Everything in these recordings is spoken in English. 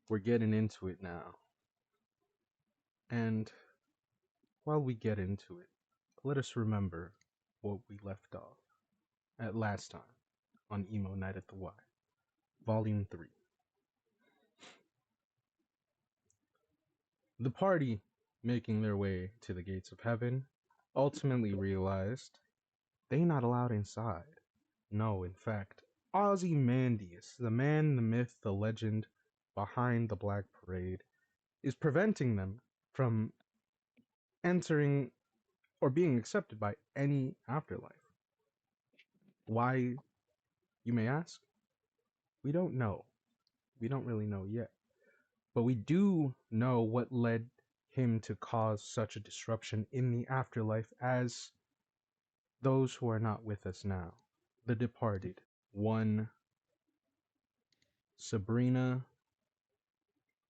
We're getting into it now. And while we get into it, let us remember what we left off at last time on Emo Night at the Y, Volume 3. The party, making their way to the gates of heaven, ultimately realized they not allowed inside. No, in fact, Ozymandias, the man, the myth, the legend behind the Black Parade, is preventing them from entering or being accepted by any afterlife. Why, you may ask? We don't know. We don't really know yet. But we do know what led him to cause such a disruption in the afterlife as those who are not with us now. The departed. One Sabrina,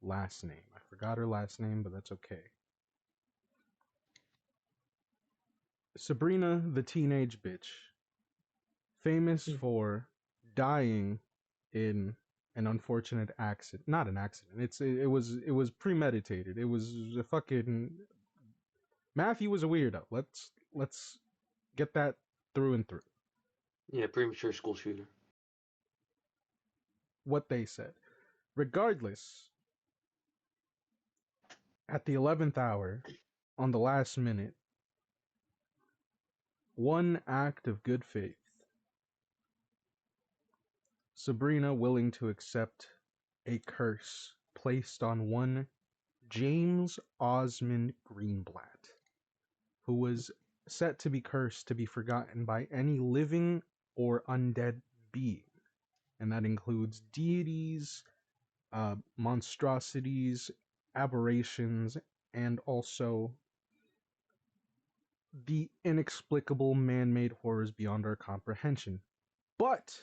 last name. I forgot her last name, but that's okay. Sabrina, the teenage bitch, famous for dying in an unfortunate accident. Not an accident. It was premeditated. It was a fucking Matthew was a weirdo. Let's get that through and through. Yeah, premature school shooter. What they said. Regardless, at the 11th hour, on the last minute, one act of good faith, Sabrina willing to accept a curse placed on one James Osmond Greenblatt, who was set to be cursed to be forgotten by any living or undead being. And that includes deities, monstrosities, aberrations, and also the inexplicable man-made horrors beyond our comprehension. But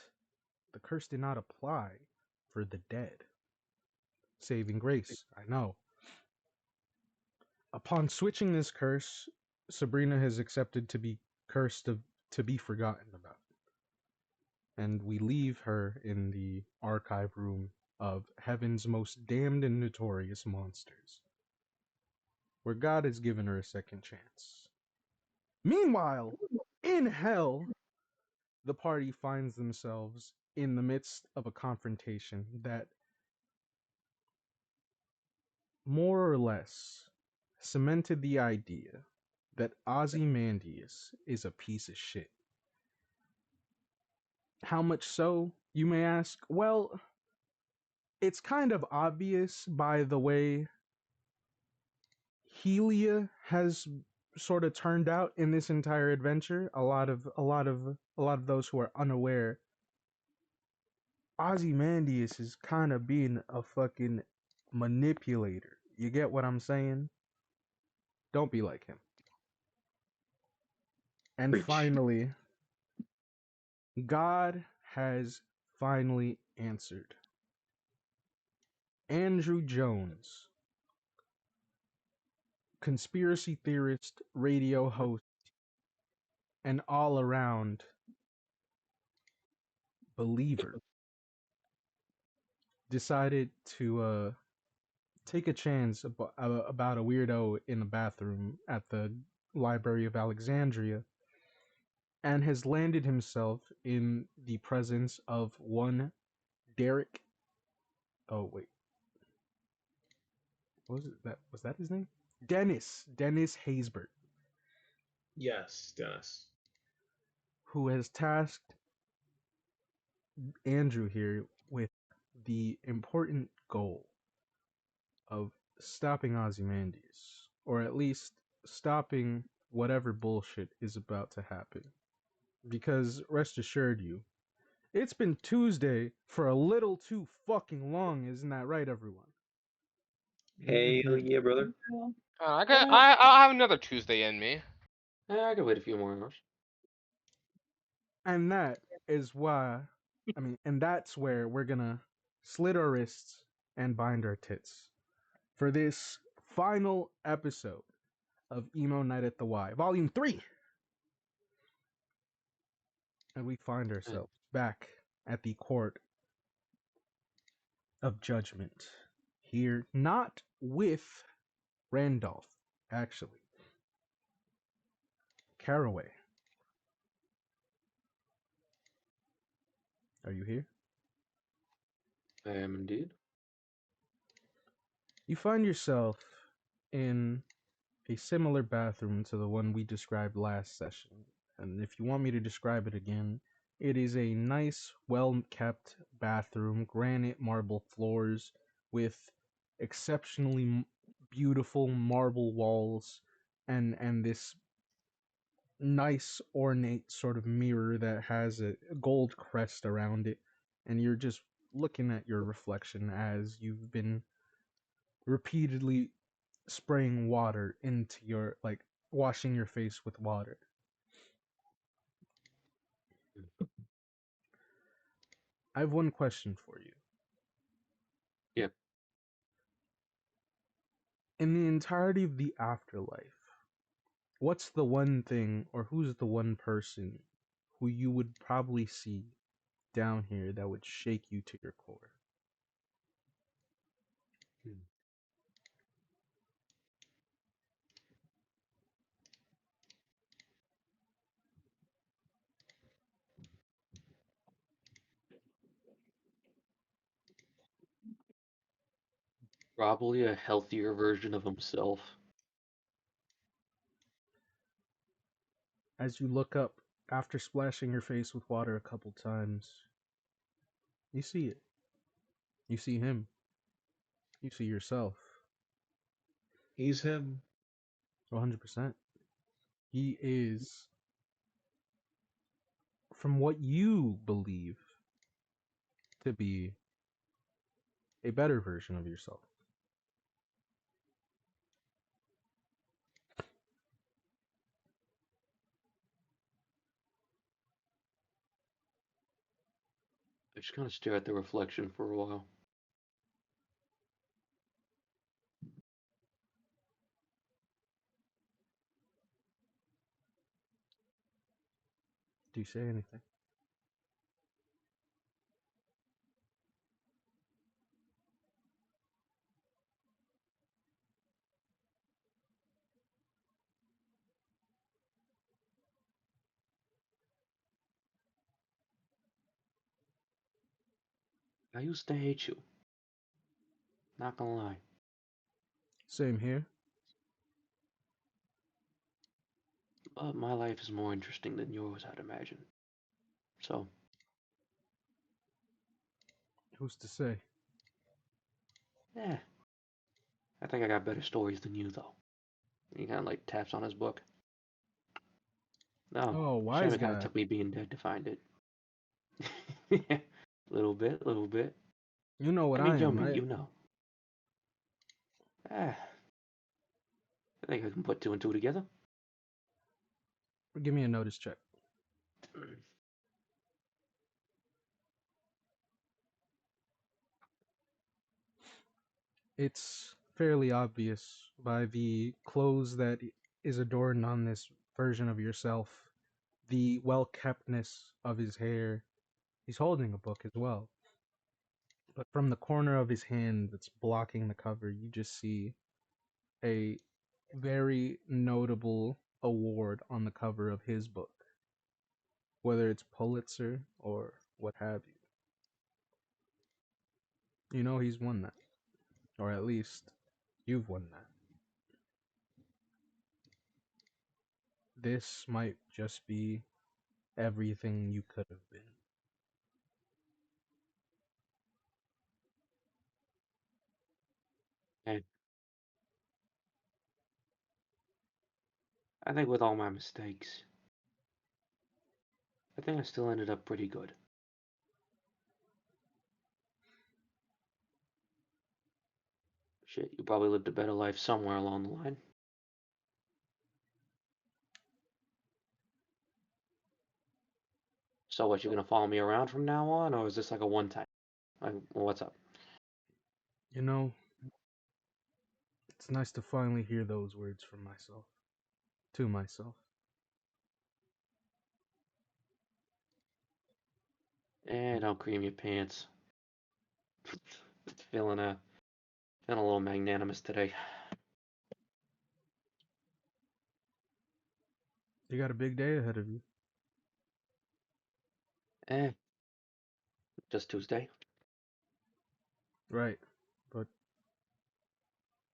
the curse did not apply for the dead. Saving grace, I know. Upon switching this curse, Sabrina has accepted to be cursed to be forgotten about. And we leave her in the archive room of heaven's most damned and notorious monsters, where God has given her a second chance. Meanwhile, in hell, the party finds themselves in the midst of a confrontation that more or less cemented the idea that Ozymandias is a piece of shit. How much so, you may ask? Well, it's kind of obvious by the way Helia has sort of turned out in this entire adventure. A lot of those who are unaware, Ozymandias is kind of being a fucking manipulator. You get what I'm saying? Don't be like him. And Preach. finally, God has finally answered. Andrew Jones, conspiracy theorist, radio host, and all around believer, decided to take a chance about a weirdo in the bathroom at the Library of Alexandria and has landed himself in the presence of one Derek. Oh, wait. What was it? Was that his name? Dennis Haysbert, Yes, Dennis. who has tasked Andrew here with the important goal of stopping Ozymandias, or at least stopping whatever bullshit is about to happen. Because rest assured you, it's been Tuesday for a little too fucking long, isn't that right, everyone? Hell yeah, brother. I'll have another Tuesday in me. I can wait a few more hours. And that is why, and that's where we're gonna slit our wrists and bind our tits for this final episode of Emo Night at the Y, Volume 3. And we find ourselves back at the court of judgment here, not with Randolph, actually. Caraway, are you here? I am indeed. You find yourself in a similar bathroom to the one we described last session. And if you want me to describe it again, it is a nice, well kept bathroom, granite marble floors with exceptionally beautiful marble walls and this nice ornate sort of mirror that has a gold crest around it, and you're just looking at your reflection as you've been repeatedly spraying water into your, like, washing your face with water. I have one question for you. Yeah. In the entirety of the afterlife, what's the one thing, or who's the one person who you would probably see down here that would shake you to your core? Hmm. Probably a healthier version of himself. As you look up after splashing your face with water a couple times, you see it. You see him. You see yourself. He's him. 100%. He is, from what you believe to be, a better version of yourself. I just kind of stare at the reflection for a while. Do you say anything? I used to hate you. Not gonna lie. Same here. But my life is more interesting than yours, I'd imagine. So, Who's to say? yeah. I think I got better stories than you, though. He kind of like taps on his book. No, Oh, shame wise it kind of guy. took me being dead to find it. Little bit, little bit. You know what I I mean, am, Yomi, right? you know. Ah, I think I can put two and two together. Give me a notice check. It's fairly obvious by the clothes that is adorned on this version of yourself, the well keptness of his hair. He's holding a book as well. But from the corner of his hand that's blocking the cover, you just see a very notable award on the cover of his book, whether it's Pulitzer or what have you. You know he's won that, or at least you've won that. This might just be everything you could have been. And I think with all my mistakes, I think I still ended up pretty good. Shit, you probably lived a better life somewhere along the line. So what, you gonna follow me around from now on, or is this like a one time? Like, what's up? You know, it's nice to finally hear those words from myself, to myself. Don't cream your pants. Feeling Feeling a little magnanimous today. You got a big day ahead of you. Just Tuesday. Right. But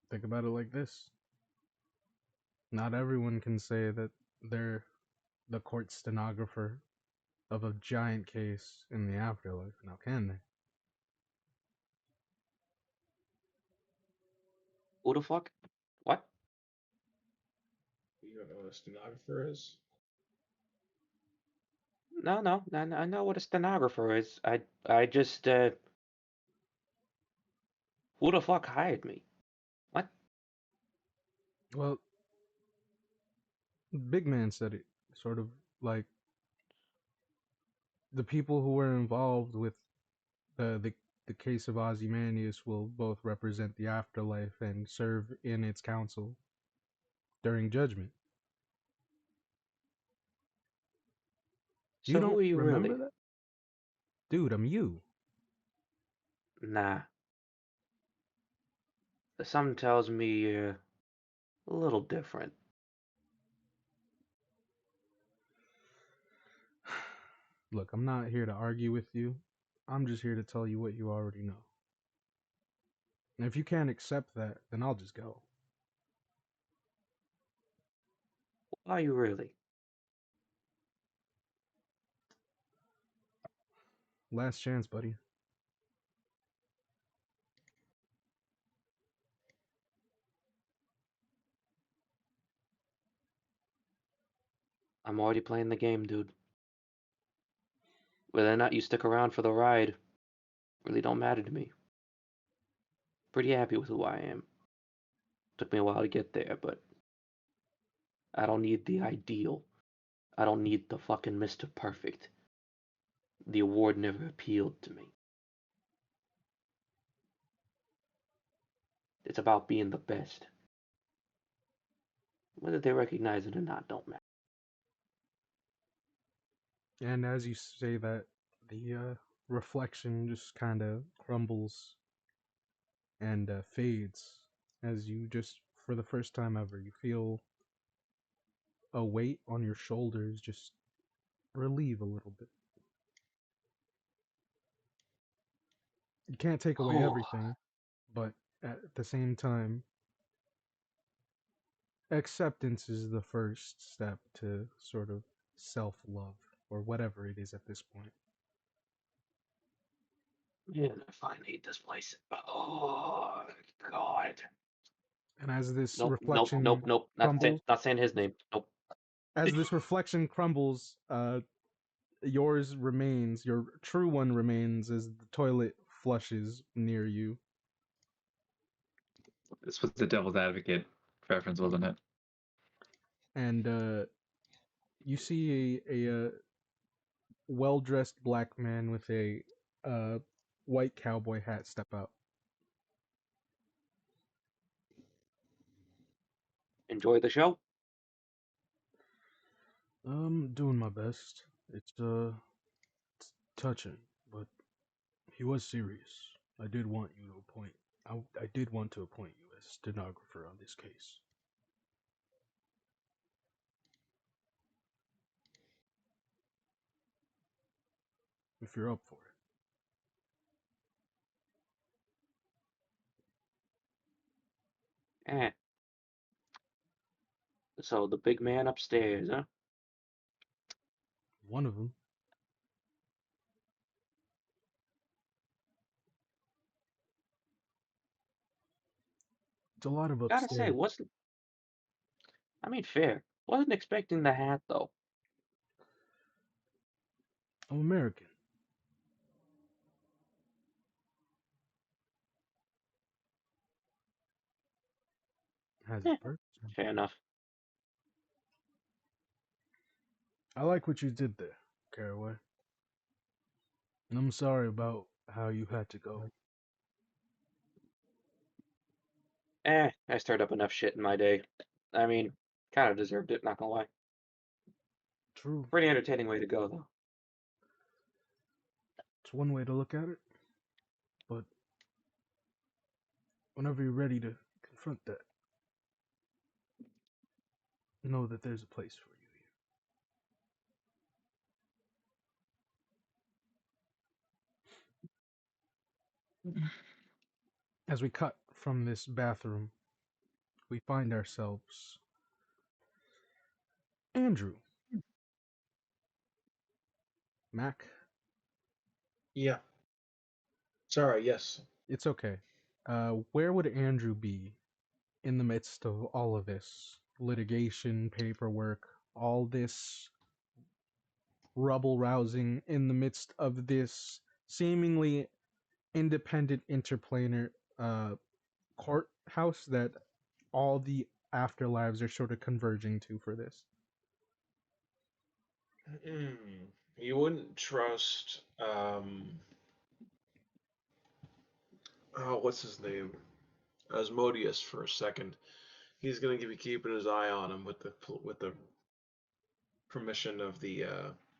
think about it like this. Not everyone can say that they're the court stenographer of a giant case in the afterlife, now can they? Who the fuck? What? You don't know what a stenographer is? No. I know what a stenographer is. I just who the fuck hired me? What? Well, Big Man said it. Sort of like the people who were involved with the case of Ozymandias will both represent the afterlife and serve in its council during judgment. You So who don't are you remember really? that? Dude, I'm you. Nah. Something tells me you're a little different. Look, I'm not here to argue with you. I'm just here to tell you what you already know. And if you can't accept that, then I'll just go. Who are you really? Last chance, buddy. I'm already playing the game, dude. Whether or not you stick around for the ride really don't matter to me. Pretty happy with who I am. Took me a while to get there, but I don't need the ideal. I don't need the fucking Mr. Perfect. The award never appealed to me. It's about being the best. Whether they recognize it or not don't matter. And as you say that, the reflection just kind of crumbles and fades as you just, for the first time ever, you feel a weight on your shoulders just relieve a little bit. You can't take away Oh, everything, but at the same time, acceptance is the first step to sort of self love or whatever it is at this point. man, I finally hate this place. Oh, God. And as this Nope. reflection crumbles, Not saying his name. Nope. as this reflection crumbles, yours remains, your true one remains as the toilet flushes near you. This was the devil's advocate reference, wasn't it? And you see a well-dressed black man with a white cowboy hat step out. Enjoy the show? Doing my best. It's touching, but he was serious. I did want you to appoint. I did want to appoint you as stenographer on this case. If you're up for it. Eh. So the big man upstairs, huh? One of them. It's a lot of Gotta say, upstairs. fair. Wasn't expecting the hat though. I'm American. Has its Eh, perks. fair enough. I like what you did there, Caraway. And I'm sorry about how you had to go. I stirred up enough shit in my day. Kind of deserved it, not gonna lie. True. Pretty entertaining way to go, though. It's one way to look at it. But Whenever you're ready to confront that, know that there's a place for you here. As we cut from this bathroom, we find ourselves Andrew. Mac, Yeah. Sorry, yes. it's okay. Where would Andrew be in the midst of all of this litigation, paperwork, all this rubble rousing, in the midst of this seemingly independent interplanar courthouse that all the afterlives are sort of converging to for this? You wouldn't trust, oh, what's his name? Asmodeus for a second. He's gonna be keeping his eye on him with the permission of the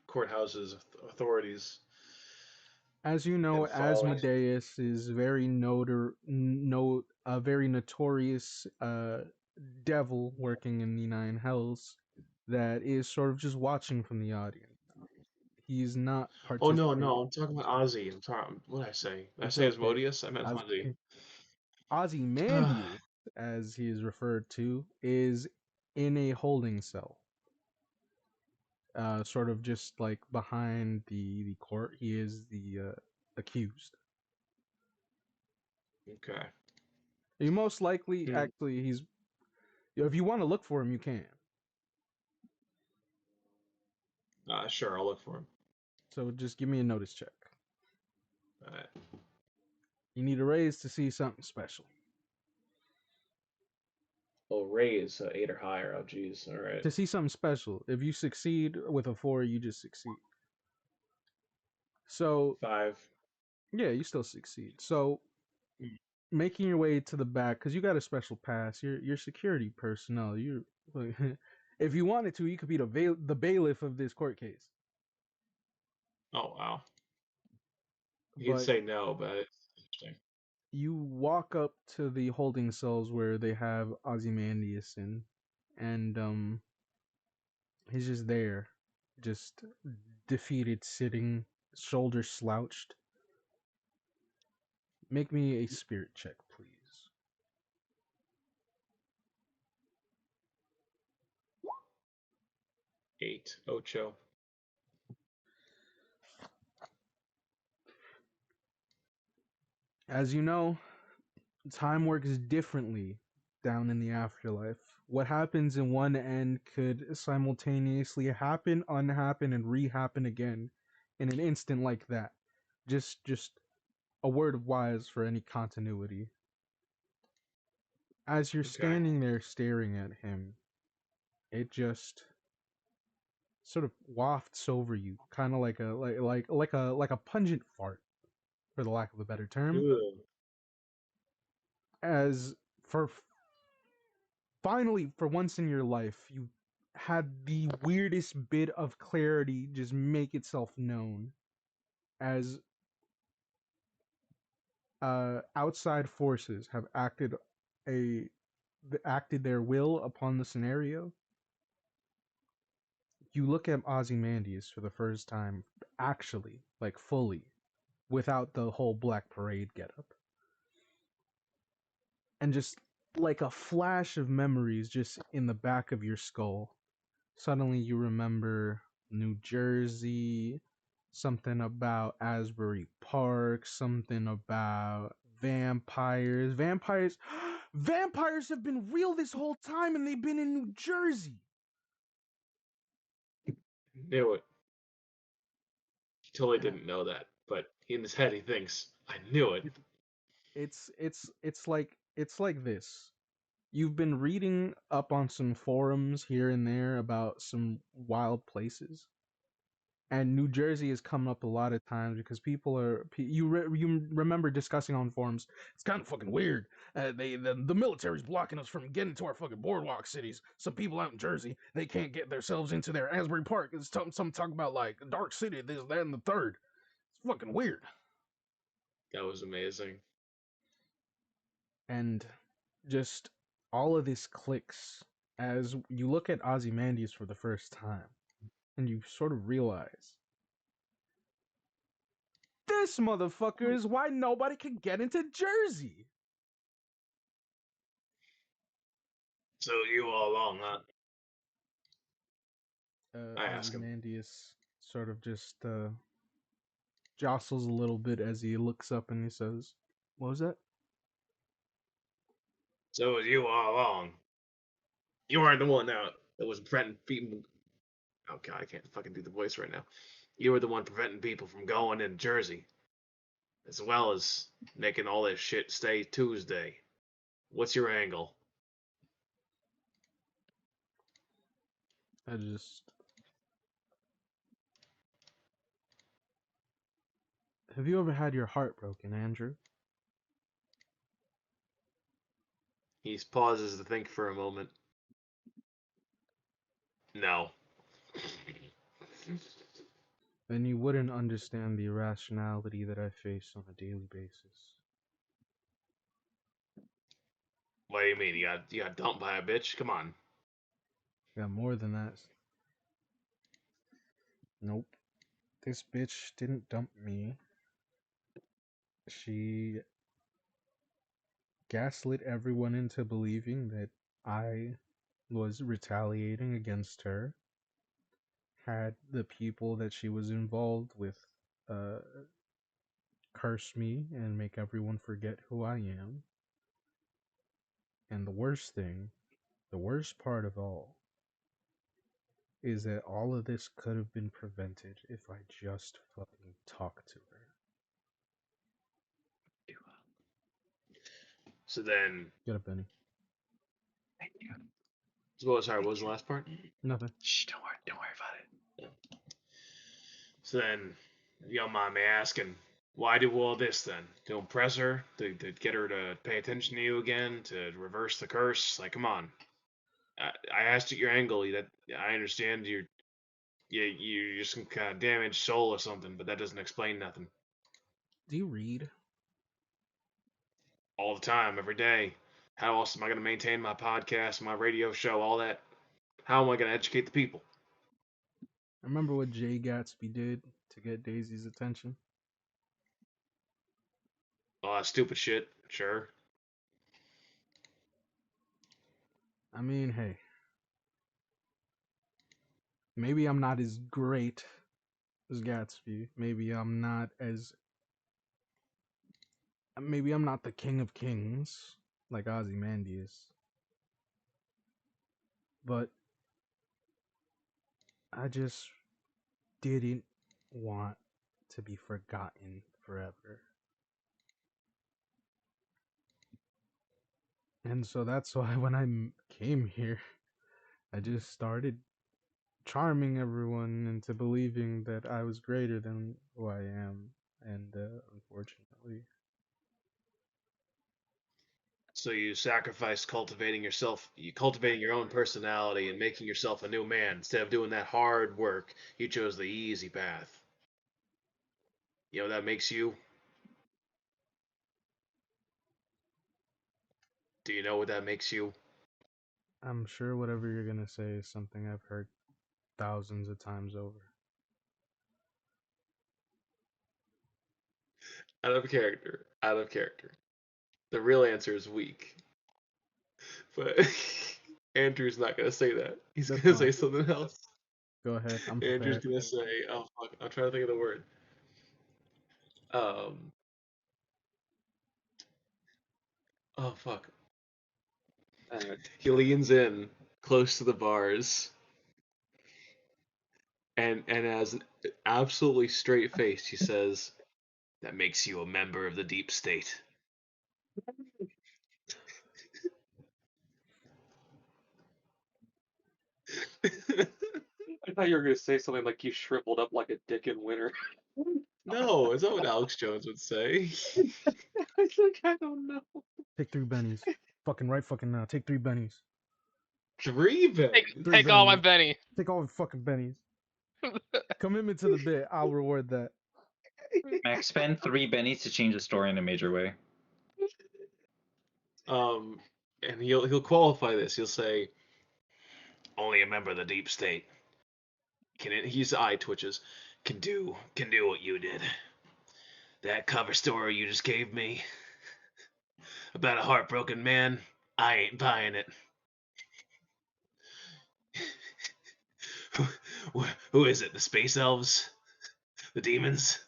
courthouse's authorities. As you know, And following. Asmodeus is very a very notorious devil working in the Nine Hells that is sort of just watching from the audience. He's not Oh no, participating. no, I'm talking about Ozzy. I'm talking. What did I say? Did I It's say okay. Asmodeus? I meant Oz- Ozzy. Ozymandias, as he is referred to, is in a holding cell. Sort of just like behind the court. He is the accused. Okay. You most likely, Hmm. actually, he's. If you want to look for him, you can. Sure, I'll look for him. So just give me a notice check. All right. You need a raise to see something special. Oh, raise 8 or higher. Oh, geez. All right. To see something special. If you succeed with a 4, you just succeed. So 5. yeah, you still succeed. So Hmm. making your way to the back, because you got a special pass. You're security personnel. You're if you wanted to, you could be the bailiff of this court case. Oh, wow. He'd But say no, but it's interesting. you walk up to the holding cells where they have Ozymandias in, and he's just there, just defeated, sitting, shoulders slouched. Make me a spirit check, please. 8. Ocho. As you know, time works differently down in the afterlife. What happens in one end could simultaneously happen, unhappen, and rehappen again in an instant like that. Just a word of wise for any continuity. As you're Okay. standing there staring at him, it just sort of wafts over you, kind of like a pungent fart, for the lack of a better term. Ugh. As for finally, for once in your life, you had the weirdest bit of clarity just make itself known, as outside forces have a acted their will upon the scenario. You look at Ozymandias for the first time, actually, like fully, without the whole Black Parade getup, and just like a flash of memories just in the back of your skull. Suddenly you remember New Jersey, something about Asbury Park, something about vampires. Vampires have been real this whole time and they've been in New Jersey. Knew it. He totally didn't know that, but in his head he thinks, I knew it. It's like this. You've been reading up on some forums here and there about some wild places, and New Jersey has come up a lot of times because people are you remember discussing on forums. It's kind of fucking weird. The military's blocking us from getting to our fucking boardwalk cities. Some people out in Jersey, they can't get themselves into their Asbury Park. It's some talk about like Dark City, this, that, and the third. It's fucking weird. That was amazing. And just all of this clicks as you look at Ozymandias for the first time, and you sort of realize this motherfucker is why nobody can get into Jersey. So you all along, huh? I ask him. Ozymandias sort of just jostles a little bit as he looks up and he says, "What was that?" So was you all along. You weren't the one that was preventing people. Oh god, I can't fucking do the voice right now. You were the one preventing people from going in Jersey, as well as making all this shit stay Tuesday. What's your angle? I just. Have you ever had your heart broken, Andrew? He pauses to think for a moment. No. Then you wouldn't understand the irrationality that I face on a daily basis. What do you mean? You got dumped by a bitch? Come on. Yeah, more than that. Nope. This bitch didn't dump me. She gaslit everyone into believing that I was retaliating against her. Had the people that she was involved with uh, curse me and make everyone forget who I am. And the worst thing, the worst part of all, is that all of this could have been prevented if I just fucking talked to her. So then, Get up, Benny. Thank you. sorry, what was the last part? Nothing. Shh, don't worry about it. So then, you don't mind me asking, why do all this then? To impress her? To get her to pay attention to you again? To reverse the curse? Like, come on. I asked you your angle. That I understand you're just some kind of damaged soul or something, but that doesn't explain nothing. Do you read? All the time, every day. How else am I going to maintain my podcast, my radio show, all that? How am I going to educate the people? Remember what Jay Gatsby did to get Daisy's attention? All that stupid shit, sure. I mean, hey. Maybe I'm not as great as Gatsby. Maybe I'm not the king of kings like Ozymandias. But I just didn't want to be forgotten forever. And so that's why when I came here, I just started charming everyone into believing that I was greater than who I am. And unfortunately, So you sacrificed cultivating your own personality and making yourself a new man. Instead of doing that hard work, you chose the easy path. You know what that makes you? Do you know what that makes you? I'm sure whatever you're gonna say is something I've heard thousands of times over. Out of character. Out of character. The real answer is weak. But Andrew's not gonna say that. He's That's gonna fine. say something else. Go ahead. I'm Andrew's prepared. gonna say, "Oh fuck, I'm trying to think of the word." Um. Oh fuck. He leans in close to the bars, and has an absolutely straight face. He says, "That makes you a member of the deep state." I thought you were gonna say something like you shriveled up like a dick in winter. No, is that what Alex Jones would say? I think I don't know. Take 3 bennies. Fucking right fucking now. Take 3 bennies. 3 Take, bennies. 3 take all my bennies. Benny. Take all the fucking bennies. Commitment to the bit. I'll reward that. Max, spend 3 bennies to change the story in a major way. And he'll qualify this. He'll say, "Only a member of the deep state can." His eye twitches. Can do what you did. That cover story you just gave me about a heartbroken man. I ain't buying it. Who is it? The space elves? The demons?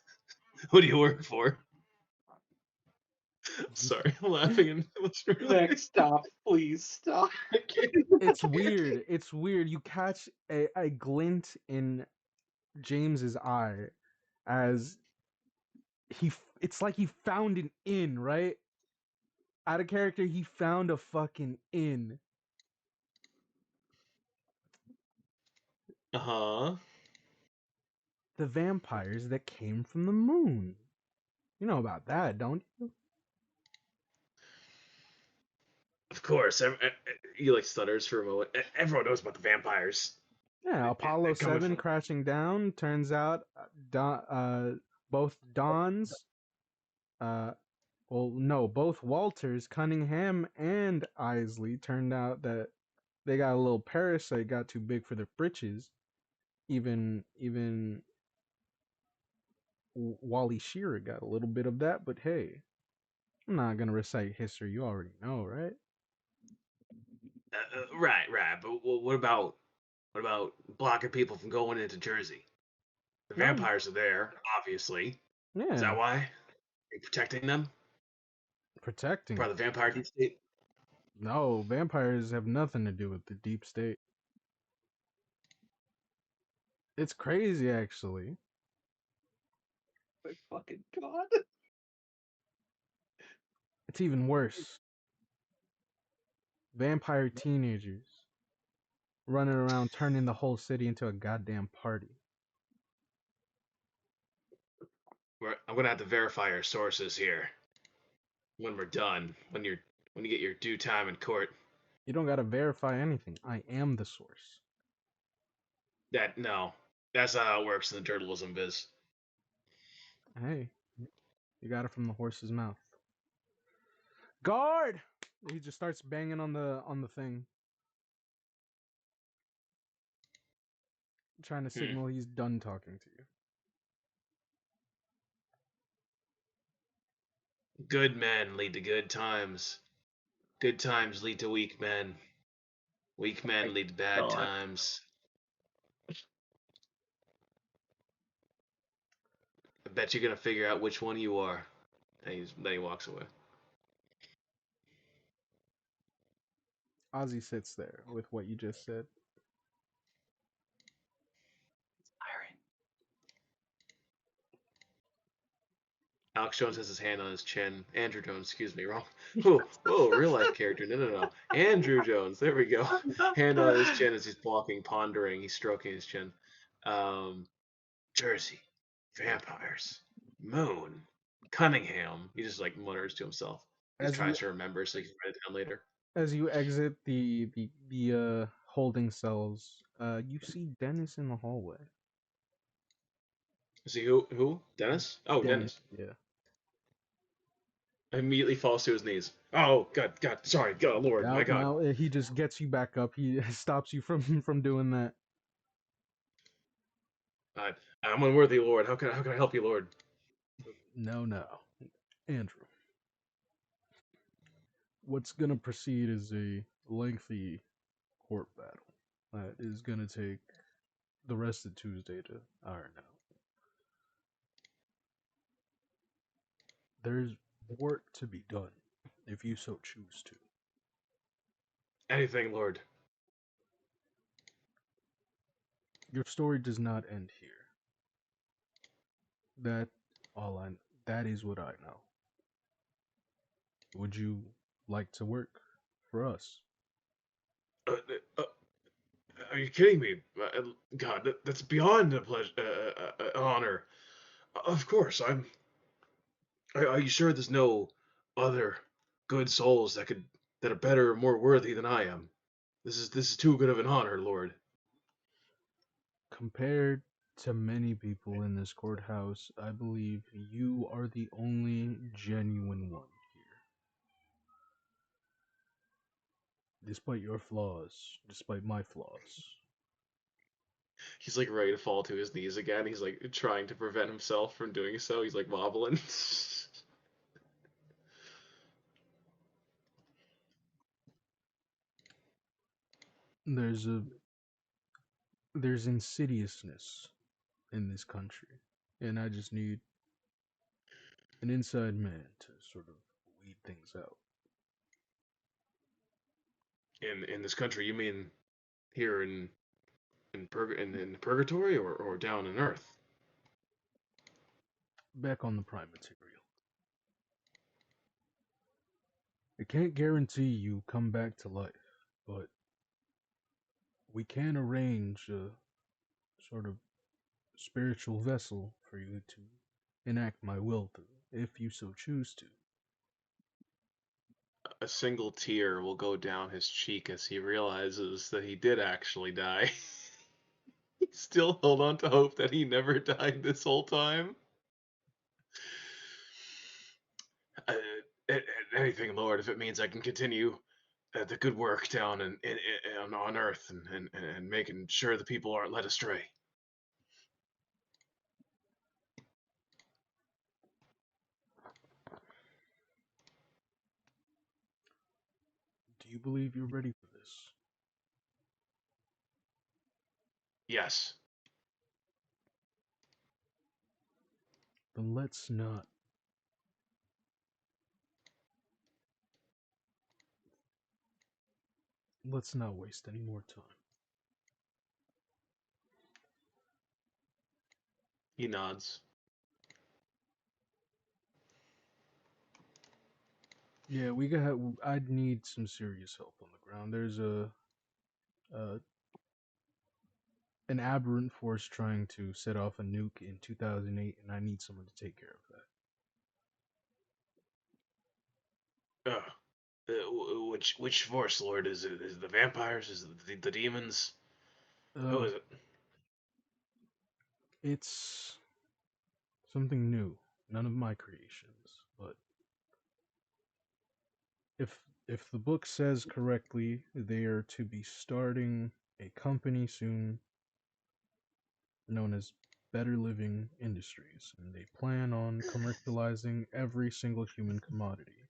Who do you work for? Sorry, I'm laughing and Max, stop. Please stop. I can't. It's weird. It's weird. You catch a glint in James's eye as it's like he found an in, right? Out of character, he found a fucking in. Uh-huh. The vampires that came from the moon. You know about that, don't you? Of course. He like stutters for a moment. Everyone knows about the vampires. Yeah, Apollo Coming 7 from crashing down. Turns out both Dons, both Walters, Cunningham, and Isley turned out that they got a little parasite got too big for their britches. Even Wally Shearer got a little bit of that, but hey, I'm not gonna recite history. You already know, right? right. But what about blocking people from going into Jersey? The No, vampires are there, obviously. Is yeah, that why? Are you protecting them? protecting. Part of the vampire deep state? No, vampires have nothing to do with the deep state. It's crazy, actually. My fucking god. It's even worse. Vampire teenagers running around turning the whole city into a goddamn party. I'm gonna have to verify our sources here when we're done. When you get your due time in court. You don't gotta verify anything. I am the source. No, that's not how it works in the journalism biz. Hey, you got it from the horse's mouth. Guard! He just starts banging on the thing, trying to signal he's done talking to you. Good men lead to good times. Good times lead to weak men. Weak men lead to bad God. times. I bet you're gonna figure out which one you are. And then he walks away. Ozzy sits there with what you just said. Iron. Alex Jones has his hand on his chin. Andrew Jones, excuse me, wrong. Whoa, real life character. No. Andrew Jones, there we go. Hand on his chin as he's walking, pondering. He's stroking his chin. Jersey, vampires, moon, Cunningham. He just like mutters to himself. He just As you tries to remember so he can write it down later. exit the holding cells, you see Dennis in the hallway. Is he who? Dennis? Oh, Dennis. Yeah. Immediately falls to his knees. Oh, God, sorry, God, Lord, my God. Now he just gets you back up. He stops you from doing that. I'm unworthy, Lord. How can I help you, Lord? No, Andrew. What's gonna proceed is a lengthy court battle that is gonna take the rest of Tuesday to iron out. There's work to be done, if you so choose to. Anything, Lord. Your story does not end here. That all I that is what I know. Would you like to work for us? Uh, uh, are you kidding me? God, that's beyond a pleasure, honor. Of course, I'm. Are you sure there's no other good souls that are better or more worthy than I am? This is too good of an honor, Lord. Compared to many people in this courthouse, I believe you are the only genuine one here. Despite your flaws, despite my flaws. He's like ready to fall to his knees again. He's like trying to prevent himself from doing so. He's like wobbling. There's a there's insidiousness in this country, and I just need an inside man to sort of weed things out. In this country, you mean here in purgatory or down in Earth? Back on the prime material. I can't guarantee you come back to life, but we can arrange a sort of spiritual vessel for you to enact my will through, if you so choose to. A single tear will go down his cheek as he realizes that he did actually die. He still held on to hope that he never died this whole time. Uh, Anything, Lord, if it means I can continue the good work down on Earth and making sure the people aren't led astray. Do you believe you're ready for this? Yes. Then let's not waste any more time. He nods. Yeah, I'd need some serious help on the ground. There's uh an aberrant force trying to set off a nuke in 2008, and I need someone to take care of that. Which force, Lord? Is it the vampires? Is it the demons? Who Uh, is it? it's something new, none of my creations, but if the book says correctly, they are to be starting a company soon known as Better Living Industries, and they plan on commercializing every single human commodity.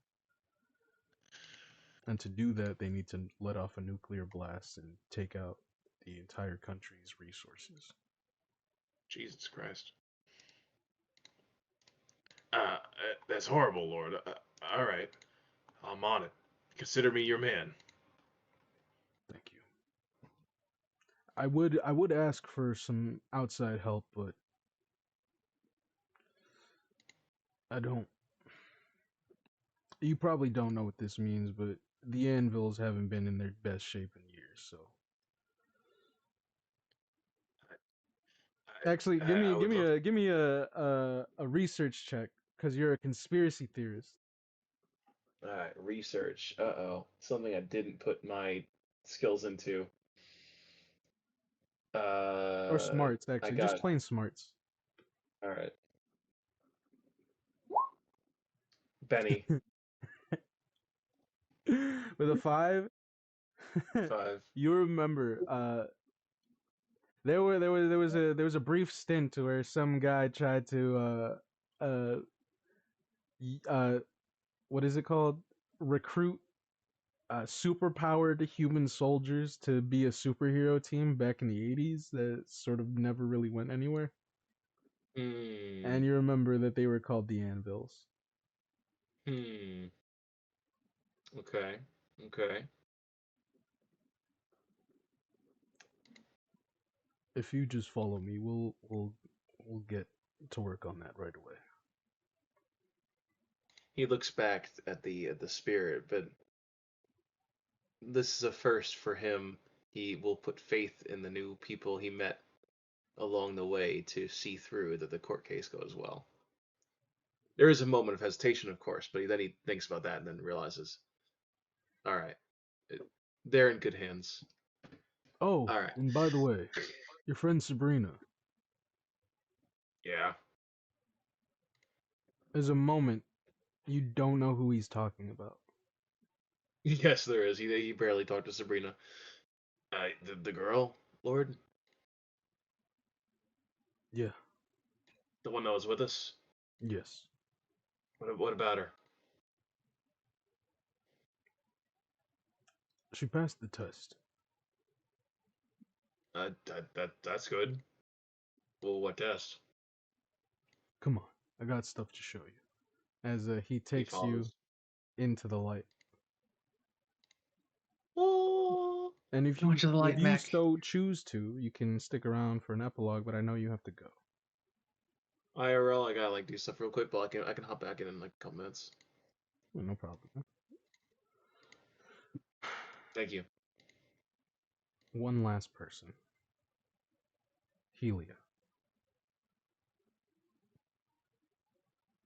And to do that, they need to let off a nuclear blast and take out the entire country's resources. Jesus Christ. That's horrible, Lord. All right, I'm on it. Consider me your man. Thank you. I would ask for some outside help, but I don't. You probably don't know what this means, but the Anvils haven't been in their best shape in years. So actually, I would love. give me a research check because you're a conspiracy theorist. All right, research. Uh-oh. Something I didn't put my skills into. Or smarts, I actually, just got. plain smarts. All right. Benny, With a 5. 5. You remember there was a brief stint where some guy tried to uh uh what is it called, recruit superpowered human soldiers to be a superhero team back in the 80s that sort of never really went anywhere. Hmm. And you remember that they were called the Anvils. Hmm. Okay. Okay. If you just follow me, we'll get to work on that right away. He looks back at the spirit, but this is a first for him. He will put faith in the new people he met along the way to see through that the court case goes well. There is a moment of hesitation, of course, but then he thinks about that and then realizes, all right, they're in good hands. Oh, All right. and by the way, your friend Sabrina. Yeah. There's a moment you don't know who he's talking about. Yes, there is. He barely talked to Sabrina. The girl, Lord, Yeah. the one that was with us. Yes. What about her? She passed the test. That's good. Well, what test? Come on, I got stuff to show you. As he He takes you follows. into the light. Oh, And if Go into the light, you Mac. so choose to, you can stick around for an epilogue, but I know you have to go. IRL, I gotta like do stuff real quick, but I can hop back in like a couple minutes. Well, no problem. Thank you. One last person. Helia.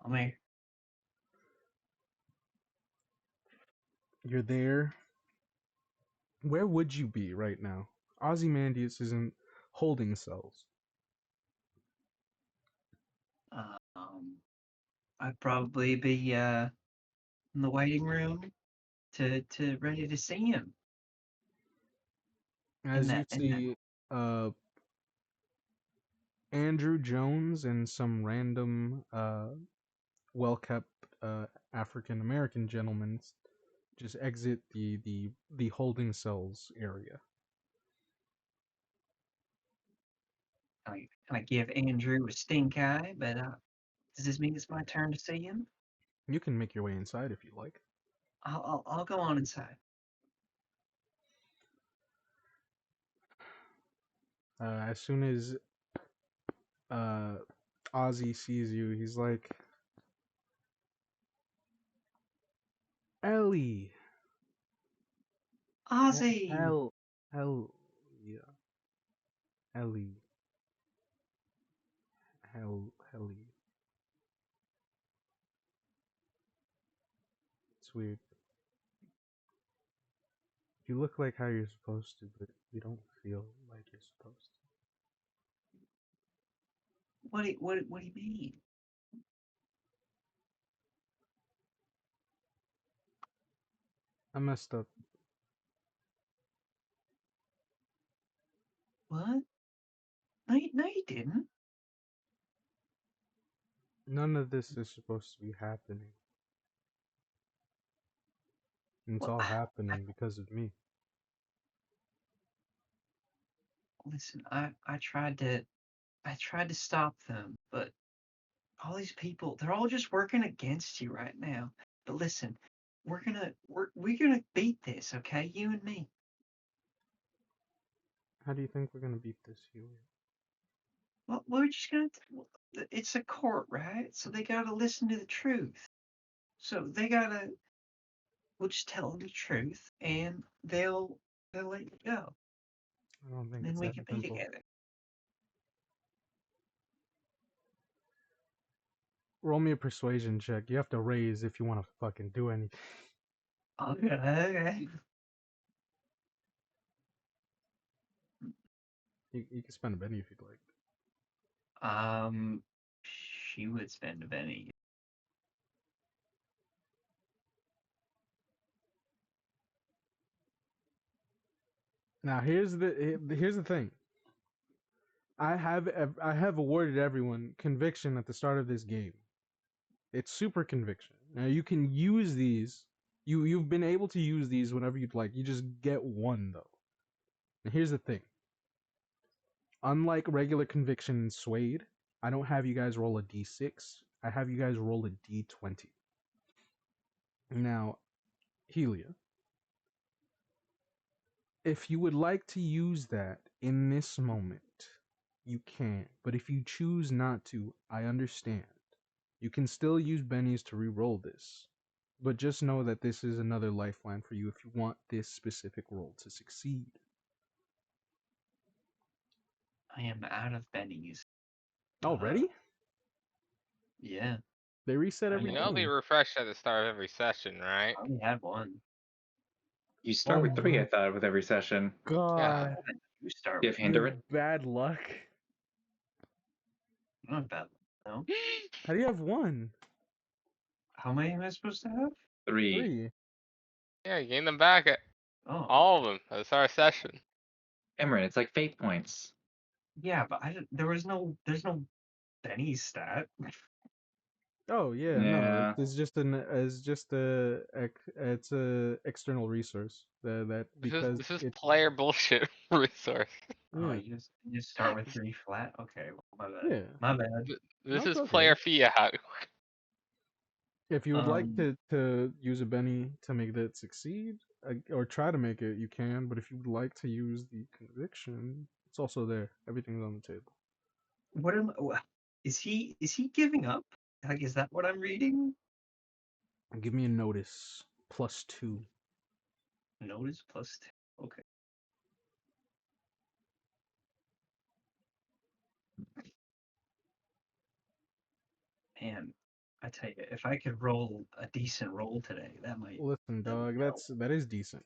I'm here. You're there. Where would you be right now? Ozymandias isn't holding cells. I'd probably be in the waiting room to ready to see him. As you see, Andrew Jones and some random, well-kept African American gentleman just exit the holding cells area. I give Andrew a stink eye, but does this mean it's my turn to see him? You can make your way inside if you like. I'll go on inside. As soon as Ozzy sees you, he's like, Ellie, Ozzy! Hell, yeah, Ellie, Helly. It's weird. You look like how you're supposed to, but you don't feel like you're supposed What do you mean? to. I messed up. What? No, you didn't. None of this is supposed to be happening. And it's Well, all happening because of me. listen, I tried to stop them, but all these people, they're all just working against you right now. But listen, we're gonna beat this, okay? You and me. How do you think we're gonna beat this, Helia? Well, we're just gonna. It's a court, right? So they gotta listen to the truth. So they gotta. We'll just tell them the truth, and they'll let you go. I don't think Then it's we that can be simple. together. Roll me a persuasion check. You have to raise if you want to fucking do anything. Okay. You can spend a penny if you'd like. She would spend a penny. Now here's the thing. I have awarded everyone conviction at the start of this game. It's super conviction. Now you can use these. You've been able to use these whenever you'd like. You just get one though. And here's the thing. Unlike regular conviction and Suede, I don't have you guys roll a d6. I have you guys roll a d20. Now, Helia, if you would like to use that in this moment, you can. But if you choose not to, I understand. You can still use Benny's to re-roll this. But just know that this is another lifeline for you if you want this specific roll to succeed. I am out of pennies. Already? Yeah, They reset I every You know they game. refresh at the start of every session, right? I only had one. You start Oh with 3, I my thought, with every session. Yeah. god. You start You with have You Hinderin? have bad luck. not bad. No. How do you have one? How many am I supposed to have? 3. 3. Yeah, you gain them back. Oh, All of them. That's our session. Cameron, it's like fate points. yeah, but there's no Benny stat. Oh yeah, no, Yeah. it's a external resource that because This is it player bullshit resource. Oh, yeah you just start with 3 flat. Okay, well, my bad. yeah My bad. no, This it's is okay. player fiat. If you would like Um, to use a Benny to make that succeed, or try to make it, you can. But if you would like to use the conviction, it's also there. Everything's on the table. what am is he giving up? Like, is that what I'm reading? Give me a notice +2. Notice plus 2. Okay. Man, I tell you, if I could roll a decent roll today, that might Listen, dog, help. that is decent.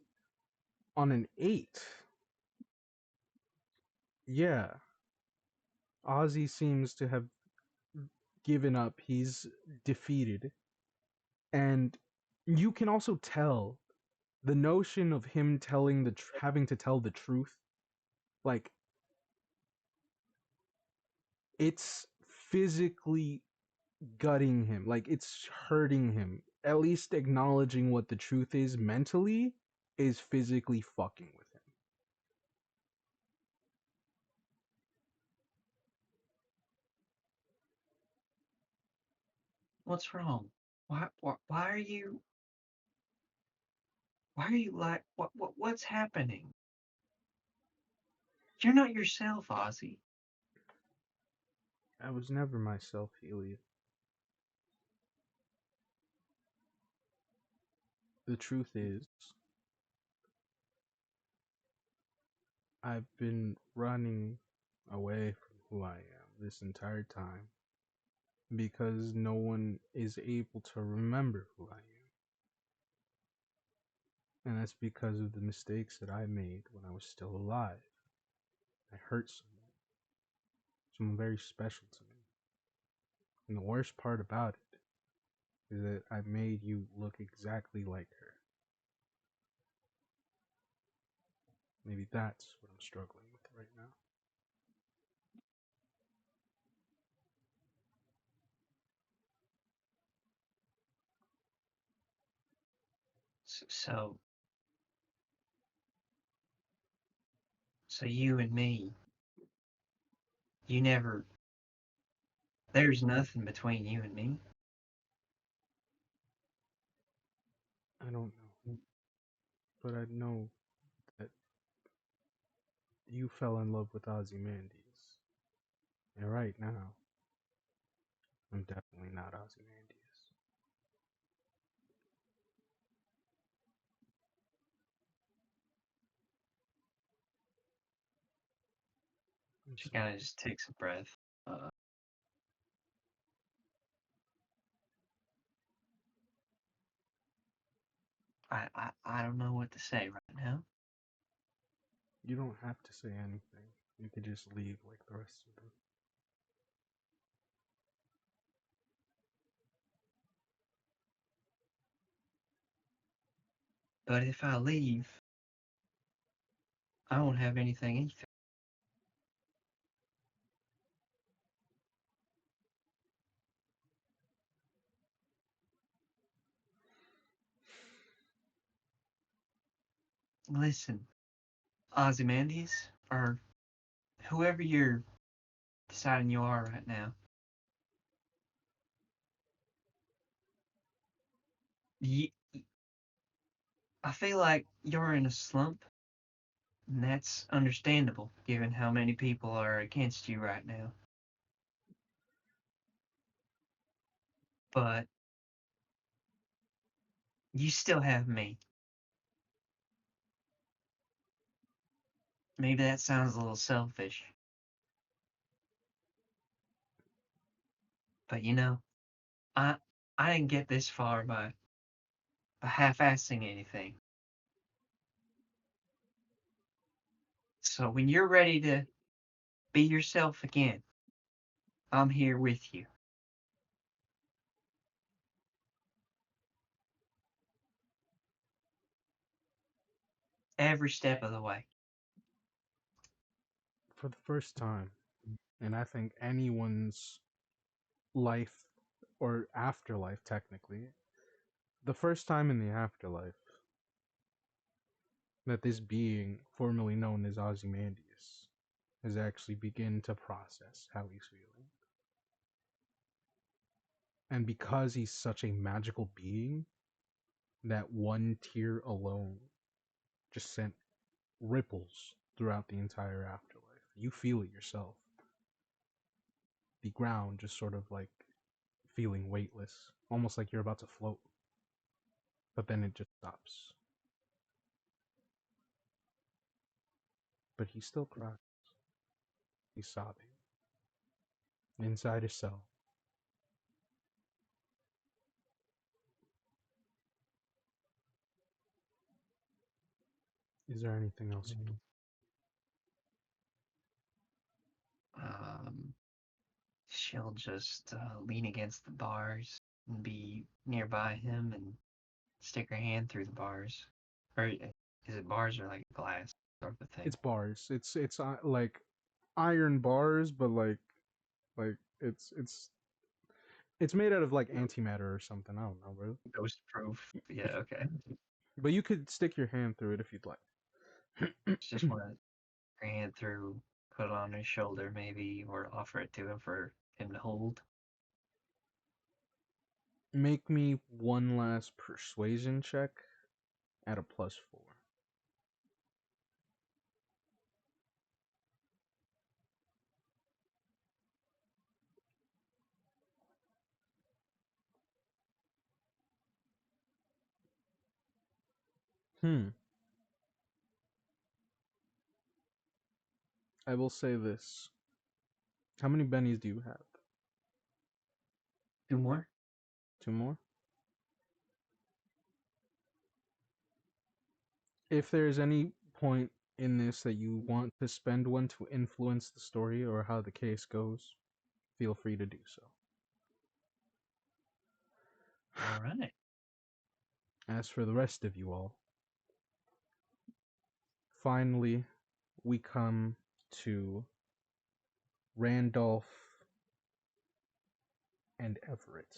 On an 8, yeah, Ozzy seems to have given up. He's defeated, and you can also tell the notion of him telling having to tell the truth, like it's physically gutting him, like it's hurting him. At least acknowledging what the truth is mentally is physically fucking with him. What's wrong? Why are you like what's happening? You're not yourself, Ozzy. I was never myself, Helia. The truth is, I've been running away from who I am this entire time because no one is able to remember who I am. And that's because of the mistakes that I made when I was still alive. I hurt someone very special to me. And the worst part about it is that I made you look exactly like her. Maybe that's what I'm struggling with right now. So you and me, you never. There's nothing between you and me. I don't know. But I know that you fell in love with Ozymandias. And right now, I'm definitely not Ozymandias. I'm She sorry. kind of just takes a breath. Uh, I don't know what to say right now. You don't have to say anything. You could just leave like the rest of them. But if I leave, I won't have anything either. Listen, Ozymandias, or whoever you're deciding you are right now, you, I feel like you're in a slump, and that's understandable given how many people are against you right now. But you still have me. Maybe that sounds a little selfish, but I I didn't get this far by half-assing anything. So when you're ready to be yourself again, I'm here with you. every step of the way. For the first time, and I think anyone's life or afterlife, technically, the first time in the afterlife that this being, formerly known as Ozymandias, has actually begin to process how he's feeling. And because he's such a magical being, that one tear alone just sent ripples throughout the entire afterlife. You feel it yourself. The ground just sort of like feeling weightless, almost like you're about to float. But then it just stops. But he still cries. He's sobbing. Inside his cell. Is there anything else you do? She'll just lean against the bars and be nearby him and stick her hand through the bars. Or is it bars or like glass sort of thing? It's bars. It's like iron bars, but like it's made out of like antimatter or something. I don't know, bro. Ghost proof. Yeah, okay. But you could stick your hand through it if you'd like. Just want to her hand through, put it on his shoulder maybe, or offer it to him for him to hold. Make me one last persuasion check at a +4. I will say this. How many bennies do you have? 2 more? 2 more? If there's any point in this that you want to spend one to influence the story or how the case goes, feel free to do so. All right. As for the rest of you all, finally, we come to Randolph and Everett.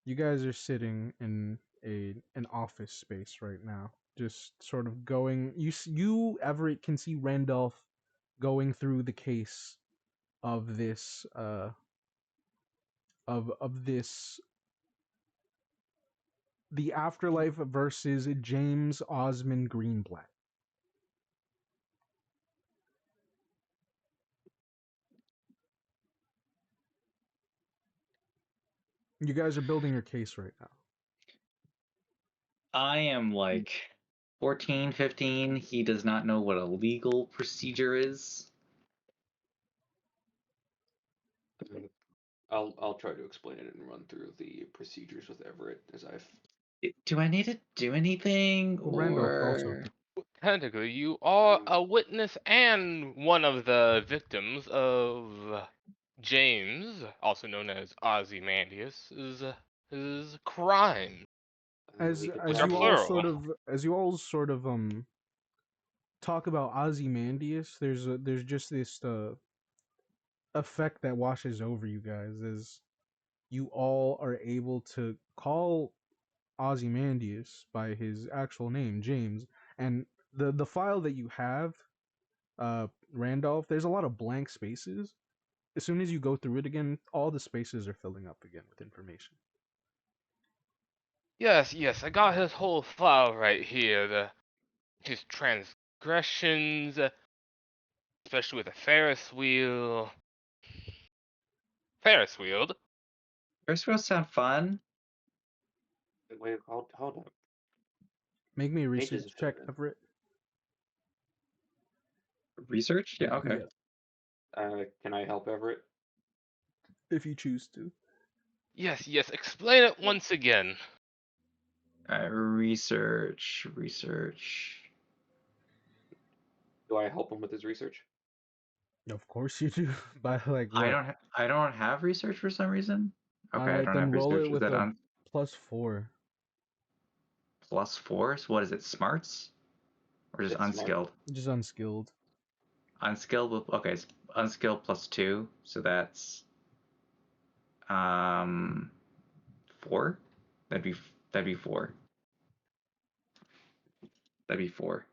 You guys are sitting in an office space right now, just sort of going. You Everett can see Randolph going through the case of this of this the afterlife versus James Osmond Greenblatt. You guys are building your case right now. I am like 14, 15. He does not know what a legal procedure is. I'll try to explain it and run through the procedures with Everett as I've. Do I need to do anything, Well, Randolph also. or Technically, you are a witness and one of the victims of James, also known as Ozymandias, is crime. As We could as Which are you all definitely. sort plural. of as you all sort of talk about Ozymandias, there's just this effect that washes over you guys as you all are able to call Ozymandias by his actual name, James, and the file that you have, Randolph, there's a lot of blank spaces. As soon as you go through it again, all the spaces are filling up again with information. Yes, yes, I got his whole file right here. His transgressions, especially with the Ferris wheel. Ferris wheel? first will sound fun? Wait, hold up. Make me a Pages research are check, filled Everett. Research? Yeah, okay. Yeah, can I help Everett? if you choose to. Yes, yes, explain it once again. Research. Do I help him with his research? Of course you do. By like I what? don't have research for some reason. All Okay, I right, don't then have roll it research. Is with that a on? +4. +4. So what is it? Smarts? Or just It's smart. unskilled? Just unskilled. Unskilled. Okay, it's unskilled +2. So that's 4. That'd be 4. That'd be 4.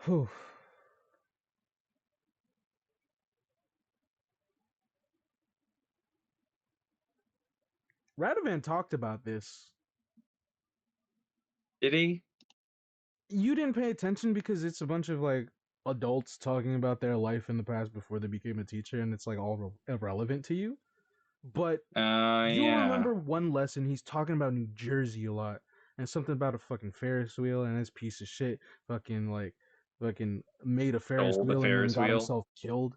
Whew. Radovan talked about this. Did he? You didn't pay attention because it's a bunch of like adults talking about their life in the past before they became a teacher, and it's like all irrelevant to you. But you'll Yeah. remember one lesson. He's talking about New Jersey a lot, and something about a fucking Ferris wheel, and this piece of shit fucking made a Ferris Stole the wheel and then Ferris got wheel. himself killed.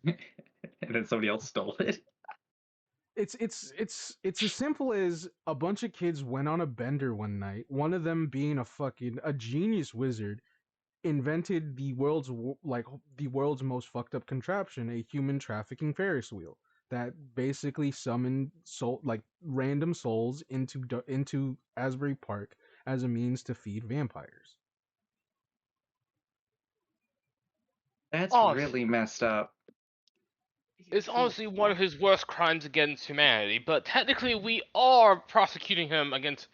And then somebody else stole it. It's as simple as a bunch of kids went on a bender one night. One of them being a genius wizard invented the world's most fucked up contraption, a human trafficking Ferris wheel that basically summoned random souls into Asbury Park as a means to feed vampires. That's Honest- really messed up. It's honestly one of his worst crimes against humanity, but technically we are prosecuting him against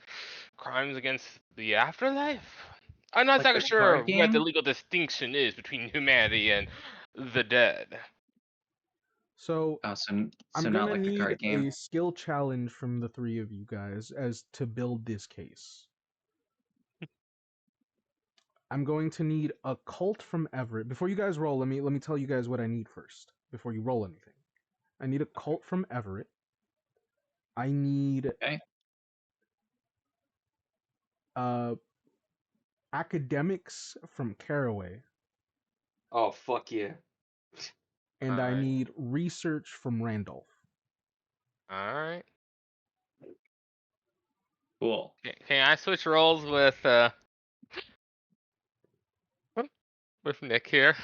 crimes against the afterlife. I'm not Like exactly the sure card what the game? legal distinction is between humanity and the dead. So Oh, so I'm not gonna like the need card game. a skill challenge from the three of you guys as to build this case. I'm going to need a cult from Everett. Before you guys roll, let me tell you guys what I need first. Before you roll anything, I need a cult from Everett. I need Okay. academics from Caraway, Oh fuck yeah! and I Alright. need research from Randolph. Alright. Cool. Can I switch roles with Nick here?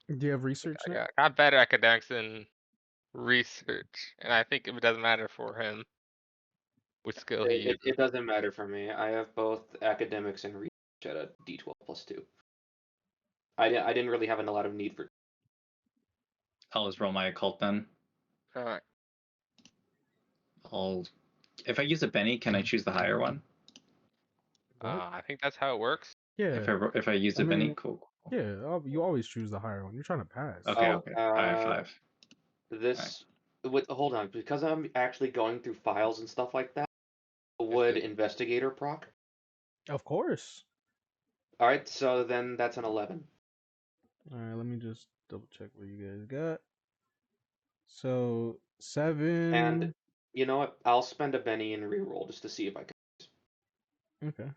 Do you have research I now? got better academics than research, and I think it doesn't matter for him which skill he uses. It doesn't matter for me. I have both academics and research at a D12 +2. I didn't really have a lot of need for. I'll just roll my occult then. Alright. If I use a Benny, can I choose the higher one? What? I think that's how it works. Yeah. If I use a Benny, cool. Yeah, you always choose the higher one. You're trying to pass. Okay, Oh, okay. I have 5. This hold on, because I'm actually going through files and stuff like that. Would good. investigator proc? Of course. All right, so then that's an 11. All right, let me just double check what you guys got. So 7. And you know what? I'll spend a Benny and reroll just to see if I can. Okay.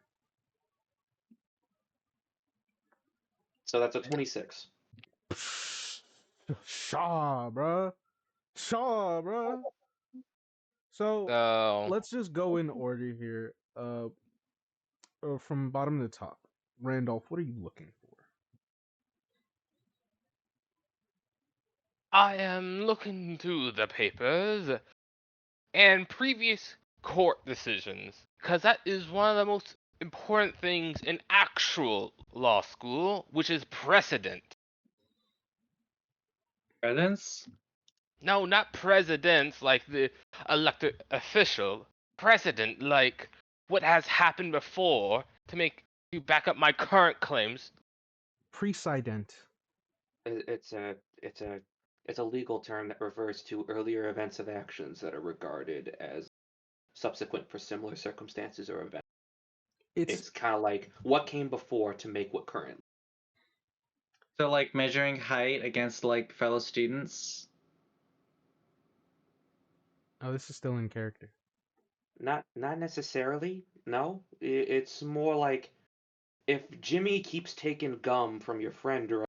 So that's a 26. Shaw, bruh. Shaw, bruh. So So let's just go in order here. From bottom to top. Randolph, what are you looking for? I am looking through the papers and previous court decisions, because that is one of the most important things in actual law school, which is precedent. Presents? No, not presidents like the elected official. Precedent like what has happened before to back up my current claims. Precedent. It's a legal term that refers to earlier events of actions that are regarded as subsequent for similar circumstances or events. It's kind of like what came before to make what current. So like measuring height against like fellow students? Oh, this is still in character. Not necessarily. No, it's more like if Jimmy keeps taking gum from your friend, right,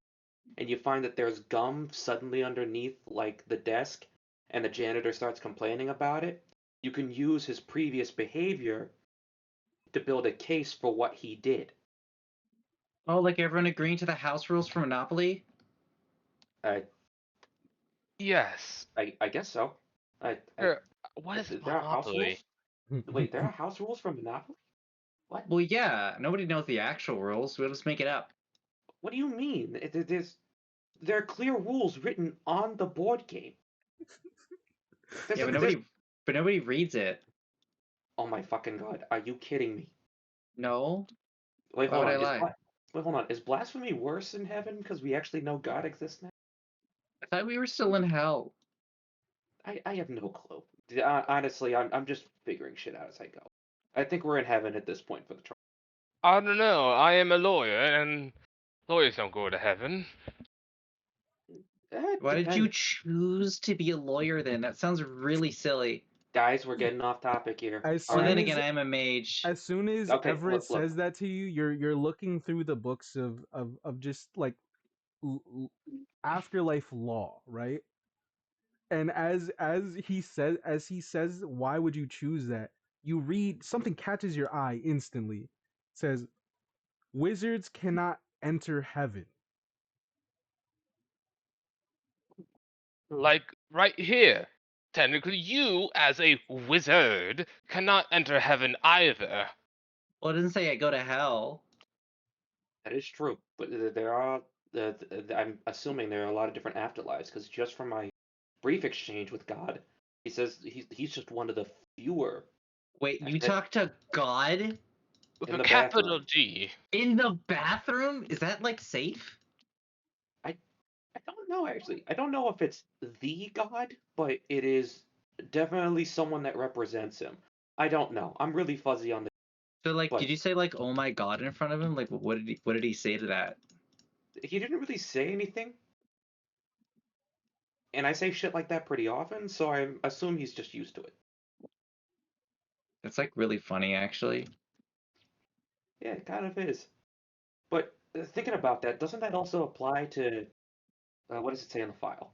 and you find that there's gum suddenly underneath like the desk, and the janitor starts complaining about it, you can use his previous behavior to build a case for what he did. Oh, like everyone agreeing to the house rules for Monopoly? I Yes. I guess so. I What is there are house Monopoly? rules. Wait, there are house rules for Monopoly? What? Well, yeah, nobody knows the actual rules. We'll just make it up. What do you mean? There are clear rules written on the board game. Yeah, but There's nobody reads it. Oh my fucking god! Are you kidding me? No? Wait, Why hold would I on. lie? Wait, hold on. Is blasphemy worse in heaven because we actually know God exists now? I thought we were still in hell. I have no clue. Honestly, I'm just figuring shit out as I go. I think we're in heaven at this point for the trial. I don't know. I am a lawyer, and lawyers don't go to heaven. Why did you choose to be a lawyer then? That sounds really silly. Guys, we're getting off topic here. As All Well, soon then right. again, as I'm a mage. as soon as Okay. Everett Look. says that to you, you're looking through the books of just like afterlife law, right? And as he says, why would you choose that? You read something catches your eye instantly. It says wizards cannot enter heaven. Like right here. Technically, you, as a wizard, cannot enter heaven either. Well, it doesn't say I go to hell. That is true, but there are. I'm assuming there are a lot of different afterlives because just from my brief exchange with God, he says he's just one of the fewer Wait, you that talk to God With in a the capital bathroom. G. in the bathroom? Is that like safe? I don't know actually. I don't know if it's the God, but it is definitely someone that represents him. I don't know. I'm really fuzzy on this, So, like, did but you say like "Oh my God" in front of him? Like, what did he say to that? he didn't really say anything. And I say shit like that pretty often, so I assume he's just used to it. That's like really funny, actually. Yeah, it kind of is. But thinking about that, doesn't that also apply to what does it say in the file?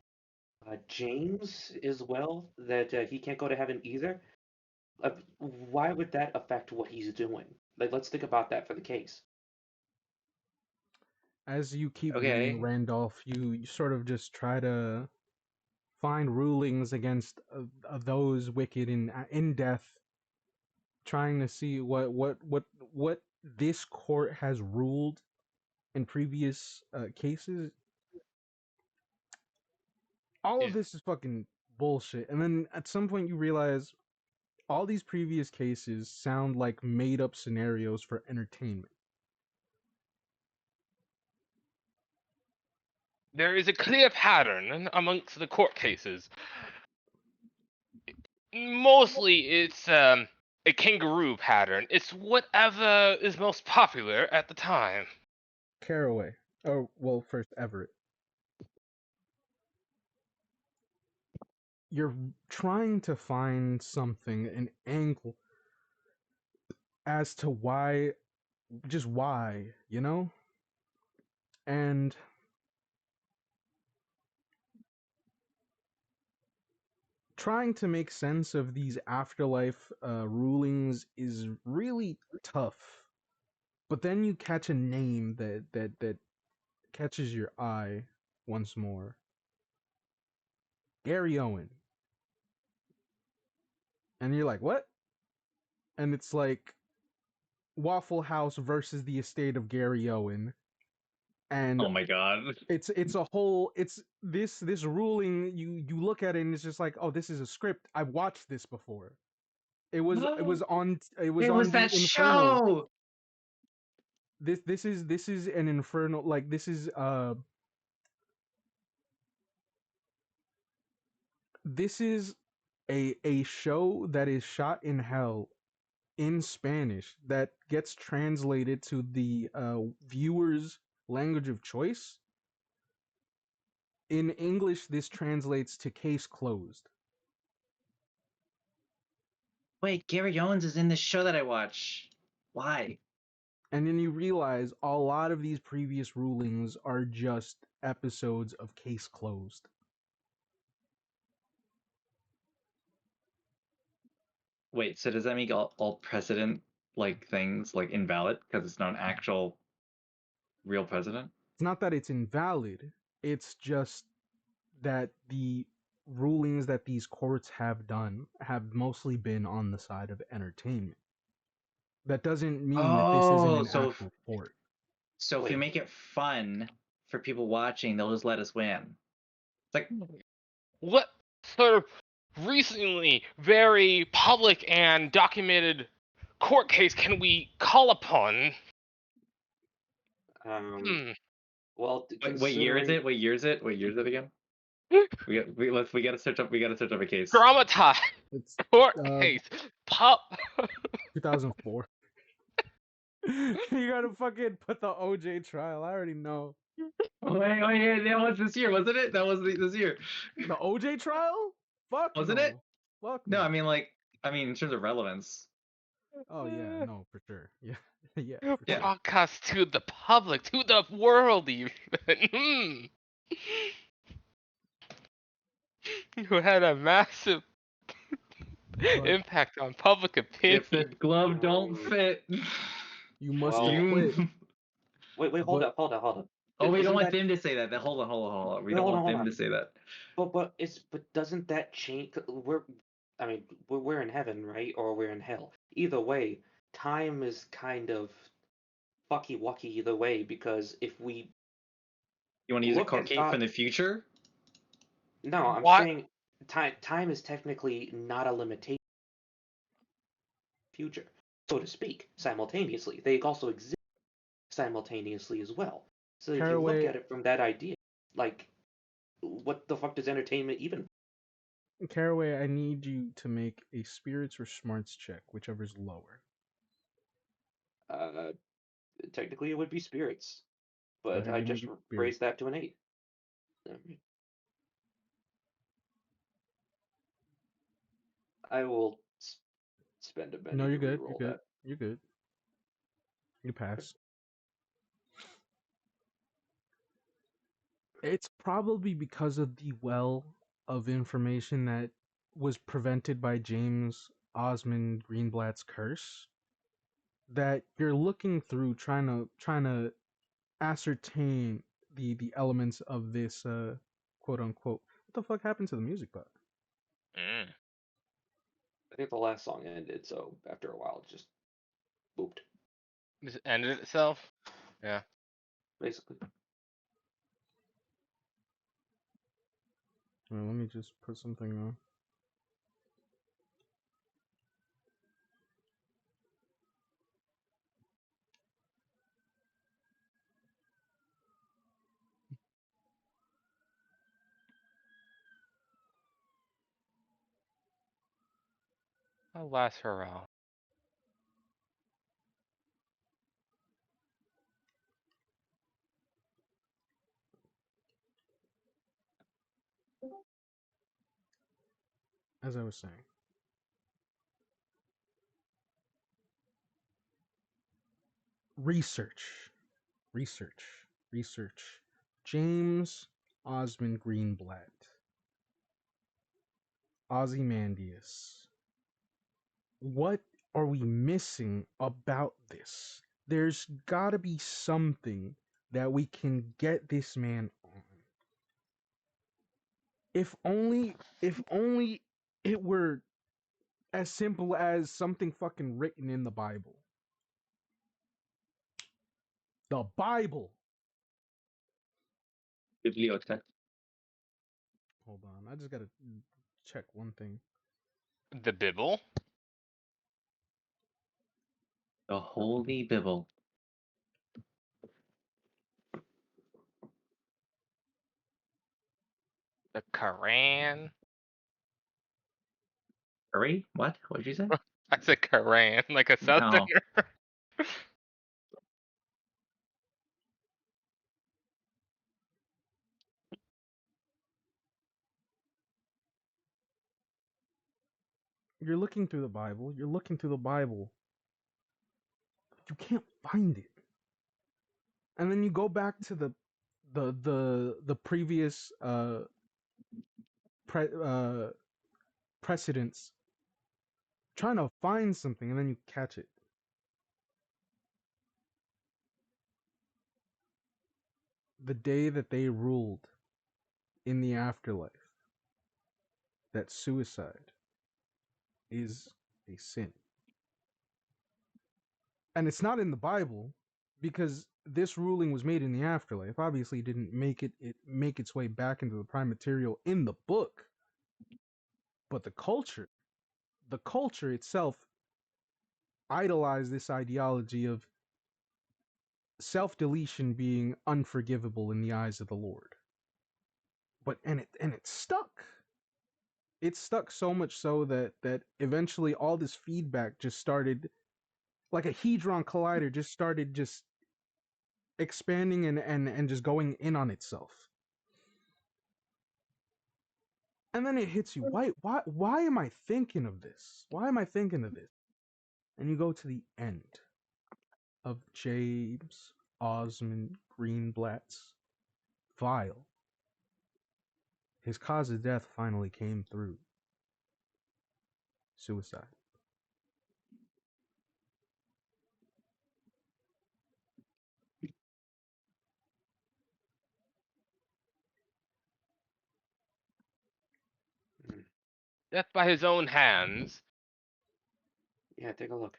James as well, that he can't go to heaven either. Why would that affect what he's doing? Like, let's think about that for the case. As you keep reading Okay. Randolph, you sort of just try to find rulings against those wicked in death, trying to see what this court has ruled in previous cases. All of Is this is fucking bullshit. And then at some point you realize all these previous cases sound like made up scenarios for entertainment. There is a clear pattern amongst the court cases. Mostly, it's a kangaroo pattern. It's whatever is most popular at the time. Caraway. Oh, well, first Everett. You're trying to find something, an angle as to why, just why, you know? And trying to make sense of these afterlife rulings is really tough. But then you catch a name that catches your eye once more. Gary Owen. And you're like, what? And it's like Waffle House versus the estate of Gary Owen. And Oh my God. it's a whole it's this ruling, you look at it and it's just like, oh, this is a script. I've watched this before. It was It on was the that Infernal. show. This is an Infernal, like this is a show that is shot in hell in Spanish that gets translated to the viewer's language of choice. In English, this translates to case closed. Wait, Gary Owens is in this show that I watch. Why? And then you realize a lot of these previous rulings are just episodes of case closed. Wait, so does that make all precedent like things like invalid because it's not an actual real president? It's not that it's invalid, it's just that the rulings that these courts have done have mostly been on the side of entertainment. That doesn't mean that this isn't Oh, an actual court. so if we Wait. make it fun for people watching, they'll just let us win. It's like, What sort of recently very public and documented court case can we call upon? Hmm. Well, what year is considering it? What year is it? What year is it again? We gotta search up. We gotta search up a case. Dramatized It's court case. Pop. 2004. You gotta fucking put the OJ trial. I already know. Wait, that was this year, wasn't it? That was this year, The OJ trial? Fuck wasn't no. it? Fuck No, no. I mean in terms of relevance. Oh yeah, no, for sure. Yeah, yeah, for Yeah. sure. Broadcast to the public, to the world, even. You had a massive But impact on public opinion. If the glove don't fit, you must Well- acquit. wait, hold But- up. Oh, we don't Isn't want that- them to say that. Hold on. We Wait, don't hold want on, them hold to say that. But doesn't that change? We're in heaven, right? Or we're in hell. Either way, time is kind of fucky wucky either way, because if we You want to use a Look court at case God- from the future? no, I'm What? saying time is technically not a limitation future, so to speak, simultaneously. They also exist simultaneously as well. So if you look Caraway, at it from that idea, like, what the fuck does entertainment even? Caraway, I need you to make a spirits or smarts check, whichever's lower. Technically, it would be spirits, Go but ahead I and just make it raised that to an 8. I will spend a penny No, you're to good. reroll You're good. that. You're good. You pass. It's probably because of the well of information that was prevented by James Osmond Greenblatt's curse that you're looking through trying to ascertain the elements of this quote unquote. What the fuck happened to the music bot? Mm. I think the last song ended, so after a while, it just booped, Just ended itself? Yeah. basically. Well, let me just put something on. I'll last for a while. As I was saying, research, research. James Osmond Greenblatt, Ozymandias. What are we missing about this? There's gotta be something that we can get this man on. If only it were as simple as something fucking written in the Bible. The Bible. Bibliotex. Hold on, I just gotta check one thing. The Bible? The Holy Bible. The Quran? Hurry? What? What did you say? I said Quran, like a southerner. You're looking through the Bible. You're looking through the Bible. You can't find it. And then you go back to the previous precedents, trying to find something, and then you catch it. The day that they ruled in the afterlife that suicide is a sin. And it's not in the Bible because this ruling was made in the afterlife. Obviously, it didn't make its way back into the prime material in the book, but the culture itself idolized this ideology of self-deletion being unforgivable in the eyes of the Lord. But it stuck. It stuck so much so that eventually all this feedback just started, like a hadron collider, just started just expanding and just going in on itself. And then it hits you. Why am I thinking of this? Why am I thinking of this? And you go to the end of James Osmond Greenblatt's file. His cause of death finally came through. Suicide. Death by his own hands. Yeah, take a look.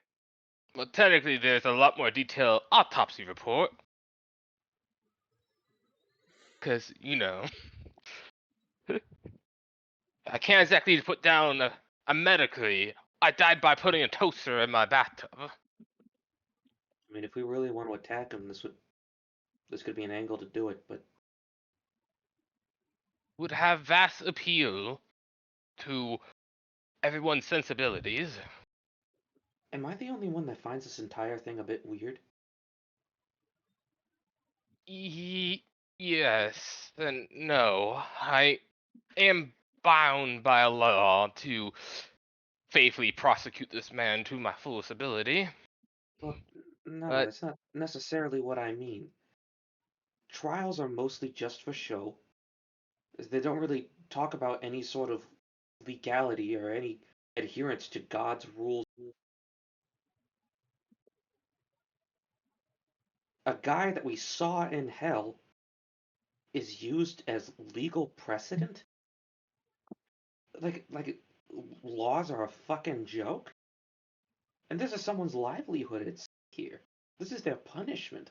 Well, technically, there's a lot more detailed autopsy report. Because, I can't exactly put down a medically. I died by putting a toaster in my bathtub. I mean, if we really want to attack him, this could be an angle to do it, but Would have vast appeal to everyone's sensibilities. am I the only one that finds this entire thing a bit weird? Yes and no. I am bound by a law to faithfully prosecute this man to my fullest ability. Look, no, But that's not necessarily what I mean. Trials are mostly just for show. They don't really talk about any sort of legality or any adherence to God's rules. A guy that we saw in hell is used as legal precedent? Like laws are a fucking joke? And this is someone's livelihood at stake here. This is their punishment.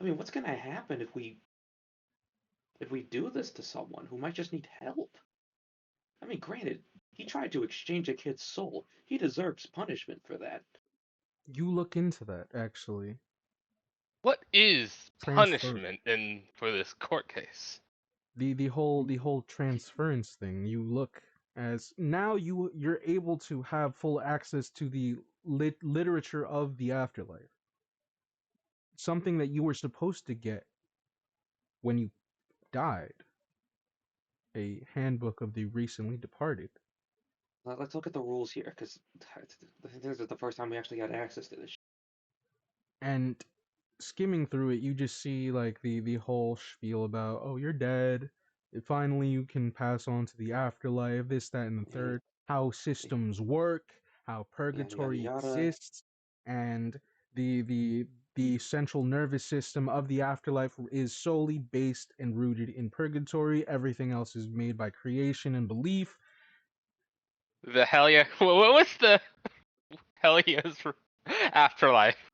I mean, what's gonna happen if we do this to someone who might just need help? I mean, granted, he tried to exchange a kid's soul. He deserves punishment for that. You look into that, actually. what is Transfer. punishment for this court case? The whole transference thing. You look as now you're able to have full access to the literature of the afterlife. Something that you were supposed to get when you died. A handbook of the recently departed. Let's look at the rules here, because this is the first time we actually got access to this. And skimming through it, you just see like the whole spiel about, oh, you're dead. Finally, you can pass on to the afterlife. This, that, and the Yeah, third. How systems work, how yada yada purgatory yada. exists, and the central nervous system of the afterlife is solely based and rooted in purgatory. Everything else is made by creation and belief. The Hellia. What was the Hellia's afterlife?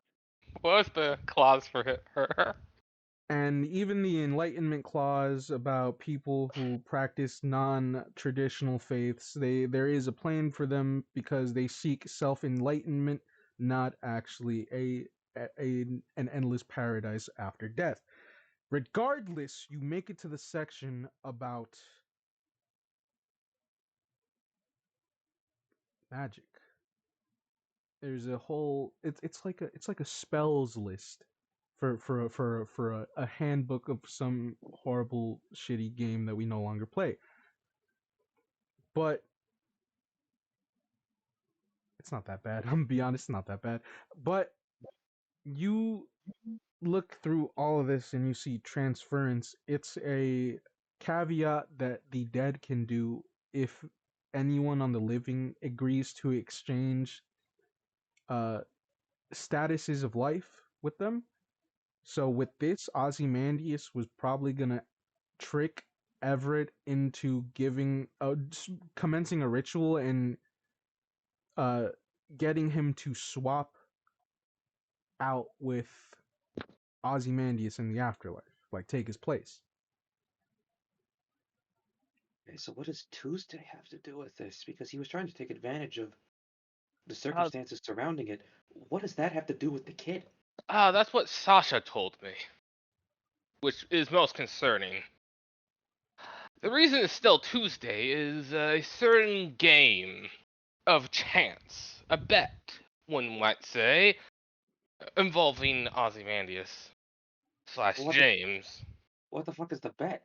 What was the clause for her? And even the enlightenment clause about people who practice non-traditional faiths, there is a plan for them because they seek self-enlightenment, not actually an endless paradise after death. Regardless, you make it to the section about magic. There's a whole it's like a spells list for a handbook of some horrible shitty game that we no longer play. But it's not that bad. I'm gonna be honest, it's not that bad. But you look through all of this and you see transference. It's a caveat that the dead can do if anyone on the living agrees to exchange uh statuses of life with them. So with this, Ozymandias was probably gonna trick Everett into commencing a ritual and getting him to swap out with Ozymandias in the afterlife, like take his place. Okay, so what does Tuesday have to do with this? Because he was trying to take advantage of the circumstances surrounding it. What does that have to do with the kid? That's what Sasha told me, which is most concerning. The reason it's still Tuesday is a certain game of chance, a bet, one might say, involving Ozymandias slash What the, James. what the fuck is the bet?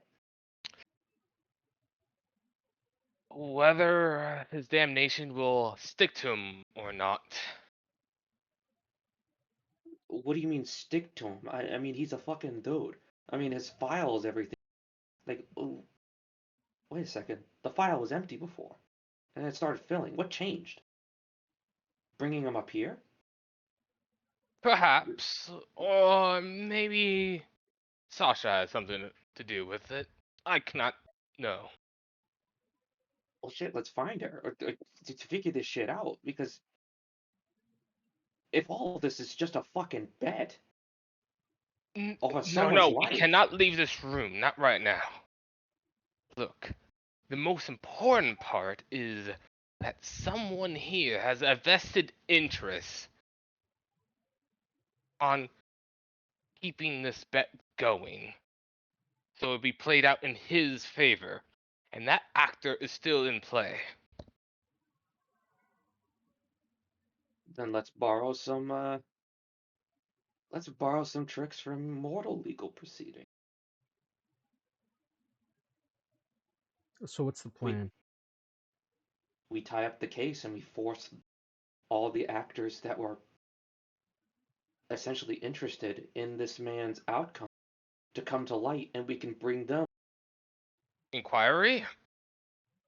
Whether his damnation will stick to him or not. What do you mean stick to him? I mean, he's a fucking dude. I mean, his files, everything. Like, oh, wait a second. The file was empty before. And it started filling. What changed? Bringing him up here? Perhaps, or maybe Sasha has something to do with it. I cannot know. Well, shit, let's find her. Or to figure this shit out. Because if all of this is just a fucking bet over someone's No, we life. cannot leave this room. Not right now. Look, the most important part is that someone here has a vested interest on keeping this bet going. So it'll be played out in his favor. And that actor is still in play. Then let's borrow some tricks from mortal legal proceeding. So what's the plan? We tie up the case and we force all the actors that were essentially interested in this man's outcome to come to light, and we can bring them. Inquiry?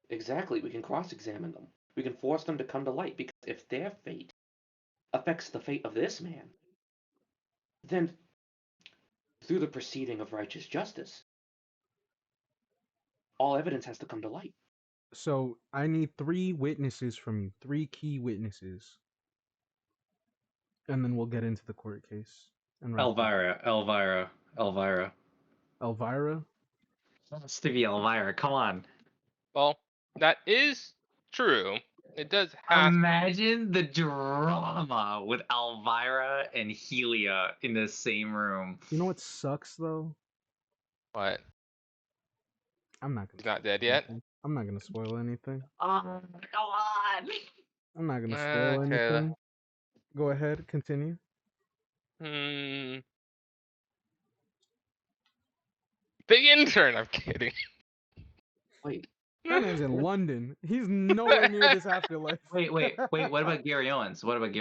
Exactly, we can cross-examine them. We can force them to come to light, because if their fate affects the fate of this man, then through the proceeding of righteous justice, all evidence has to come to light. So I need 3 witnesses from you, 3 key witnesses, and then we'll get into the court case. And Elvira. Elvira. It has to be Elvira. Come on. Well, that is true. It does have. Imagine the drama with Elvira and Helia in the same room. You know what sucks though? What? I'm not He's gonna. not dead yet? I'm not gonna spoil anything. Oh, come on. I'm not gonna spoil Okay. anything. Go ahead, continue. The intern, I'm kidding. Wait, That man's in London. He's nowhere near this afterlife. Wait. What about Gary Owens? Would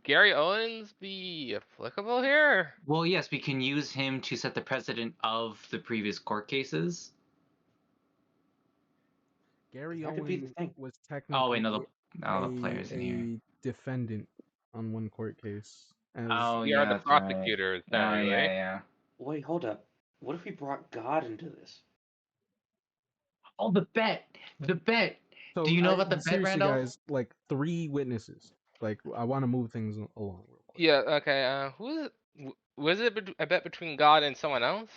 Gary Owens be applicable here? Well, yes, we can use him to set the precedent of the previous court cases. Gary that could be the Owen thing. was technically Oh wait, no, the players in here. a defendant on one court case. As Oh We yeah, are the that's right. prosecutors, Oh apparently. yeah. Wait, hold up. What if we brought God into this? Oh, the bet. So Do you know about the bet, seriously, Randolph? guys, like 3 witnesses. Like I want to move things along real quick. Yeah, okay, was it a bet between God and someone else?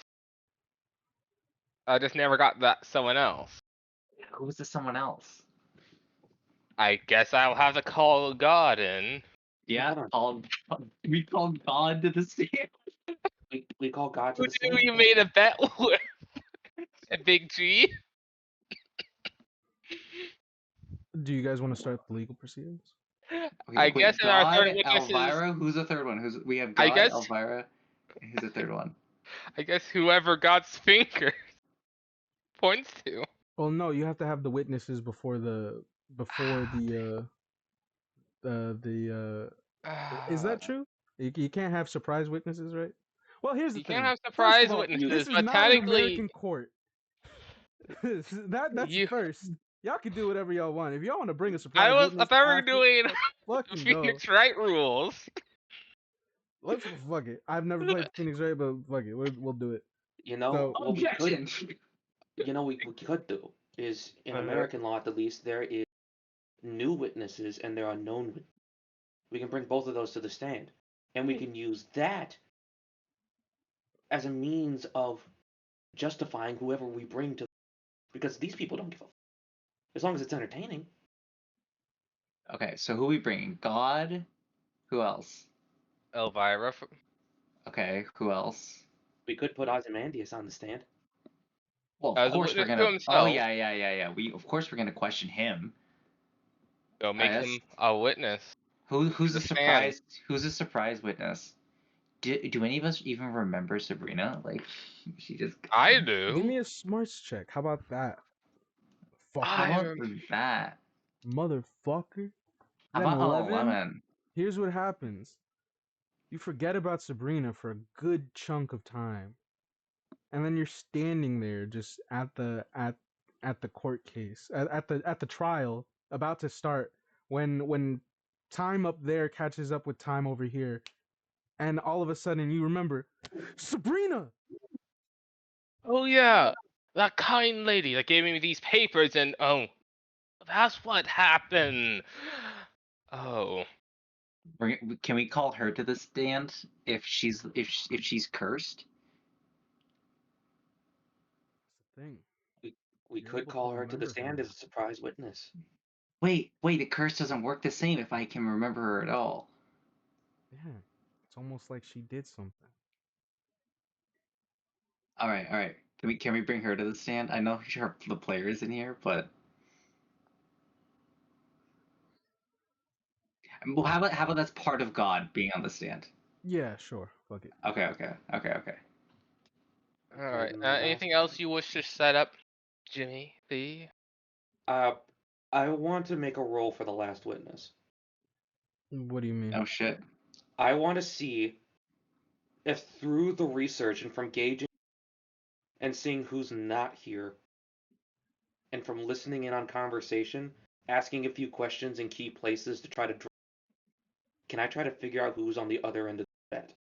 I just never got that someone else. Who was this someone else? I guess I'll have to call God in. Yeah, we called God to the stand. We call God to Who the stand. knew you made a bet with? A big G? Do you guys want to start the legal proceedings? I guess in our third witness is. Elvira. Who's the third one? We have I God, guess- Elvira. Who's the third one? I guess whoever God's finger points to. Well, no, you have to have the witnesses before the Is that true? You can't have surprise witnesses, right? Well, here's the You thing. can't have First surprise of all, witnesses, this is but not an technically American court. That's You- first. Y'all can do whatever y'all want. If y'all want to bring a surprise I witness, thought we were after, doing let's fucking go. Phoenix Wright rules. Let's fuck it. I've never played Phoenix Wright, but fuck it, we'll do it. You know So- what we could. Objection. You know what we could do is in American law, at the least, there is new witnesses and there are known witnesses. We can bring both of those to the stand, and we can use that as a means of justifying whoever we bring to, because these people don't give a as long as it's entertaining. Okay, so who we bringing? God? Who else? Elvira. Okay, who else? We could put Ozymandias on the stand. Well, of As a course we're witness to gonna. Oh himself. yeah. We of course we're gonna question him. Go make Alright, him a witness. who's The a stand. surprise? Who's a surprise witness? Do any of us even remember Sabrina? Like, she just. I Give do. me a smarts check. How about that? How Fucker. about that? Motherfucker. How Then about 11. 11? Here's what happens. You forget about Sabrina for a good chunk of time. And then you're standing there just at the court case, at the trial about to start, when time up there catches up with time over here, and all of a sudden you remember Sabrina. Oh yeah, that kind lady that gave me these papers, and oh, that's what happened. Oh, Can we call her to the stand if she's cursed? That's the thing. We You're could able call to her to the remember stand her as a surprise witness. Wait, the curse doesn't work the same if I can remember her at all. Yeah, it's almost like she did something. All right. Can we bring her to the stand? I know the player is in here, but well, how about that's part of God being on the stand? Yeah, sure. Fuck it. Okay. all right. Then the last Anything else you wish to set up, Jimmy B? I want to make a roll for the last witness. What do you mean? Oh shit. I want to see if through the research and from gauging and seeing who's not here, and from listening in on conversation, asking a few questions in key places to try to can I try to figure out who's on the other end of the bet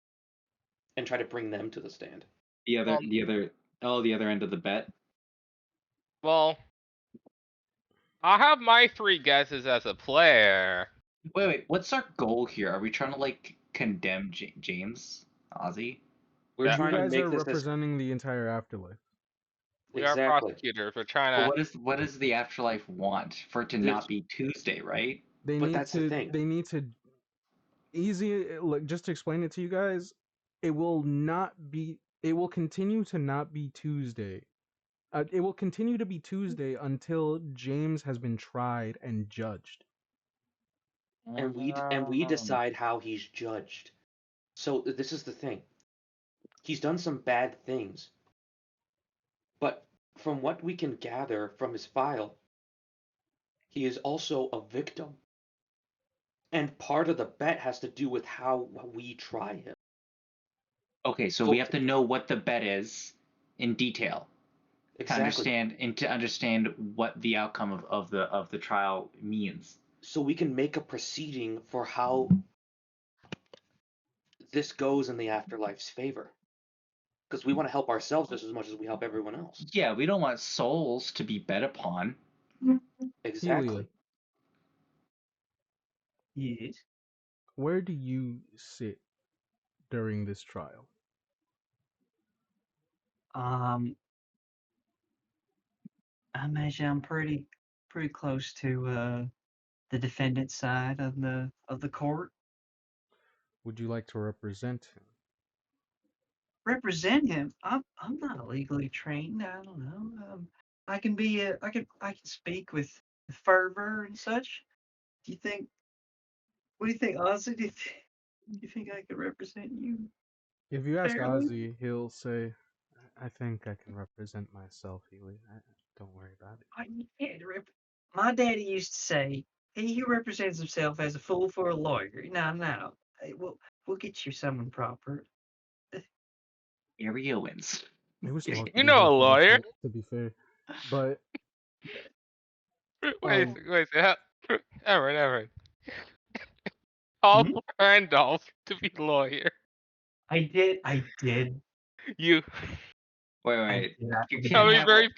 and try to bring them to the stand? The other end of the bet. Well, I have my three guesses as a player. Wait. What's our goal here? Are we trying to like condemn James Ozzy? We're Yeah, You trying to guys make are this as representing the entire afterlife. we are exactly. prosecutors. We're trying But to. what does the afterlife want for it to There's, not be Tuesday, right? They but need that's the to. thing. They need to. Easy. Like, just to explain it to you guys, it will not be. It will continue to not be Tuesday. It will continue to be Tuesday until James has been tried and judged. And we decide how he's judged. So this is the thing. He's done some bad things. But from what we can gather from his file, he is also a victim. And part of the bet has to do with how we try him. Okay, so So- we have to know what the bet is in detail to Exactly. understand what the outcome of the trial means. So we can make a proceeding for how this goes in the afterlife's favor. Because we want to help ourselves just as much as we help everyone else. Yeah, we don't want souls to be bet upon. Exactly. Yes. Where do you sit during this trial? I imagine I'm pretty close to the defendant's side of the court. Would you like to represent him? Represent him. I'm not legally trained. I don't know. I can be I can speak with fervor and such. Do you think? What do you think, Ozzy? Do you think I could represent you If you ask fairly? Ozzy, he'll say, "I think I can represent myself, Healy. Don't worry about it." I can't My daddy used to say he who represents himself as a fool for a lawyer. No. Hey, we'll get you someone proper. Area wins. It was talking You to know her a lawyer. first, to be fair, but Wait, um, wait. Aaron. Call Hmm? for Randolph to be lawyer. I did. You. Wait. do that. You We can't That'd be have. very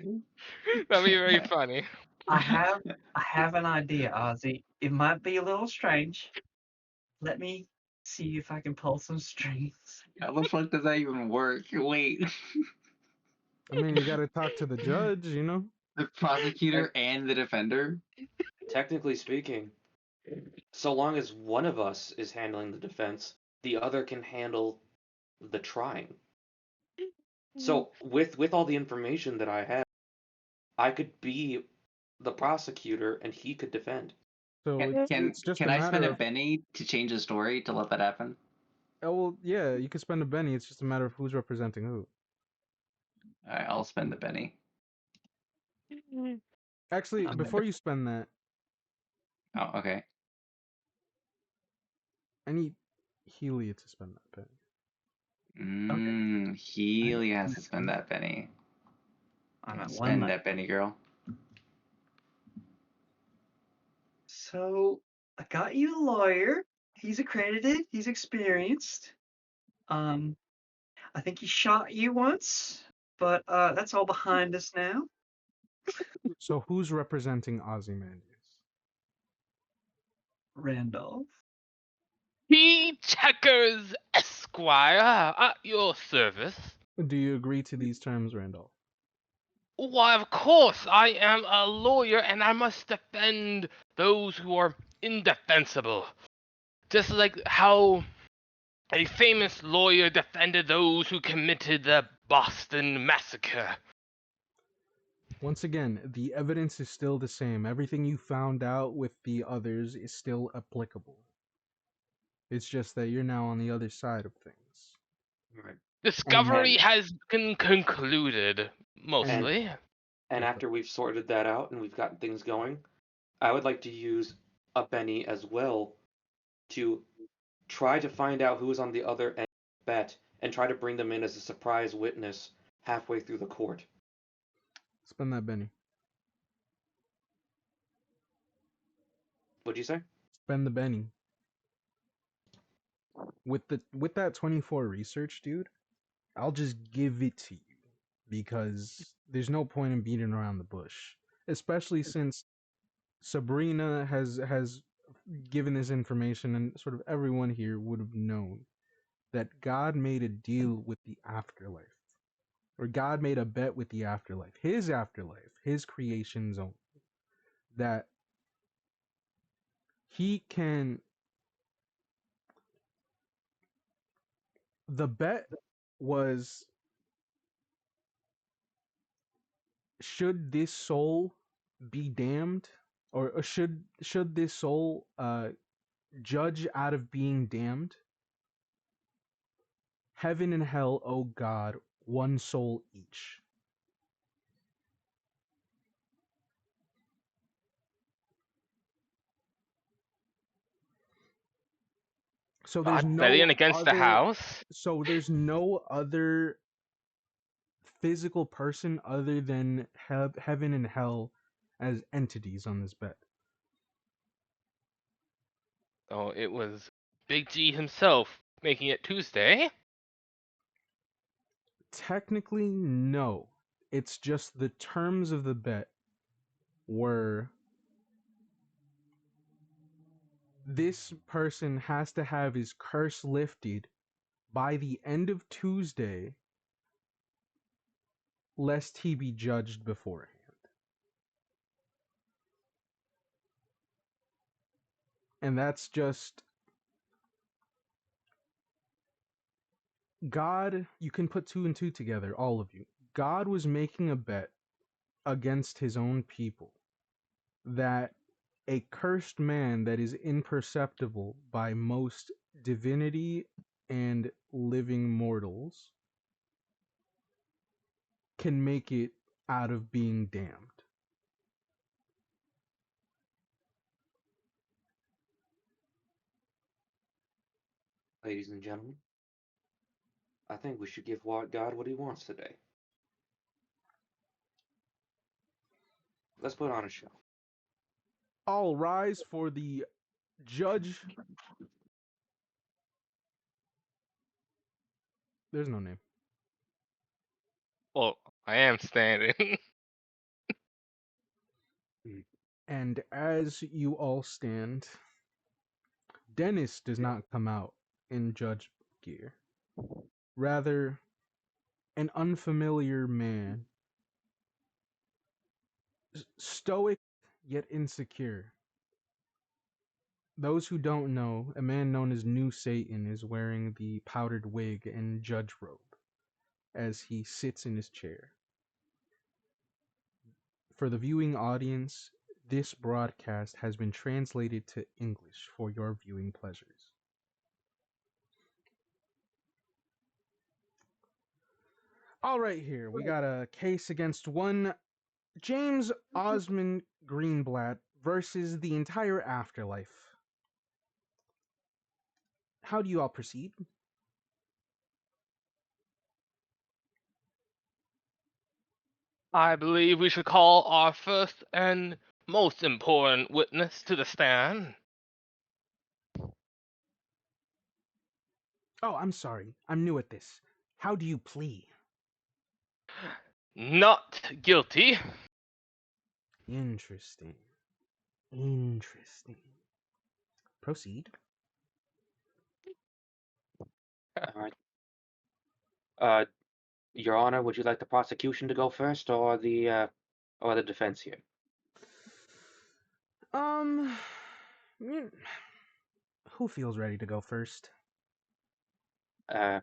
that'd be very funny. I have an idea, Ozzy. It might be a little strange. Let me see if I can pull some strings. How the fuck does that even work? Wait. I mean, you got to talk to the judge, you know? The prosecutor and the defender? Technically speaking, so long as one of us is handling the defense, the other can handle the trying. So with all the information that I have, I could be the prosecutor and he could defend. So Can it's just can a I spend matter a of. penny to change the story to let that happen? Oh, well, yeah, you could spend a penny. It's just a matter of who's representing who. Alright, I'll spend the penny. Actually, I'm before gonna- you spend that, Oh, okay. I need Helia to spend that penny. Healy has I'm to at spend that penny. I'm at one Spend left. that penny, girl. So I got you a lawyer. He's accredited. He's experienced. I think he shot you once, but that's all behind us now. So who's representing Ozymandias? Randolph. P. Checkers Esquire, at your service. Do you agree to these terms, Randolph? Why, of course, I am a lawyer and I must defend those who are indefensible. Just like how a famous lawyer defended those who committed the Boston Massacre. Once again, the evidence is still the same. Everything you found out with the others is still applicable. It's just that you're now on the other side of things. Right. Discovery has been concluded, mostly. And after we've sorted that out and we've gotten things going, I would like to use a Benny as well to try to find out who is on the other end of the bet and try to bring them in as a surprise witness halfway through the court. Spend that penny. What'd you say? Spend the penny. With that 24 research, dude, I'll just give it to you because there's no point in beating around the bush, especially since Sabrina has given this information and sort of everyone here would have known that God made a deal with the afterlife. Or God made a bet with the afterlife, his creation's own, that he can. The bet was, should this soul be damned, or should this soul judge out of being damned, heaven and hell owe God one soul each. So there's Betting no against the other. house. So there's no other physical person other than heaven and hell as entities on this bet. Oh, it was Big G himself making it Tuesday. Technically, no. It's just the terms of the bet were, this person has to have his curse lifted by the end of Tuesday, lest he be judged beforehand. And that's just God. You can put two and two together, all of you. God was making a bet against his own people that a cursed man that is imperceptible by most divinity and living mortals can make it out of being damned. Ladies and gentlemen, I think we should give God what he wants today. Let's put on a show. All rise for the judge. There's no name. Well, I am standing. And as you all stand, Dennis does not come out in judge gear. Rather, an unfamiliar man, stoic yet insecure. Those who don't know, a man known as New Satan is wearing the powdered wig and judge robe as he sits in his chair. For the viewing audience, this broadcast has been translated to English for your viewing pleasures. All right, here we got a case against one James Osmond Greenblatt versus the entire afterlife. How do you all proceed? I believe we should call our first and most important witness to the stand. Oh, I'm sorry. I'm new at this. How do you plea? Not guilty. Interesting. Interesting. Proceed. All right. Your Honor, would you like the prosecution to go first or the defense here? Um, mm, who feels ready to go first? Uh,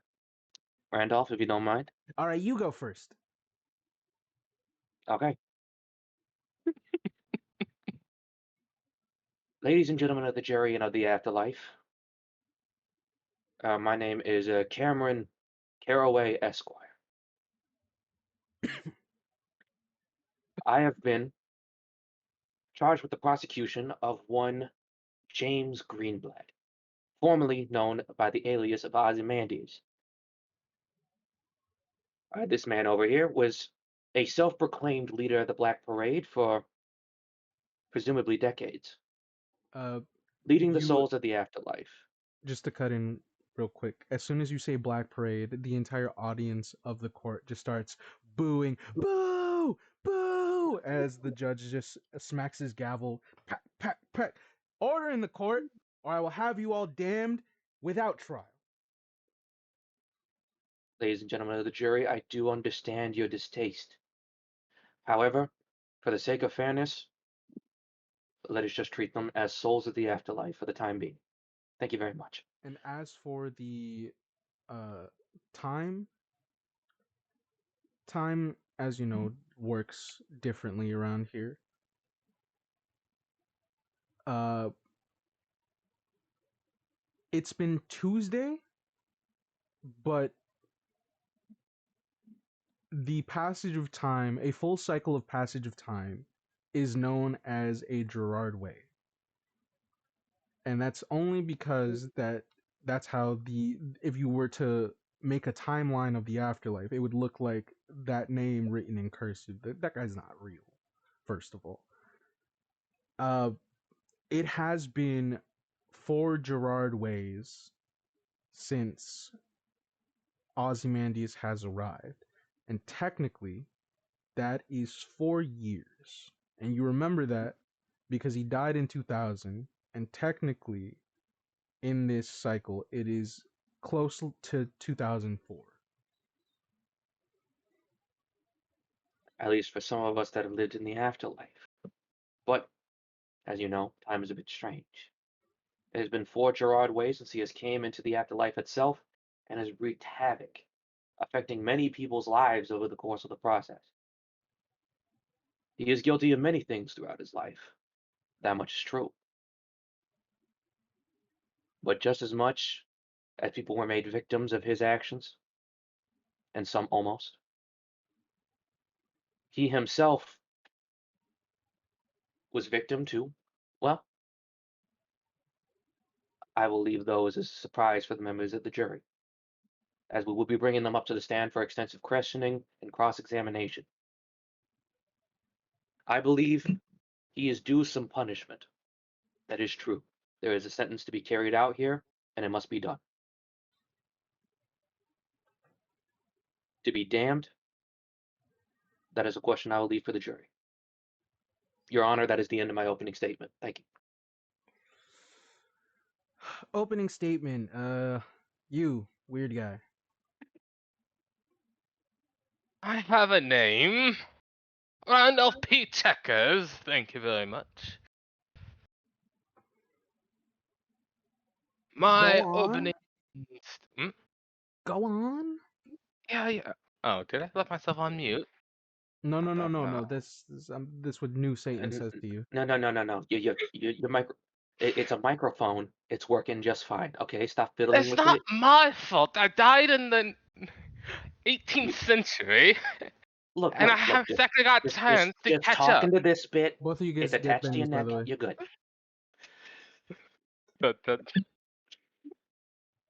Randolph, if you don't mind. All right, you go first. Okay. Ladies and gentlemen of the jury and of the afterlife, my name is Cameron Caraway Esquire. I have been charged with the prosecution of one James Greenblatt, formerly known by the alias of Ozymandias. This man over here was a self-proclaimed leader of the Black Parade for presumably decades, Uh, leading the you souls of the afterlife. just to cut in real quick. As soon as you say Black Parade, the entire audience of the court just starts booing, boo, boo, as the judge just smacks his gavel. Pat, pat, pat. Order in the court, or I will have you all damned without trial. Ladies and gentlemen of the jury, I do understand your distaste. However, for the sake of fairness, let us just treat them as souls of the afterlife for the time being. Thank you very much. And as for the uh time, time, as you know, works differently around here. Uh, it's been Tuesday, but the passage of time, a full cycle of passage of time, is known as a Gerard way. And that's only because that's how the if you were to make a timeline of the afterlife, it would look like that name written in cursive. That guy's not real, first of all. Uh it has been 4 Gerard ways since Ozymandias has arrived. And technically, that is 4 years. And you remember that because he died in 2000, and technically, in this cycle, it is close to 2004. At least for some of us that have lived in the afterlife. But, as you know, time is a bit strange. It has been 4 Gerard ways since he has came into the afterlife itself and has wreaked havoc, affecting many people's lives over the course of the process. He is guilty of many things throughout his life. That much is true. But just as much as people were made victims of his actions, and some almost, he himself was victim to, well, I will leave those as a surprise for the members of the jury, as we will be bringing them up to the stand for extensive questioning and cross-examination. I believe he is due some punishment. That is true. There is a sentence to be carried out here, and it must be done. To be damned, That is a question I will leave for the jury. Your Honor, that is the end of my opening statement. Thank you. Opening statement. You weird guy. I have a name. Randolph P. Checkers. Thank you very much. My Go on. opening. Hmm? Go on. Yeah. Oh, did I let myself on mute? No. This what new Satan says to you. No. Your micro. It's a microphone. It's working just fine. Okay, stop fiddling It's with not it. my fault. I died in the 18th century, Look. and I have exactly got time to Just catch talk up. into this bit. Both of you It's get attached to your bennies, by neck. the way. You're good. But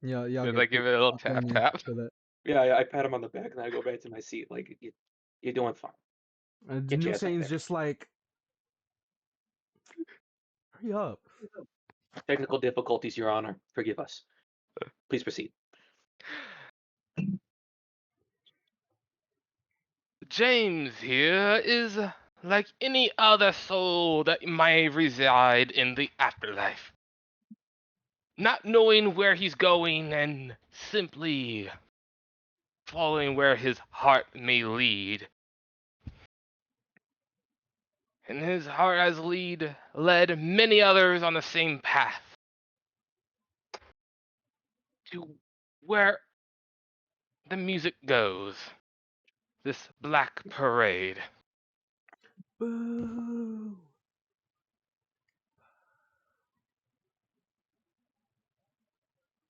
Y'all did get I give it a little I'll tap bend you tap? for that. Yeah, I pat him on the back and I go back to my seat. Like you're doing fine. Get New your ass up Satan's there. just like, hurry up. Technical difficulties, Your Honor. Forgive us. Please proceed. James here is like any other soul that may reside in the afterlife. Not knowing where he's going and simply following where his heart may lead. And his heart has led many others on the same path. To where the music goes. This black parade. Boo.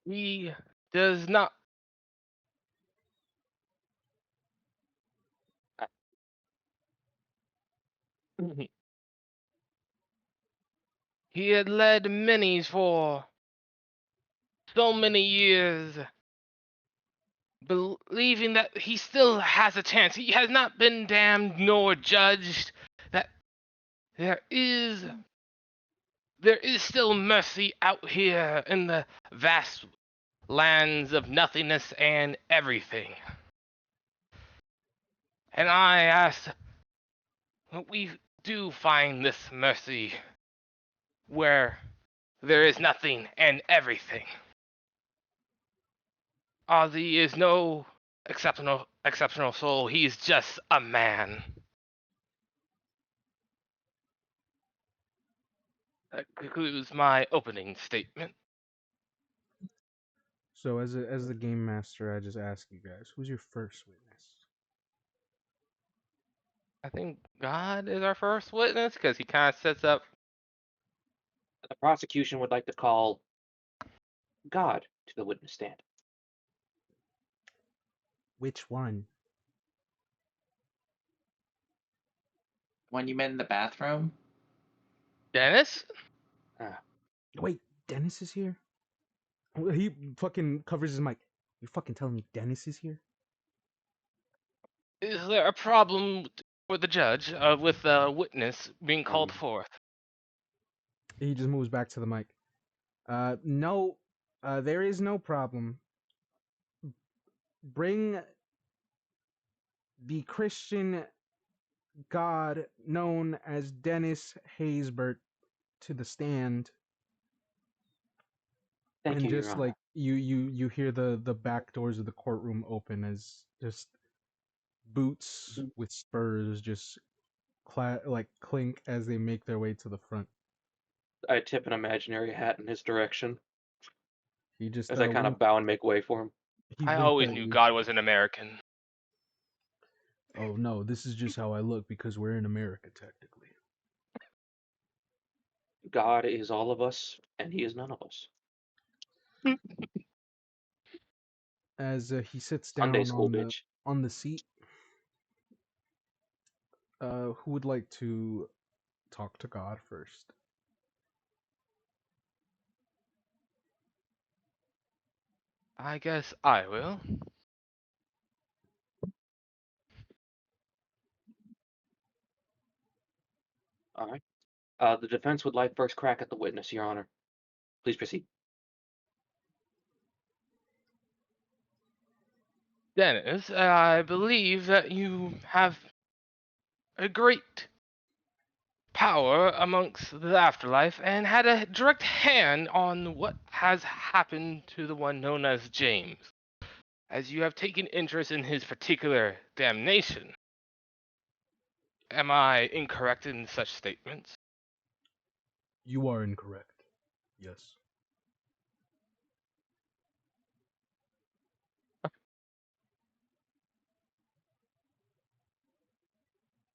He does not. He had led many for so many years, believing that he still has a chance. He has not been damned nor judged. That there is still mercy out here in the vast lands of nothingness and everything. And I ask, when we do find this mercy where there is nothing and everything, Ozzy is no exceptional soul. He's just a man. That concludes my opening statement. So as the game master, I just ask you guys, who's your first witness? I think God is our first witness because he kind of sets up. The prosecution would like to call God to the witness stand. Which one? When you met in the bathroom? Dennis? Wait, Dennis is here? He fucking covers his mic. You fucking telling me Dennis is here? Is there a problem for the judge with the witness being called forth? He just moves back to the mic. No, there is no problem. Bring the Christian God known as Dennis Haysbert to the stand. Thank And you, Your just Honor. like you hear the back doors of the courtroom open as just boots with spurs just clink as they make their way to the front. I tip an imaginary hat in his direction He just as I kind of bow and make way for him. he I winked always at knew you. God was an American. Oh no, this is just how I look because we're in America technically. God is all of us, and he is none of us. As he sits Sunday down school, bitch. on the seat, who would like to talk to God first? I guess I will. All right. The defense would like first crack at the witness, Your Honor. Please proceed. Dennis, I believe that you have a great power amongst the afterlife and had a direct hand on what has happened to the one known as James, as you have taken interest in his particular damnation. Am I incorrect in such statements? You are incorrect. Yes.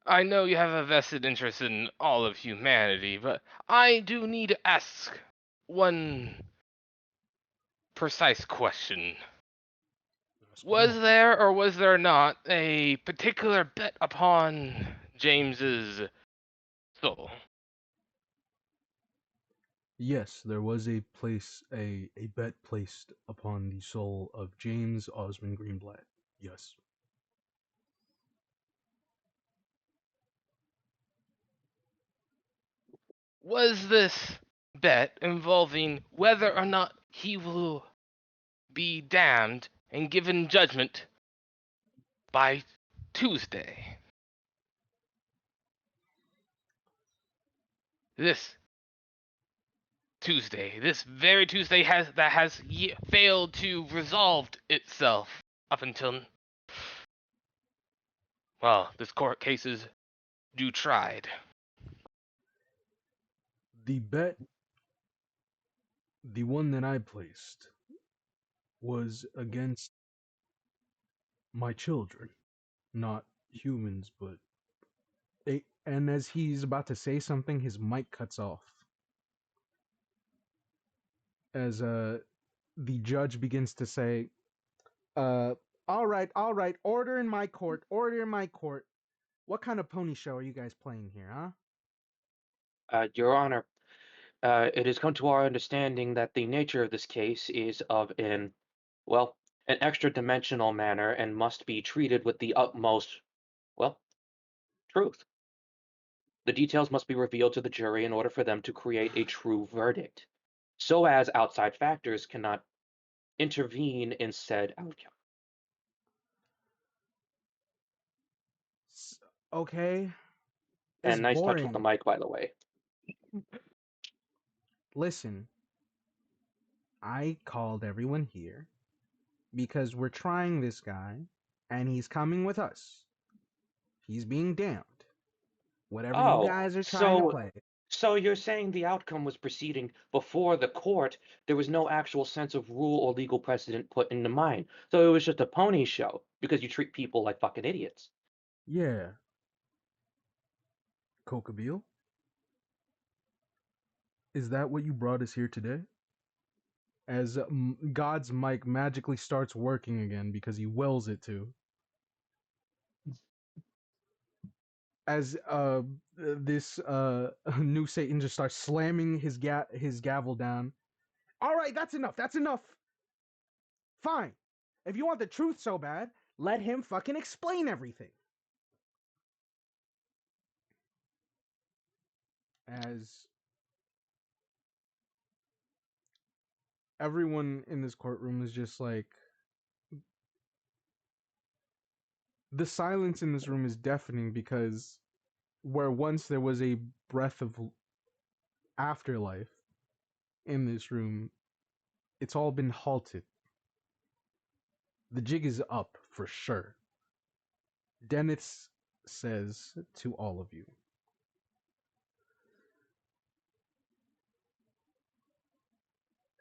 I know you have a vested interest in all of humanity, but I do need to ask one precise question. Ask Was away. there or was there not a particular bet upon James's soul? Yes, there was a bet placed upon the soul of James Osmond Greenblatt. Yes. Was this bet involving whether or not he will be damned and given judgment by Tuesday? This Tuesday, this very Tuesday has failed to resolve itself up until, well, this court case is due tried. The bet, the one that I placed, was against my children, not humans, but and as he's about to say something, his mic cuts off. As the judge begins to say, all right, order in my court, order in my court. What kind of pony show are you guys playing here, huh? Your Honor, it has come to our understanding that the nature of this case is of well, an extra-dimensional manner and must be treated with the utmost, well, truth. The details must be revealed to the jury in order for them to create a true verdict, so as outside factors cannot intervene in said outcome. Okay, it's And nice touch with the boring. mic, by the way. Listen, I called everyone here because we're trying this guy, and he's coming with us. He's being damned. Whatever you Oh, guys are trying to so play. so you're saying the outcome was proceeding before the court. There was no actual sense of rule or legal precedent put into mind. So it was just a pony show because you treat people like fucking idiots. Yeah. Kokabeel? Is that what you brought us here today? As God's mic magically starts working again because he wills it to. As this new Satan just starts slamming his gavel down. All right, that's enough. That's enough. Fine. If you want the truth so bad, let him fucking explain everything. As everyone in this courtroom is just like, the silence in this room is deafening because where once there was a breath of afterlife in this room, it's all been halted. The jig is up for sure. Dennis says to all of you,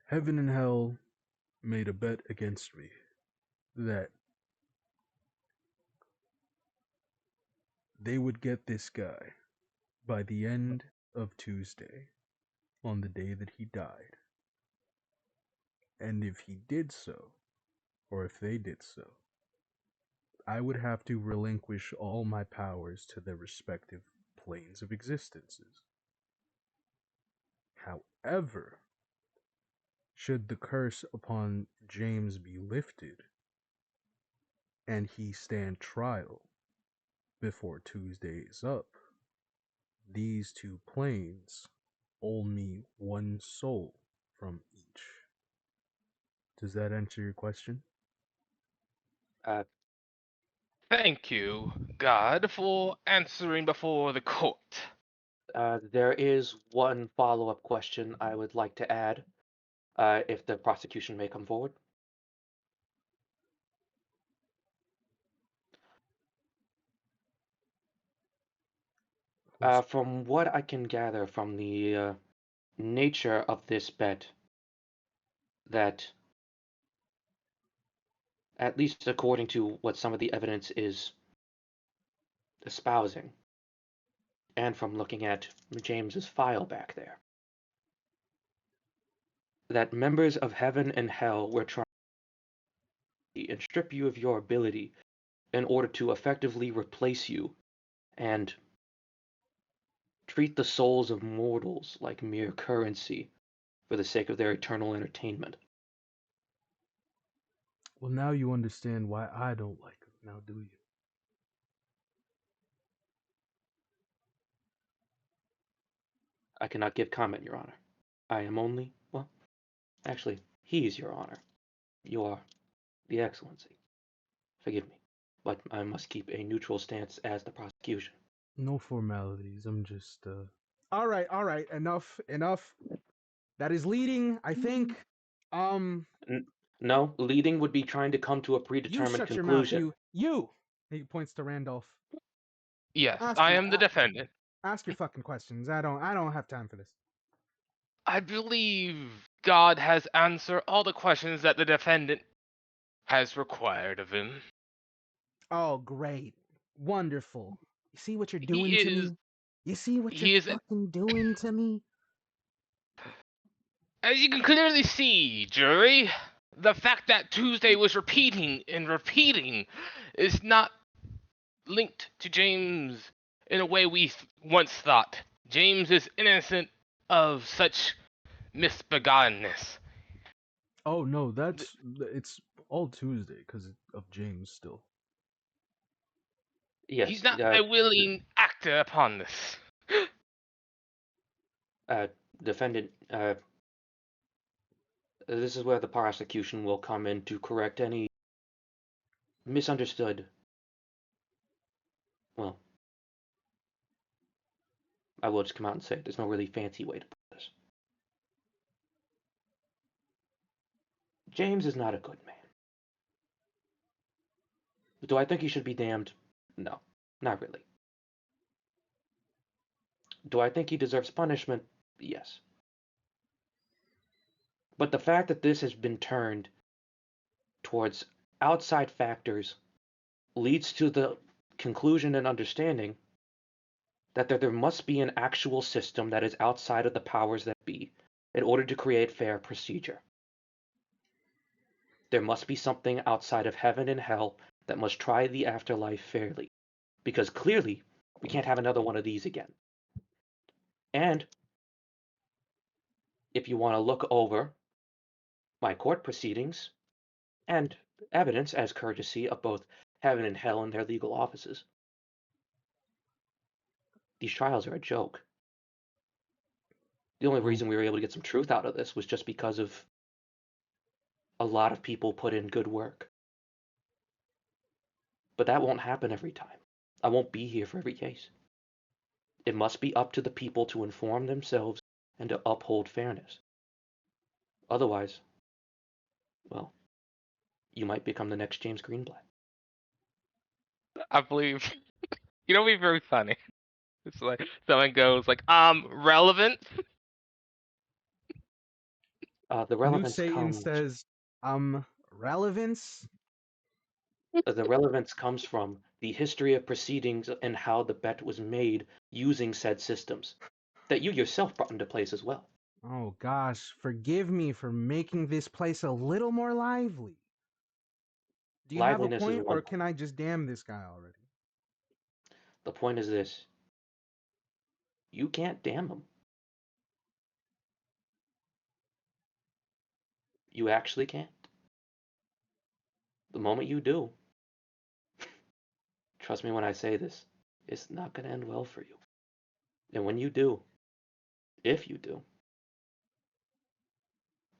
heaven and hell made a bet against me that they would get this guy by the end of Tuesday, on the day that he died. And if he did so, or if they did so, I would have to relinquish all my powers to their respective planes of existences. However, should the curse upon James be lifted, and he stand trial before Tuesday is up, these two planes owe me one soul from each. Does that answer your question? Uh, Thank you, God, for answering before the court. There is one follow-up question I would like to add, if the prosecution may come forward. From what I can gather from the nature of this bet, that, at least according to what some of the evidence is espousing, and from looking at James's file back there, that members of heaven and hell were trying and strip you of your ability in order to effectively replace you and treat the souls of mortals like mere currency for the sake of their eternal entertainment. Well, now you understand why I don't like him, now do you? I cannot give comment, Your Honor. I am only, well, actually, he's Your Honor. You are the Excellency. Forgive me, but I must keep a neutral stance as the prosecution. No formalities. I'm just All right. Enough. That is leading, I think. No, leading would be trying to come to a You predetermined shut your mouth, conclusion. you. He points to Randolph. Yes, Ask I your am the defendant. ask your fucking questions. I don't have time for this. I believe God has answered all the questions that the defendant has required of him. Oh, great. Wonderful. You see what you're He doing to is me? You see what you're he is fucking doing to me? As you can clearly see, jury, the fact that Tuesday was repeating and repeating is not linked to James in a way we once thought. James is innocent of such misbegottenness. Oh no, it's all Tuesday because of James still. He's Yes, not a willing actor upon this. defendant, this is where the prosecution will come in to correct any misunderstood. Well, I will just come out and say it. There's no really fancy way to put this. James is not a good man. Do I think he should be damned? No, not really. Do I think he deserves punishment? Yes. But the fact that this has been turned towards outside factors leads to the conclusion and understanding that there must be an actual system that is outside of the powers that be in order to create fair procedure. There must be something outside of heaven and hell that must try the afterlife fairly, because clearly we can't have another one of these again. And if you want to look over my court proceedings and evidence as courtesy of both heaven and hell in their legal offices, these trials are a joke. The only reason we were able to get some truth out of this was just because of a lot of people put in good work. But that won't happen every time. I won't be here for every case. It must be up to the people to inform themselves and to uphold fairness. Otherwise, well, you might become the next James Greenblatt. I believe you know it'd be very funny. It's like someone goes like, relevant? The New relevance Satan comes. says, relevance? The relevance comes from the history of proceedings and how the bet was made using said systems that you yourself brought into place as well. Oh gosh, forgive me for making this place a little more lively. Do you have a Liveliness is point, or one. can I just damn this guy already? The point is this: you can't damn him. You actually can't. The moment you do, trust me when I say this, it's not going to end well for you. And when you do, if you do,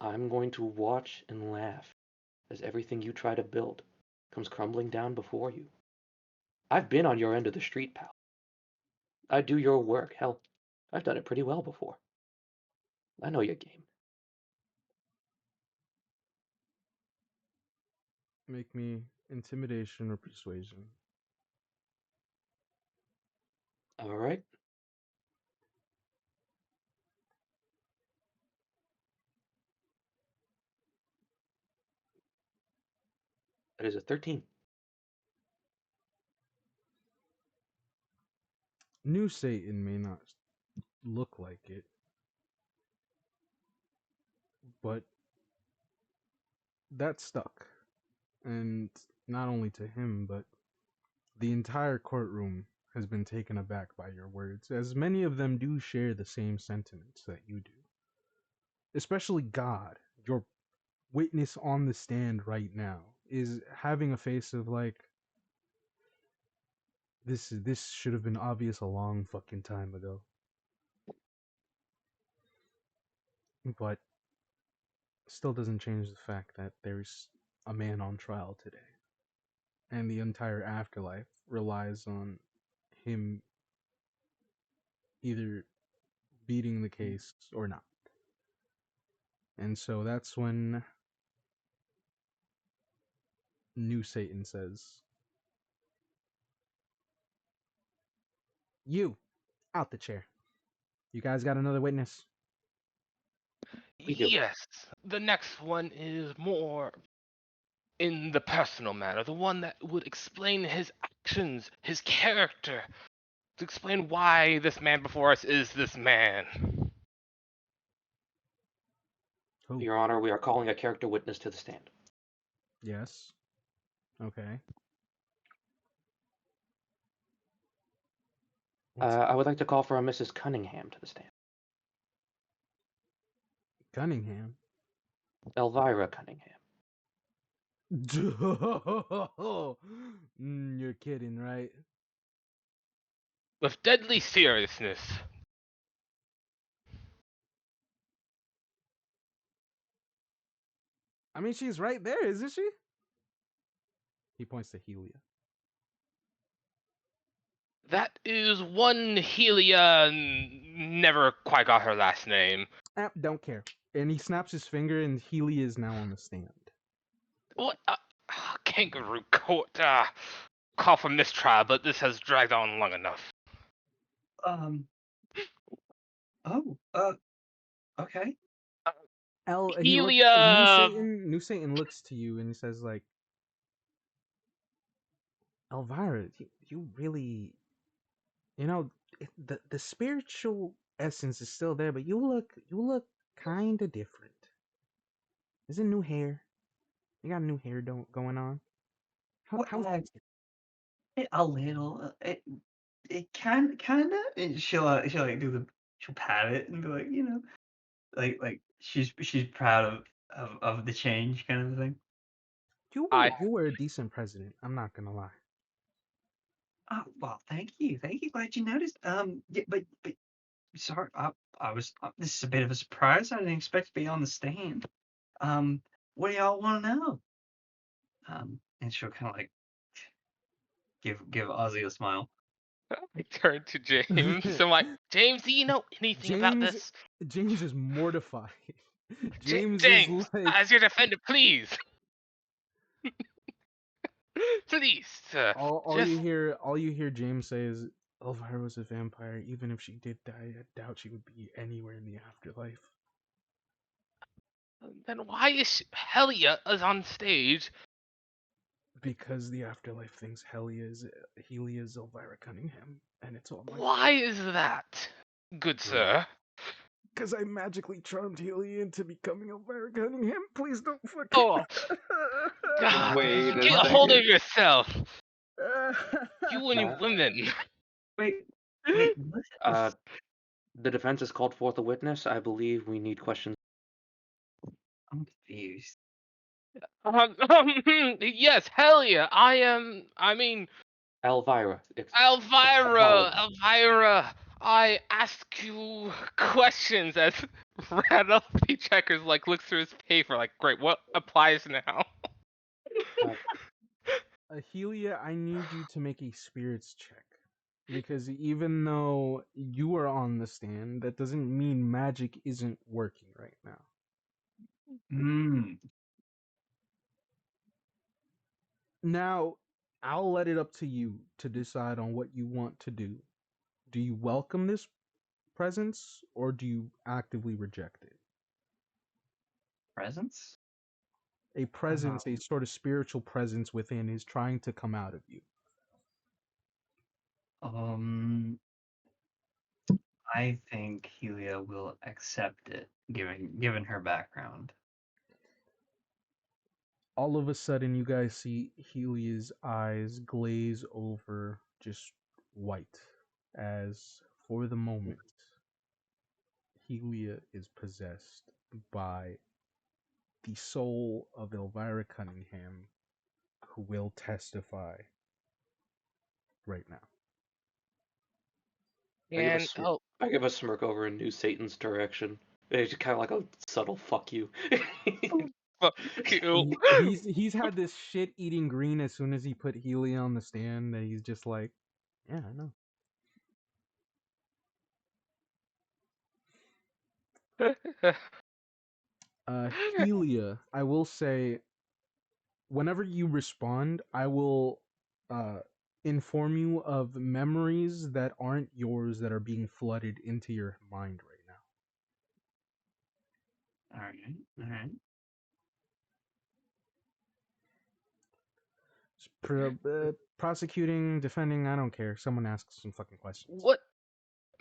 I'm going to watch and laugh as everything you try to build comes crumbling down before you. I've been on your end of the street, pal. I do your work. Hell, I've done it pretty well before. I know your game. Make me intimidation or persuasion. All right. That is a 13. New Satan may not look like it, but that stuck. And not only to him, but the entire courtroom has been taken aback by your words, as many of them do share the same sentiments that you do. Especially God, your witness on the stand right now, is having a face of like, this should have been obvious a long fucking time ago. But still doesn't change the fact that there's a man on trial today. And the entire afterlife relies on him either beating the case or not. And so that's when New Satan says, "You, out the chair. You guys got another witness?" We do. Yes, the next one is more in the personal manner, the one that would explain his actions, his character, to explain why this man before us is this man. Who? Your Honor, we are calling a character witness to the stand. Yes. Okay. I would like to call for a Mrs. Cunningham to the stand. Cunningham. Elvira Cunningham. You're kidding, right? With deadly seriousness. I mean, she's right there, isn't she? He points to Helia. That is one Helia never quite got her last name. Don't care. And he snaps his finger, and Helia is now on the stand. What? Kangaroo court. Call for mistrial, but this has dragged on long enough. Oh. Okay. Helia. New Satan looks to you and he says, like, "Elvira, you really, the spiritual essence is still there, but you look kind of different. Is it new hair? You got new hair going on? How's A little. It kind of. She'll like she'll pat it and be like, like she's proud of the change kind of thing. you were a decent president? I'm not gonna lie." Oh well, thank you. Glad you noticed. Yeah, but sorry, I was. This is a bit of a surprise. I didn't expect to be on the stand. What do y'all want to know? And she'll kind of like give Ozzy a smile. I turn to James. I'm like, James, do you know anything about this? James is mortified. James is James, like, as your defender, please. Please, sir. all Just you hear James say is, "Elvira was a vampire. Even if she did die, I doubt she would be anywhere in the afterlife." then why is Helia is on stage? Because the afterlife thinks Helia is Elvira Cunningham, and it's all my Why is that, good sir? Because I magically charmed Helia into becoming Elvira Cunningham. Please don't fucking. Oh, God, Wait a get a hold of second. yourself. You and Uh, women. Wait, what? The defense has called forth a witness. I believe we need questions. I'm confused. Yes, Helia. I mean, Elvira. Elvira. I ask you questions as Reality Checkers like looks through his paper like, great, what applies now? Helia, I need you to make a spirits check. Because even though you are on the stand, that doesn't mean magic isn't working right now. Now, I'll let it up to you to decide on what you want to do. Do you welcome this presence or do you actively reject it? Presence? A presence, a sort of spiritual presence within, is trying to come out of you. I think Helia will accept it, given her background. All of a sudden, you guys see Helia's eyes glaze over just white, as for the moment, Helia is possessed by the soul of Elvira Cunningham, who will testify right now. And I give a smirk over in New Satan's direction. It's kind of like a subtle fuck you. fuck you. He's had this shit eating green as soon as he put Helia on the stand that he's just like, yeah, I know. Helia, I will say, whenever you respond, I will inform you of memories that aren't yours that are being flooded into your mind right now. All right. Prosecuting, defending, I don't care. Someone asks some fucking questions. What?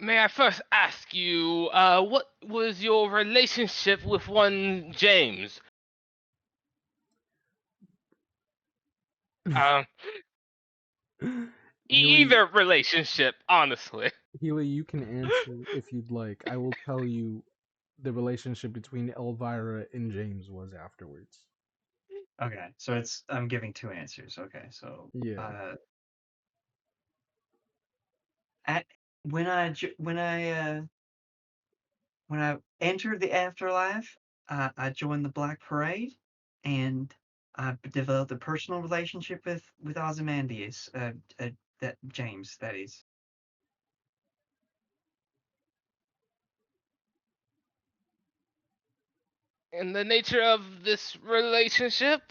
May I first ask you, what was your relationship with one James? Either relationship, honestly. Healy, you can answer if you'd like. I will tell you the relationship between Elvira and James was afterwards. Okay, so I'm giving two answers. Okay, so yeah. When I entered the afterlife, I joined the Black Parade, and I developed a personal relationship with Ozymandias, that James, that is. And the nature of this relationship,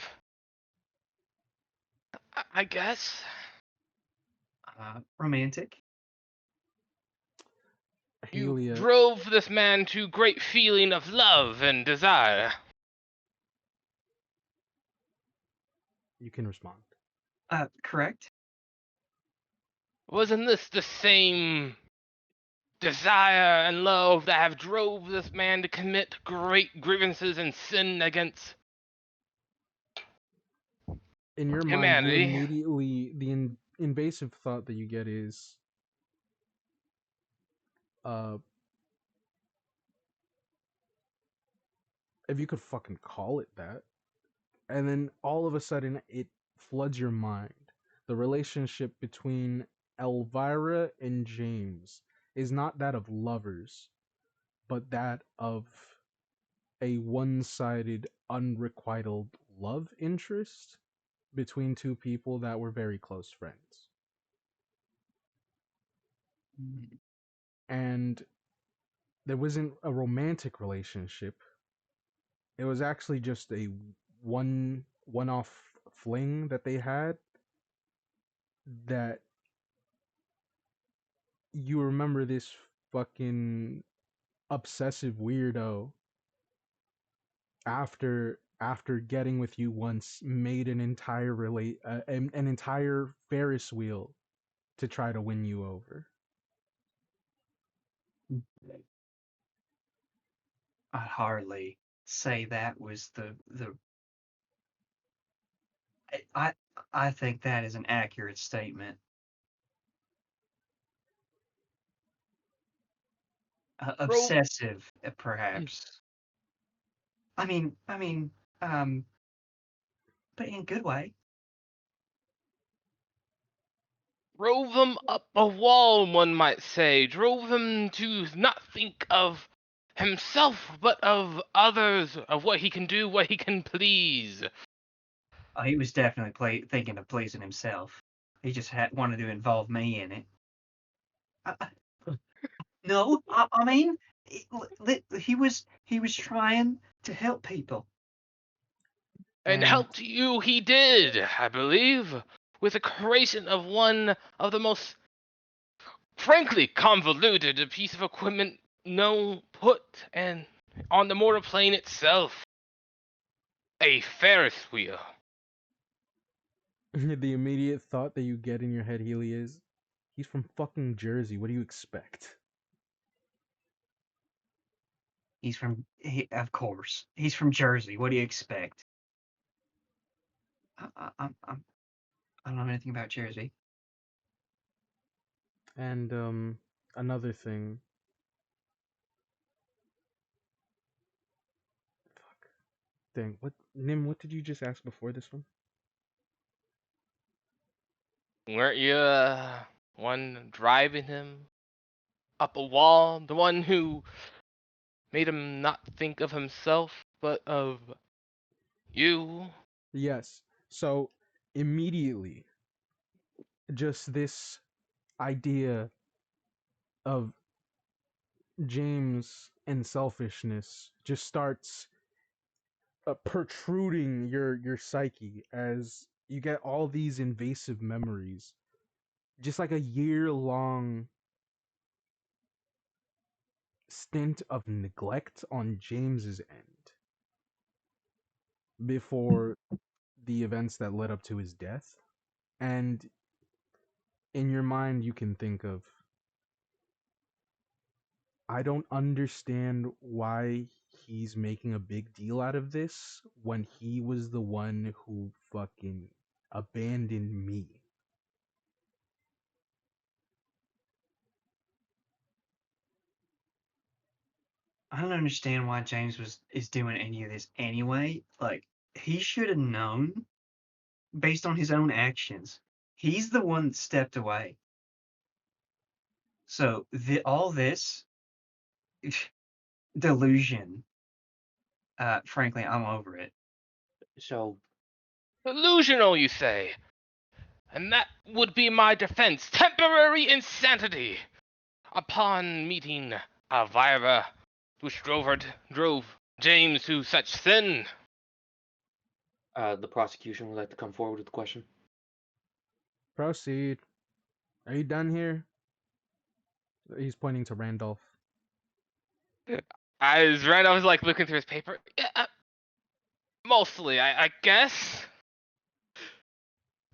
I guess. Romantic. You drove this man to great feeling of love and desire. You can respond. Correct. Wasn't this the same desire and love that have drove this man to commit great grievances and sin against in your humanity? Mind, you immediately the invasive thought that you get is, if you could fucking call it that, and then all of a sudden it floods your mind. The relationship between Elvira and James is not that of lovers, but that of a one-sided, unrequited love interest between two people that were very close friends. And there wasn't a romantic relationship. It was actually just a one-off fling that they had, that you remember this fucking obsessive weirdo after getting with you once made an entire an entire Ferris wheel to try to win you over. I'd hardly say that was the I think that is an accurate statement. Obsessive, perhaps. I mean, but in a good way. Drove him up a wall, one might say. Drove him to not think of himself, but of others, of what he can do, what he can please. He was definitely thinking of pleasing himself. He just wanted to involve me in it. No, I mean, he was trying to help people. And helped you he did, I believe, with the creation of one of the most, frankly, convoluted piece of equipment known put and on the mortal plane itself. A Ferris wheel. The immediate thought that you get in your head, Healy, is he's from fucking Jersey. What do you expect? Of course, he's from Jersey. What do you expect? I don't know anything about Jersey. And another thing. Fuck. Dang. What Nim? What did you just ask before this one? Weren't you one driving him up a wall? The one who made him not think of himself, but of you? Yes. So immediately, just this idea of James and selfishness just starts protruding your psyche as you get all these invasive memories, just like a year-long stint of neglect on James's end before the events that led up to his death. And in your mind, you can think of, I don't understand why he's making a big deal out of this when he was the one who fucking abandoned me. I don't understand why James is doing any of this anyway. Like, he should have known based on his own actions. He's the one that stepped away. So all this delusion, frankly, I'm over it. So, Delusional, you say? And that would be my defense. Temporary insanity. Upon meeting Elvira, which drove James to such sin. the prosecution would like to come forward with the question. Proceed. Are you done here? He's pointing to Randolph. As Randolph was like looking through his paper, yeah, mostly, I guess.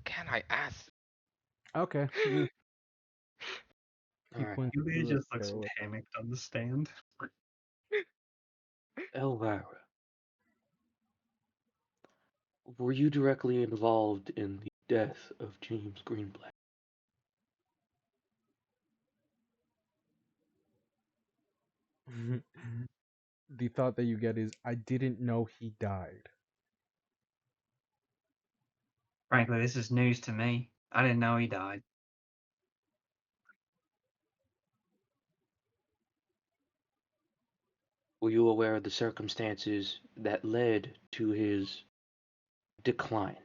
Can I ask? Okay. He All right. points Julia to the just looks barrel. panicked on the stand. Elvira, were you directly involved in the death of James Greenblatt? The thought that you get is, I didn't know he died. Frankly, this is news to me. I didn't know he died. Were you aware of the circumstances that led to his decline?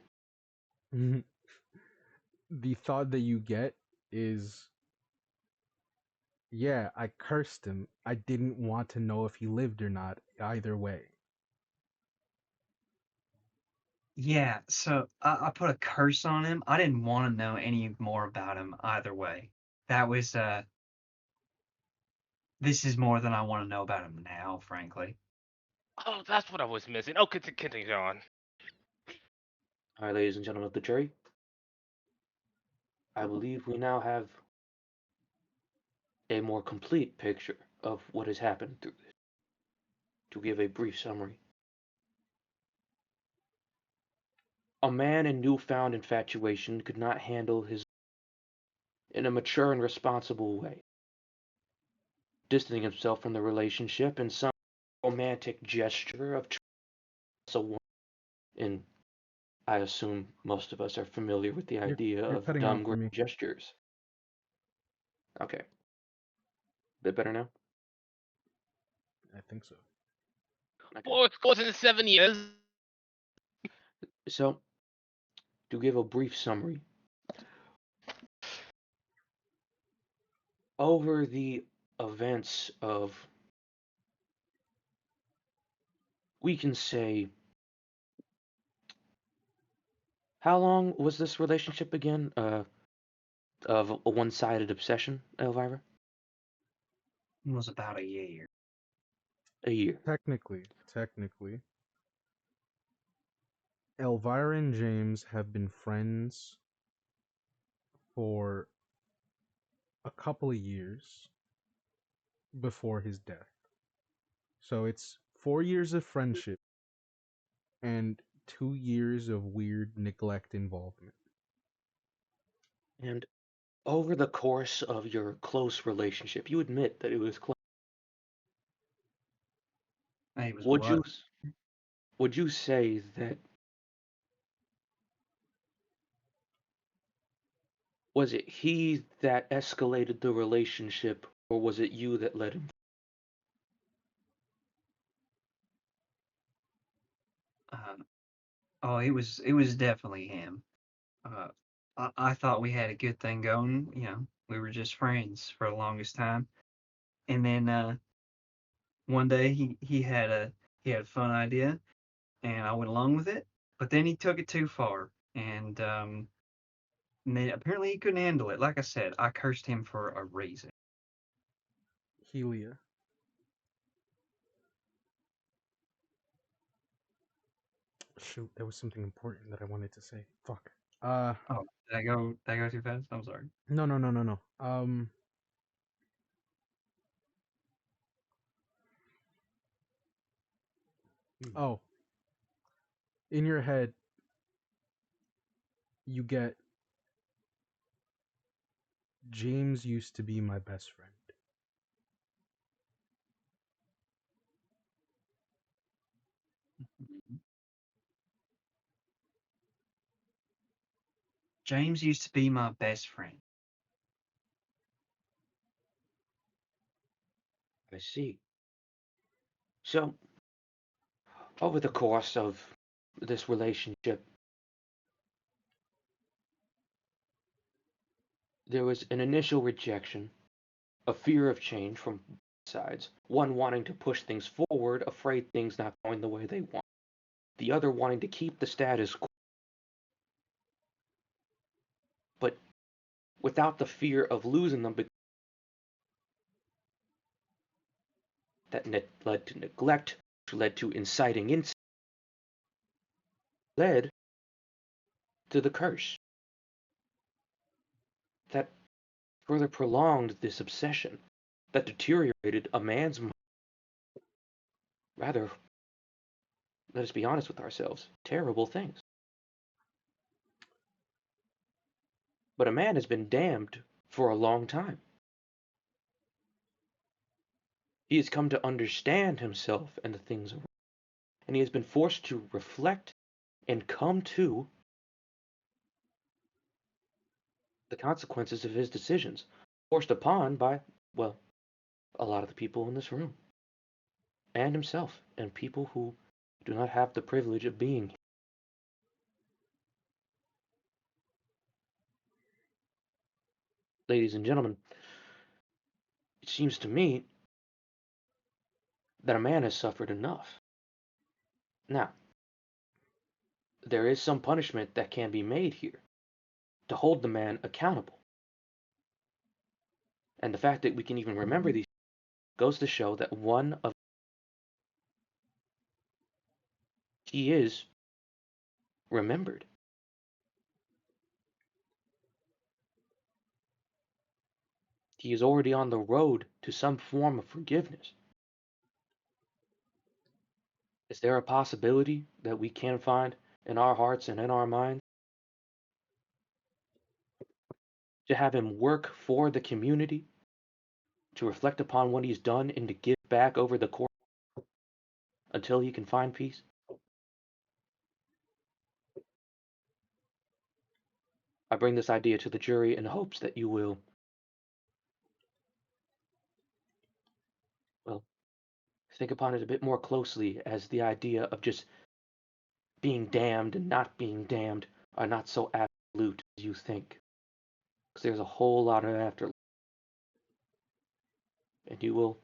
The thought that you get is, yeah, I cursed him. I didn't want to know if he lived or not, either way. Yeah, so I put a curse on him. I didn't want to know any more about him either way. That was this is more than I want to know about him now, frankly. Oh, that's what I was missing. Oh, continue on. All right, ladies and gentlemen of the jury, I believe we now have a more complete picture of what has happened through this. To give a brief summary, a man in newfound infatuation could not handle his in a mature and responsible way, distancing himself from the relationship in some romantic gesture of a woman. And I assume most of us are familiar with the idea You're of cutting out dumb for me. grand gestures. Okay, bit better now. I think so. Okay. 4 scores and 7 years. So To give a brief summary, over the events of, we can say, how long was this relationship again? Of a one-sided obsession, Elvira? It was about a year. A year. Technically, Elvira and James have been friends for a couple of years before his death. So it's 4 years of friendship and 2 years of weird neglect involvement. And over the course of your close relationship, you admit that it was close. It was Would what? you would you say that, was it he that escalated the relationship, or was it you that led him? Uh, oh, it was definitely him. Uh, I thought we had a good thing going. We were just friends for the longest time, and then one day he had a fun idea, and I went along with it. But then he took it too far, and then apparently he couldn't handle it. Like I said, I cursed him for a reason. Helia. Shoot, there was something important that I wanted to say. Fuck. Oh, did I go too fast? I'm sorry. No, no, no, no, no. Oh, in your head, you get James used to be my best friend. James used to be my best friend. I see. So, over the course of this relationship, there was an initial rejection, a fear of change from both sides, one wanting to push things forward, afraid things not going the way they want, the other wanting to keep the status quo, but without the fear of losing them, that led to neglect, which led to inciting incidents, led to the curse that further prolonged this obsession, that deteriorated a man's mind. Rather, let us be honest with ourselves, terrible things. But a man has been damned for a long time. He has come to understand himself and the things around, and he has been forced to reflect and come to the consequences of his decisions, forced upon by, well, a lot of the people in this room, and himself, and people who do not have the privilege of being here. Ladies and gentlemen, it seems to me that a man has suffered enough. Now, there is some punishment that can be made here to hold the man accountable. And the fact that we can even remember these goes to show that one of he is remembered. He is already on the road to some form of forgiveness. Is there a possibility that we can find in our hearts and in our minds to have him work for the community, to reflect upon what he's done, and to give back over the course until he can find peace? I bring this idea to the jury in hopes that you will, well, think upon it a bit more closely as the idea of just being damned and not being damned are not so absolute as you think. Because there's a whole lot of afterlife. And you will,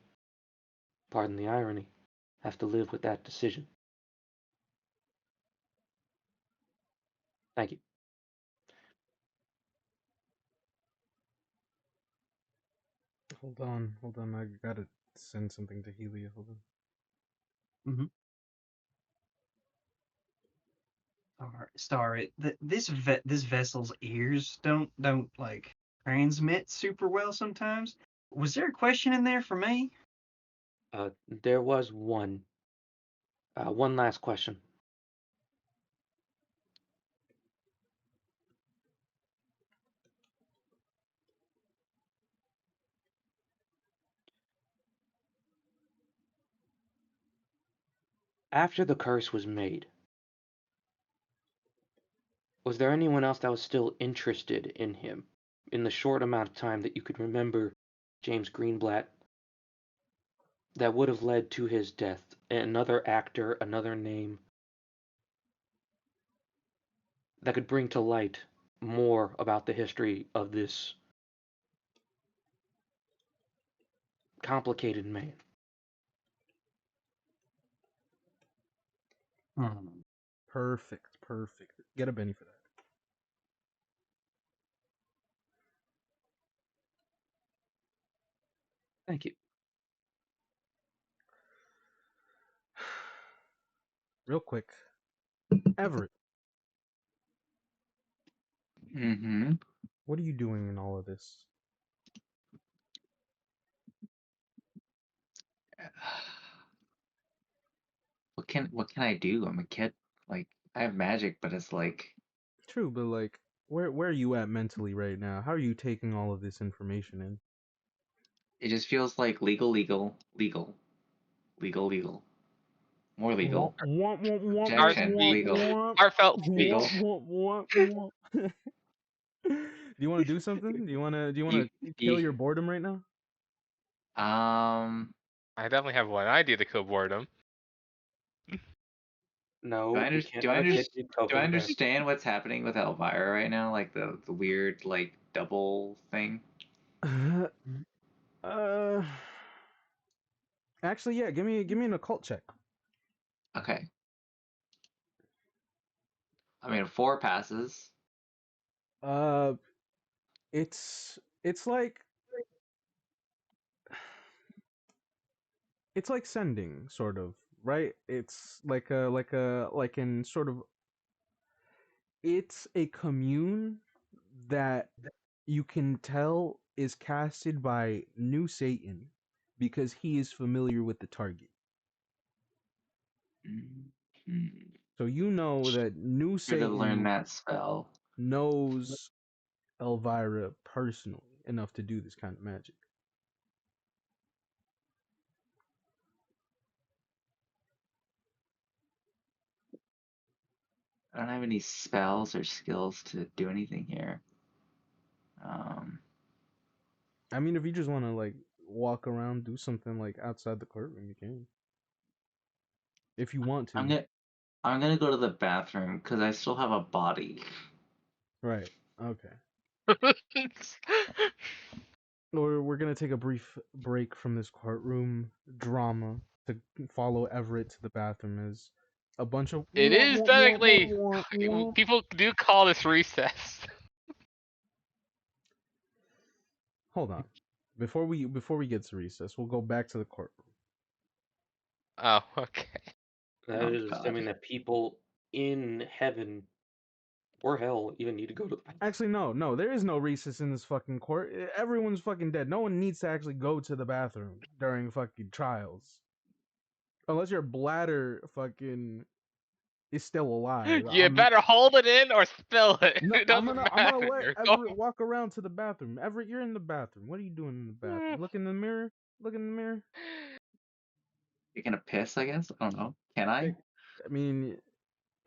pardon the irony, have to live with that decision. Thank you. Hold on. I gotta send something to Helia. Hold on. Sorry. This vessel's ears don't like transmit super well sometimes. Was there a question in there for me? There was one last question. After the curse was made, was there anyone else that was still interested in him in the short amount of time that you could remember James Greenblatt that would have led to his death? Another actor, another name that could bring to light more about the history of this complicated man. Perfect. Get a Benny for that. Thank you. Real quick, Everett, Mm-hmm. what are you doing in all of this? What can I do? I'm a kid. Like, I have magic, but it's like True, but like, where are you at mentally right now? How are you taking all of this information in? it just feels like legal, more legal. Objection, legal, Heartfelt legal. speech. Do you want to do something? Do you want You, to kill your you, boredom right now? um, I definitely have one idea to kill boredom. No, we can't do I have a kid understand? being Coco Do I the Bear. understand what's happening with Elvira right now? Like the weird like double thing. uh, actually, yeah. Give me an occult check. Okay. I mean, 4 passes. Uh, it's like sending, sort of, right? It's like in sort of, it's a commune that you can tell is casted by New Satan because he is familiar with the target. Mm-hmm. So you know that New Should have learned Satan that spell. knows Elvira personally enough to do this kind of magic. I don't have any spells or skills to do anything here. I mean, if you just want to like walk around, do something like outside the courtroom, you can. If you want I'm to. gonna I'm gonna go to the bathroom because I still have a body. Right. Okay. Or we're gonna take a brief break from this courtroom drama to follow Everett to the bathroom as a bunch of It is technically people do call this recess. Hold on. Before we get to recess, we'll go back to the courtroom. Oh, okay. That Oh is God. assuming that people in heaven or hell even need to go to the bathroom. Actually, no, there is no recess in this fucking court. Everyone's fucking dead. No one needs to actually go to the bathroom during fucking trials. Unless your bladder fucking is still alive. You better hold it in or spill it. No, It doesn't I'm gonna let matter. Everett walk around to the bathroom. Everett, you're in the bathroom. What are you doing in the bathroom? Look in the mirror. Look in the mirror. You're gonna piss, I guess? I don't know. Can I? I mean,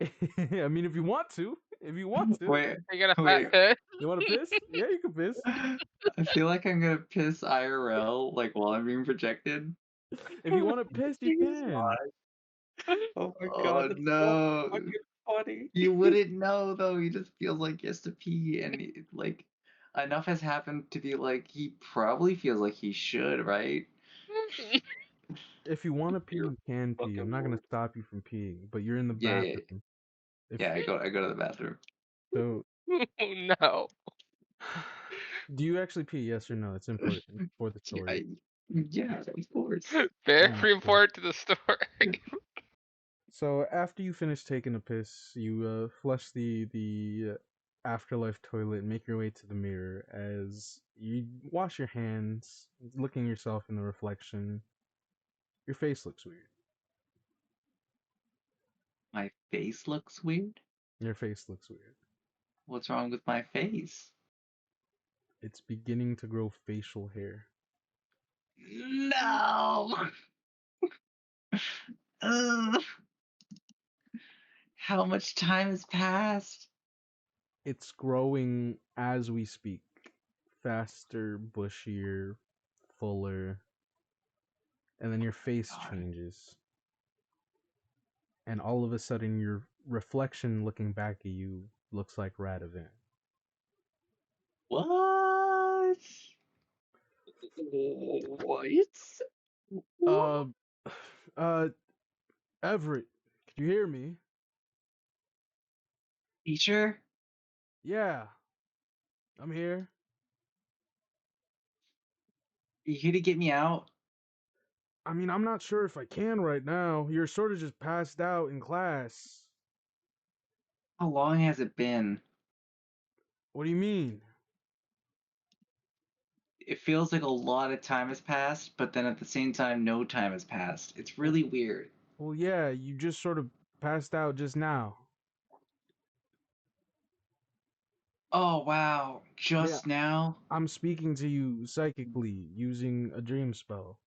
I mean, if you want to, Wait, You got a wait. fat head? you want to piss? Yeah, you can piss. I feel like I'm gonna piss IRL, like while I'm being projected. If you want to piss, you Jesus, can. Oh my Oh god, that's so no. fucking funny. You wouldn't know though. He just feels like he has to pee, and like enough has happened to be like he probably feels like he should, right? If you want to pee, You're you can pee. I'm fucking not gonna lord. stop you from peeing, but you're in the Yeah, yeah, bathroom. If yeah. I go to the bathroom. so, Oh no. do you actually pee? Yes or no? It's important for the Yeah, story. yeah, of course. Very Oh my god. important to the story. So after you finish taking a piss, you flush the afterlife toilet and make your way to the mirror as you wash your hands, looking yourself in the reflection. Your face looks weird. My face looks weird. Your face looks weird. What's wrong with my face? It's beginning to grow facial hair. No. Ugh. How much time has passed? It's growing as we speak. Faster, bushier, fuller, and then your face God. changes. And all of a sudden your reflection looking back at you looks like Radovan. What? What? What? Uh uh Everett, can you hear me? Teacher? Yeah, I'm here. You here to get me out? I mean, I'm not sure if I can right now. You're sort of just passed out in class. How long has it been? What do you mean? It feels like a lot of time has passed, but then at the same time, no time has passed. It's Well, really weird. well, yeah, you just sort of passed out just now. Oh, wow. Yeah, Just now? I'm speaking to you psychically using a dream spell.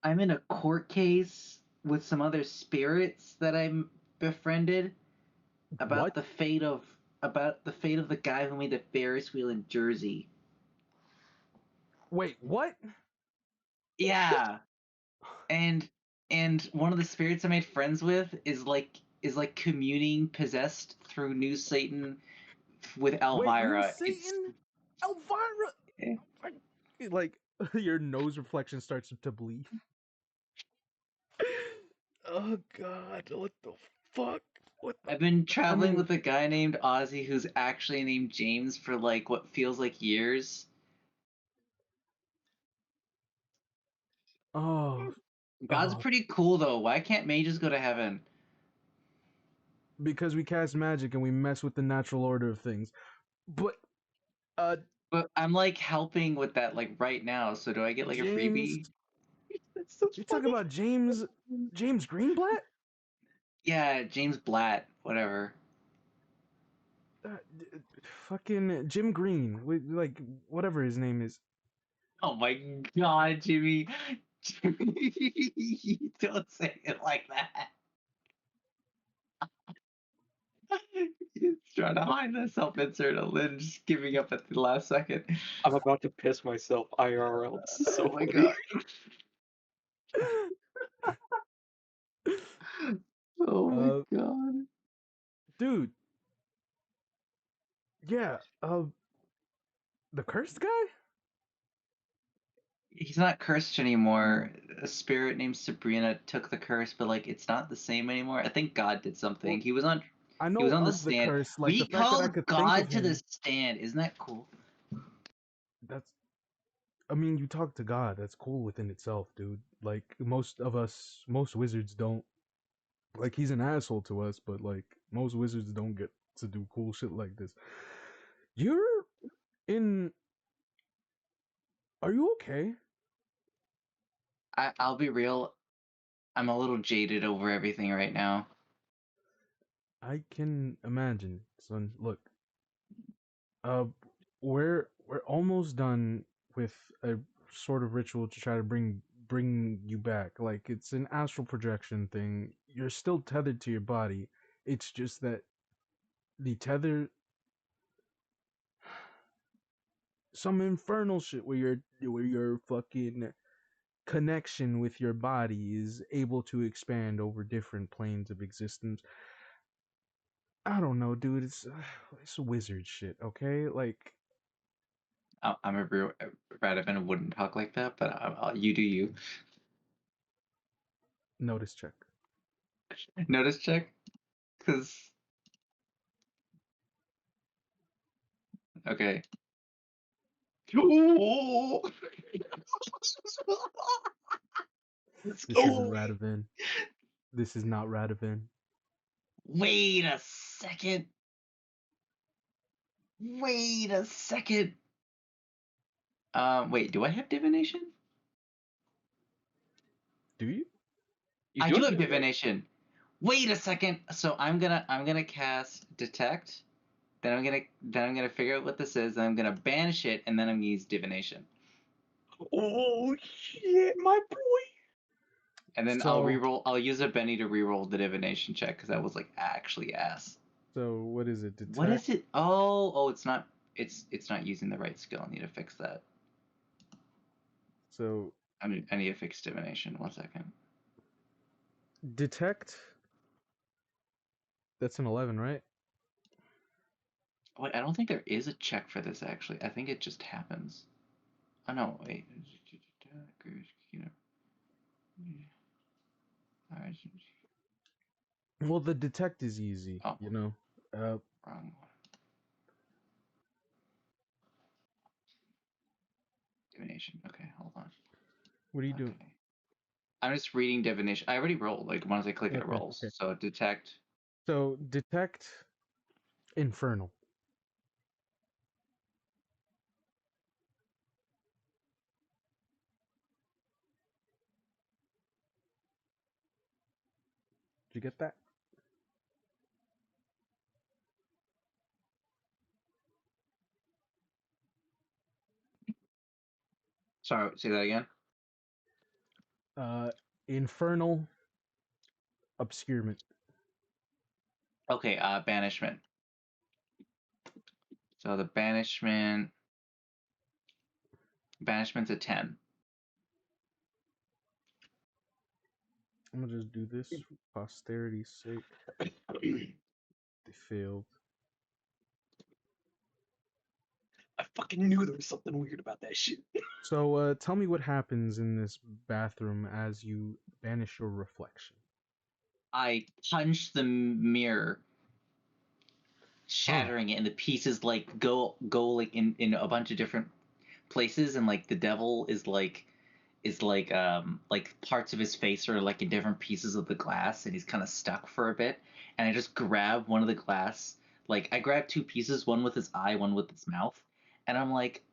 I'm in a court case with some other spirits that I'm befriended What? about the fate of the guy who made the Ferris wheel in Jersey. Wait, what? Yeah. And one of the spirits I made friends with is like communing possessed through New Satan with Wait, new Elvira. It's Satan? Elvira? Like, your nose reflection starts to bleed. Oh god, what the fuck? What the I've been I traveling mean, with a guy named Ozzy who's actually named James for like what feels like years. oh, God's oh, pretty cool though. Why can't mages go to heaven? because we cast magic and we mess with the natural order of things. But, uh, But I'm like helping with that like right now, so do I get like a James, freebie? That's so you're talking funny. about James Greenblatt? Yeah, James Blatt, whatever. Uh, d- Fucking Jim Green, like, whatever his name is. Oh my god, Jimmy. Jimmy, don't say it like that. He's trying to hide the self-insert and then just giving up at the last second. I'm about to piss myself IRL. This is so Oh my funny. god. Oh my uh, god. Dude, yeah, the cursed guy? He's not cursed anymore. A spirit named Sabrina took the curse, but like it's not the same anymore. I think God did something. Well, I He was know on the of the stand. curse, like the We fact that I called could think of God to the him. stand. Isn't that cool? That's, I mean, you talk to God. That's cool within itself, dude. Like most of us, most wizards don't. Like he's an asshole to us, but like most wizards don't get to do cool shit like this. You're in. Are you okay? I'll be real. I'm a little jaded over everything right now. I can imagine, son. Look, uh, we're almost done with a sort of ritual to try to bring you back. Like it's an astral projection thing. You're still tethered to your body. It's just that the tether, some infernal shit where you're fucking connection with your body is able to expand over different planes of existence. I don't know, dude. It's wizard shit, okay? Like, I'm a real Radavan wouldn't talk like that, but you do you. notice check. Notice check, because okay. Ooh. Let's This isn't go. Radovan. This is not Radovan. Wait a second. Wait a second. Wait, do I have divination? Do you? You I do do have have divination. divination. Wait a second. So I'm gonna cast detect. Then I'm gonna figure out what this is. Then I'm gonna banish it, and then I'm gonna use divination. Oh shit, my boy. And then I'll So, reroll. I'll use a Benny to reroll the divination check because that was like actually ass. so what is it? What Detect. is it? Oh, it's not. It's not using the right skill. I need to fix that. So I need to fix divination. 1 second. detect. That's an 11, right? Wait, I don't think there is a check for this actually. I think it just happens. Oh no, wait. Well, the detect is easy, Oh, you know. wrong one. Divination. Okay, hold on. What are you doing? Okay. I'm just reading divination. I already rolled. Like once I click it, it Okay, rolls. okay. So detect. So detect infernal. Did you get that? Sorry, say that again. Infernal obscurement. Okay, banishment. So the banishment's a 10. I'm gonna just do this for posterity's sake. They failed. I fucking knew there was something weird about that shit. So tell me what happens in this bathroom as you banish your reflection. I punch the mirror, Huh. shattering it, and the pieces like go like in a bunch of different places, and like the devil is like parts of his face are like in different pieces of the glass, and he's kind of stuck for a bit. And I just grab one of the glass, like I grab two pieces, one with his eye, one with his mouth, and I'm like,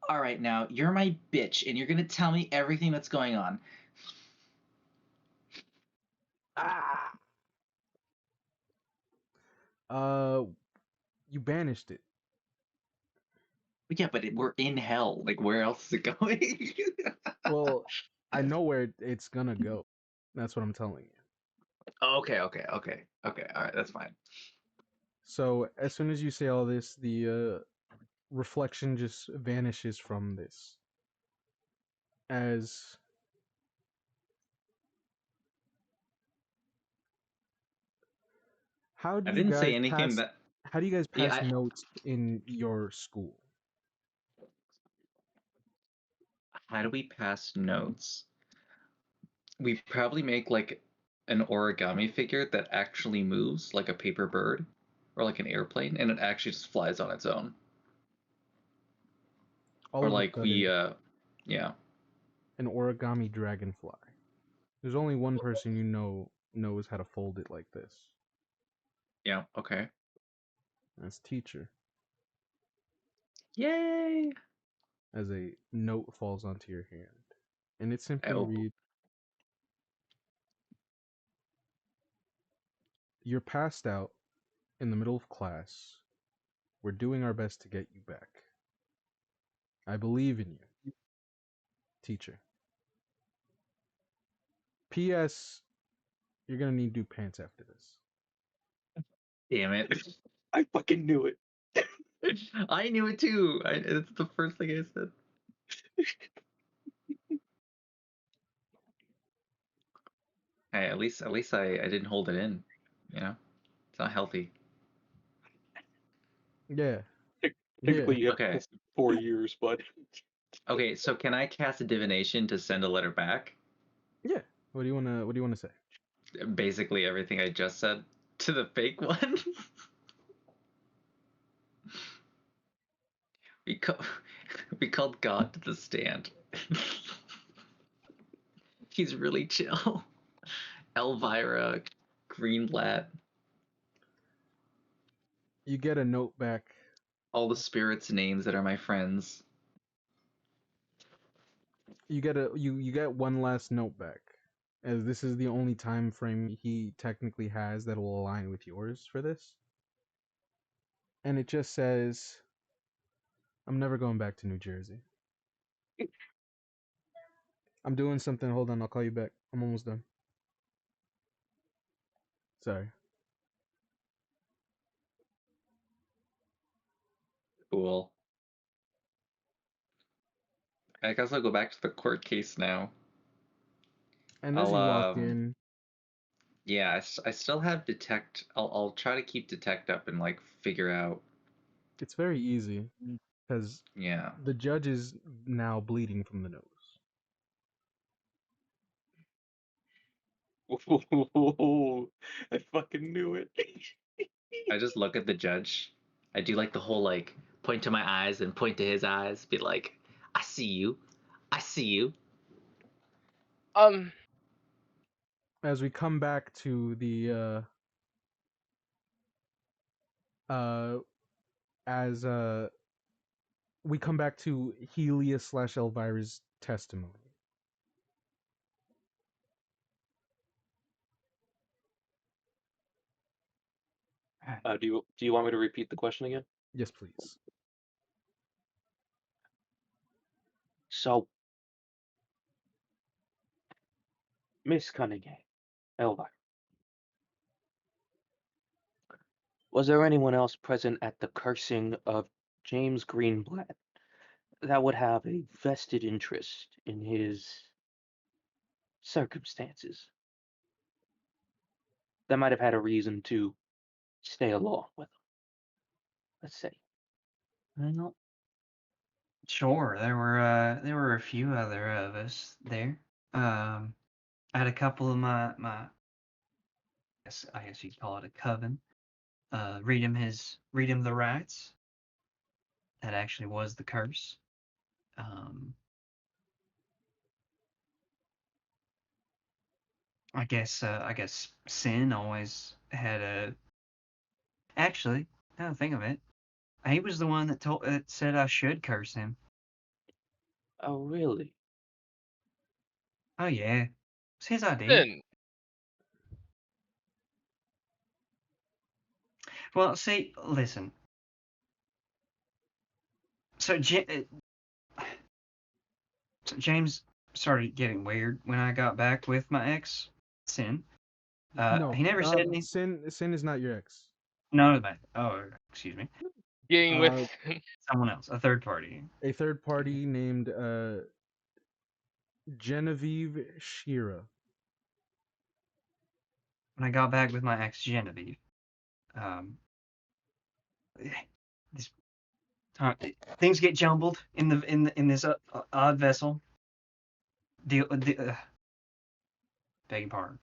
all right, now you're my bitch, and you're gonna tell me everything that's going on. Ah. Uh, you banished it. But yeah, but we're in hell. Like, where else is it going? Well, I know where it's gonna go. That's what I'm telling you. Okay. All right, that's fine. So as soon as you say all this, the reflection just vanishes from this. As how do I you didn't say guys anything pass? that. How do you guys Yeah, pass notes in your school? how do we pass notes? We probably make like an origami figure that actually moves like a paper bird or like an airplane, and it actually just flies on its own. All Or of a like we, sudden, yeah. an origami dragonfly. There's only one person you know knows how to fold it like this. Yeah, okay. That's teacher. Yay! As a note falls onto your hand, and it I simply open. reads, "You're passed out in the middle of class. We're doing our best to get you back. I believe in you, teacher. P.S. You're gonna need new pants after this." Damn it. I fucking knew it. I knew it too. It's the first thing I said. At least I didn't hold it in. You know, it's not healthy. Yeah. Technically, you have Okay. tested 4 years, but Okay, so can I cast a divination to send a letter back? Yeah. What do you wanna say? Basically everything I just said to the fake one. we call, we called God to the stand. He's really chill. Elvira, Greenblatt, You get a note back. all the spirits' names that are my friends. You get one last note back, as this is the only time frame he technically has that will align with yours for this. And it just says, "I'm never going back to New Jersey. I'm doing something. Hold on, I'll call you back. I'm almost done. Sorry." Cool. I guess I'll go back to the court case now. And as you walk in, yeah, I still have detect. I'll try to keep detect up and like figure out. it's very easy because Yeah. the judge is now bleeding from the nose. I fucking knew it. I just look at the judge. I do like the whole like point to my eyes and point to his eyes, be like, I see you. I see you. As we come back to the as we come back to Helia / Elvira's testimony. Do you want me to repeat the question again? Yes, please. So, Miss Cunningham, Elvira, was there anyone else present at the cursing of James Greenblatt that would have a vested interest in his circumstances, that might have had a reason to stay along with him, let's say? Well, sure, there were a few other of us there. I had a couple of my I guess you'd call it a coven. Read him the rights. That actually was the curse. I guess Sin always had a. Actually, now that I think of it, he was the one that said I should curse him. Oh, really? Oh yeah, it's his idea. Then Well, see, listen. So, so James started getting weird when I got back with my ex, Sin. No, He never said anything. Sin is not your ex. No, oh, excuse me. getting with Someone else, a third party. A third party named Genevieve Shira. When I got back with my ex Genevieve, this things get jumbled in this odd vessel. Begging pardon.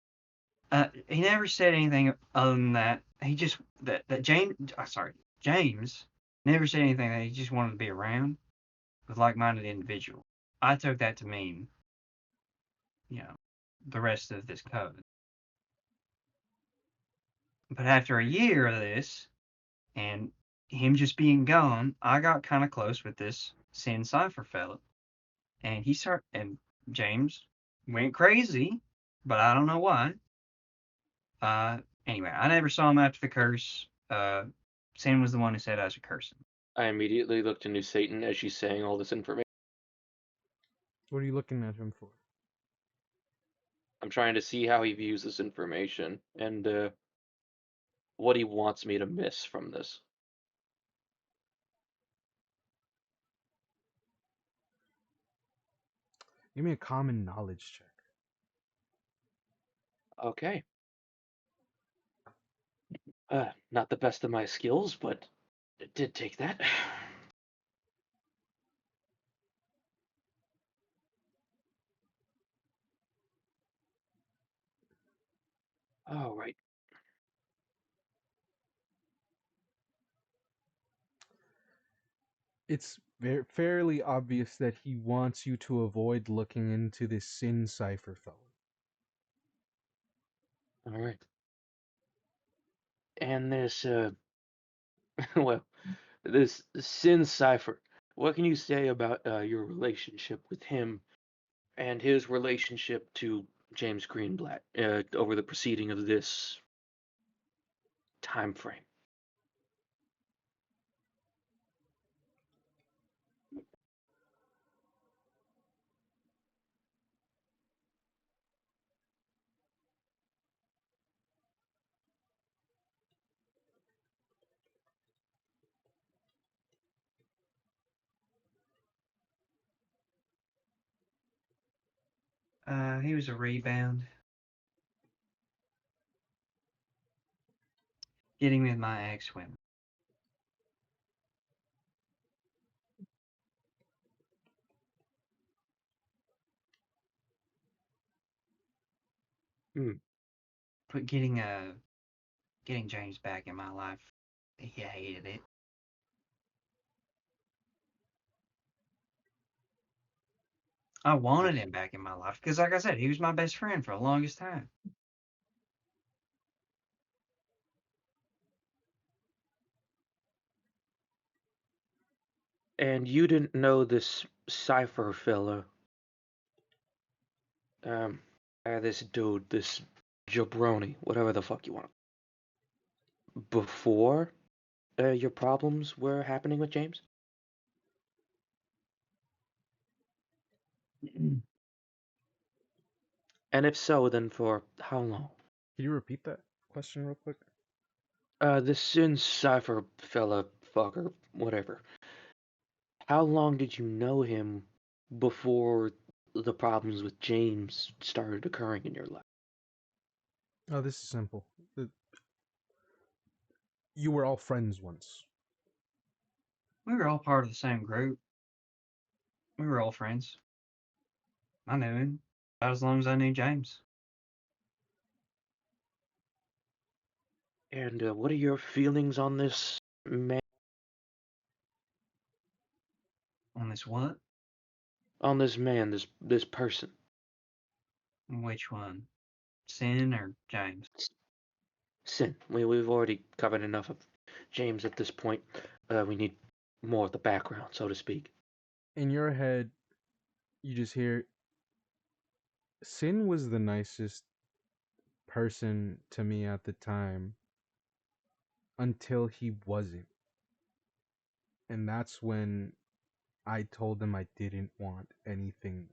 He never said anything other than that. He just that James never said anything that he just wanted to be around with like-minded individual. I took that to mean, the rest of this code. But after a year of this, and him just being gone, I got kind of close with this Sin Cipher fella, and James went crazy, but I don't know why. Anyway, I never saw him after the curse. Sin was the one who said I should curse him. I immediately looked into Satan as she's saying all this information. What are you looking at him for? I'm trying to see how he views this information and what he wants me to miss from this. Give me a common knowledge check. Okay. Not the best of my skills, but it did take that. All right. It's fairly obvious that he wants you to avoid looking into this Sin cipher, fella. All right. And this, well, this Sin Cipher. What can you say about your relationship with him and his relationship to James Greenblatt over the proceeding of this time frame? He was a rebound. Getting with my ex-women. Hmm. But getting James back in my life, he hated it. I wanted him back in my life because, like I said, he was my best friend for the longest time. And you didn't know this Cipher fella, um, this dude, this jabroni, whatever the fuck you want, before your problems were happening with James? And if so, then for how long? Can you repeat that question real quick? This Sin Cipher fella, fucker, whatever. How long did you know him before the problems with James started occurring in your life? Oh, this is simple. You were all friends once. We were all part of the same group. We were all friends. I knew him about as long as I knew James. And what are your feelings on this man? On this what? On this man, this person? Which one? Sin or James? Sin. We've already covered enough of James at this point. We need more of the background, so to speak. In your head, you just hear Sin was the nicest person to me at the time until he wasn't. And that's when I told him I didn't want anything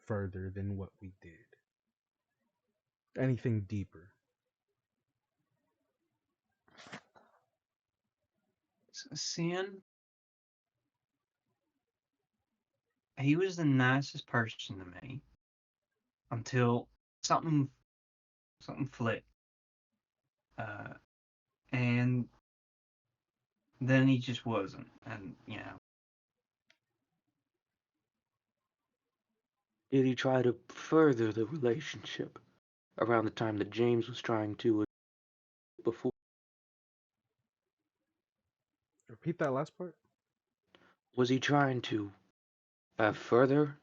further than what we did. Anything deeper. Sin, he was the nicest person to me until something flipped. And then he just wasn't. And, Did he try to further the relationship around the time that James was trying to before? Repeat that last part? Was he trying to further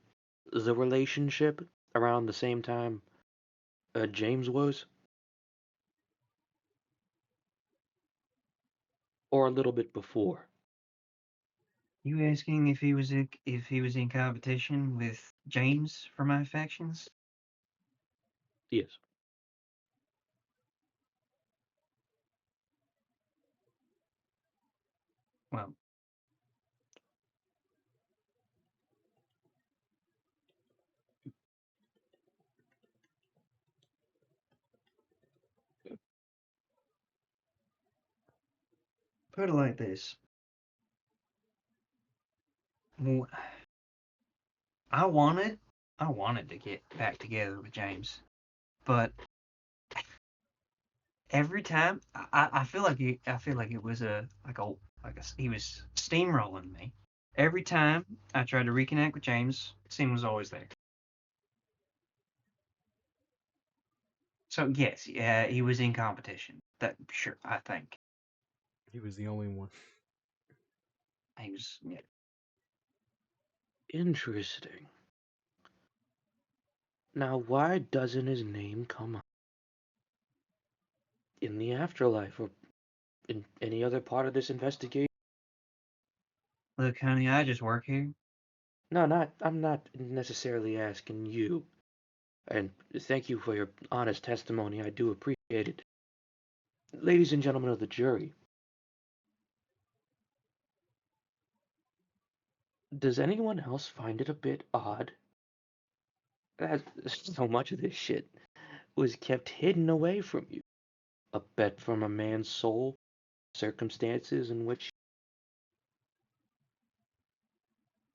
the relationship around the same time James was? Or a little bit before? you asking if he was in competition with James for my affections? Yes. Well, put it like this. Well, I wanted to get back together with James, but every time I feel like it was he was steamrolling me. Every time I tried to reconnect with James, Sin was always there. So yes, yeah, he was in competition. That sure, I think He was the only one. he was. Yeah. Interesting. Now, why doesn't his name come up in the afterlife or in any other part of this investigation? Look, honey, I just work here. No, I'm not necessarily asking you. And thank you for your honest testimony. I do appreciate it. Ladies and gentlemen of the jury, does anyone else find it a bit odd that so much of this shit was kept hidden away from you? A bet from a man's soul, circumstances in which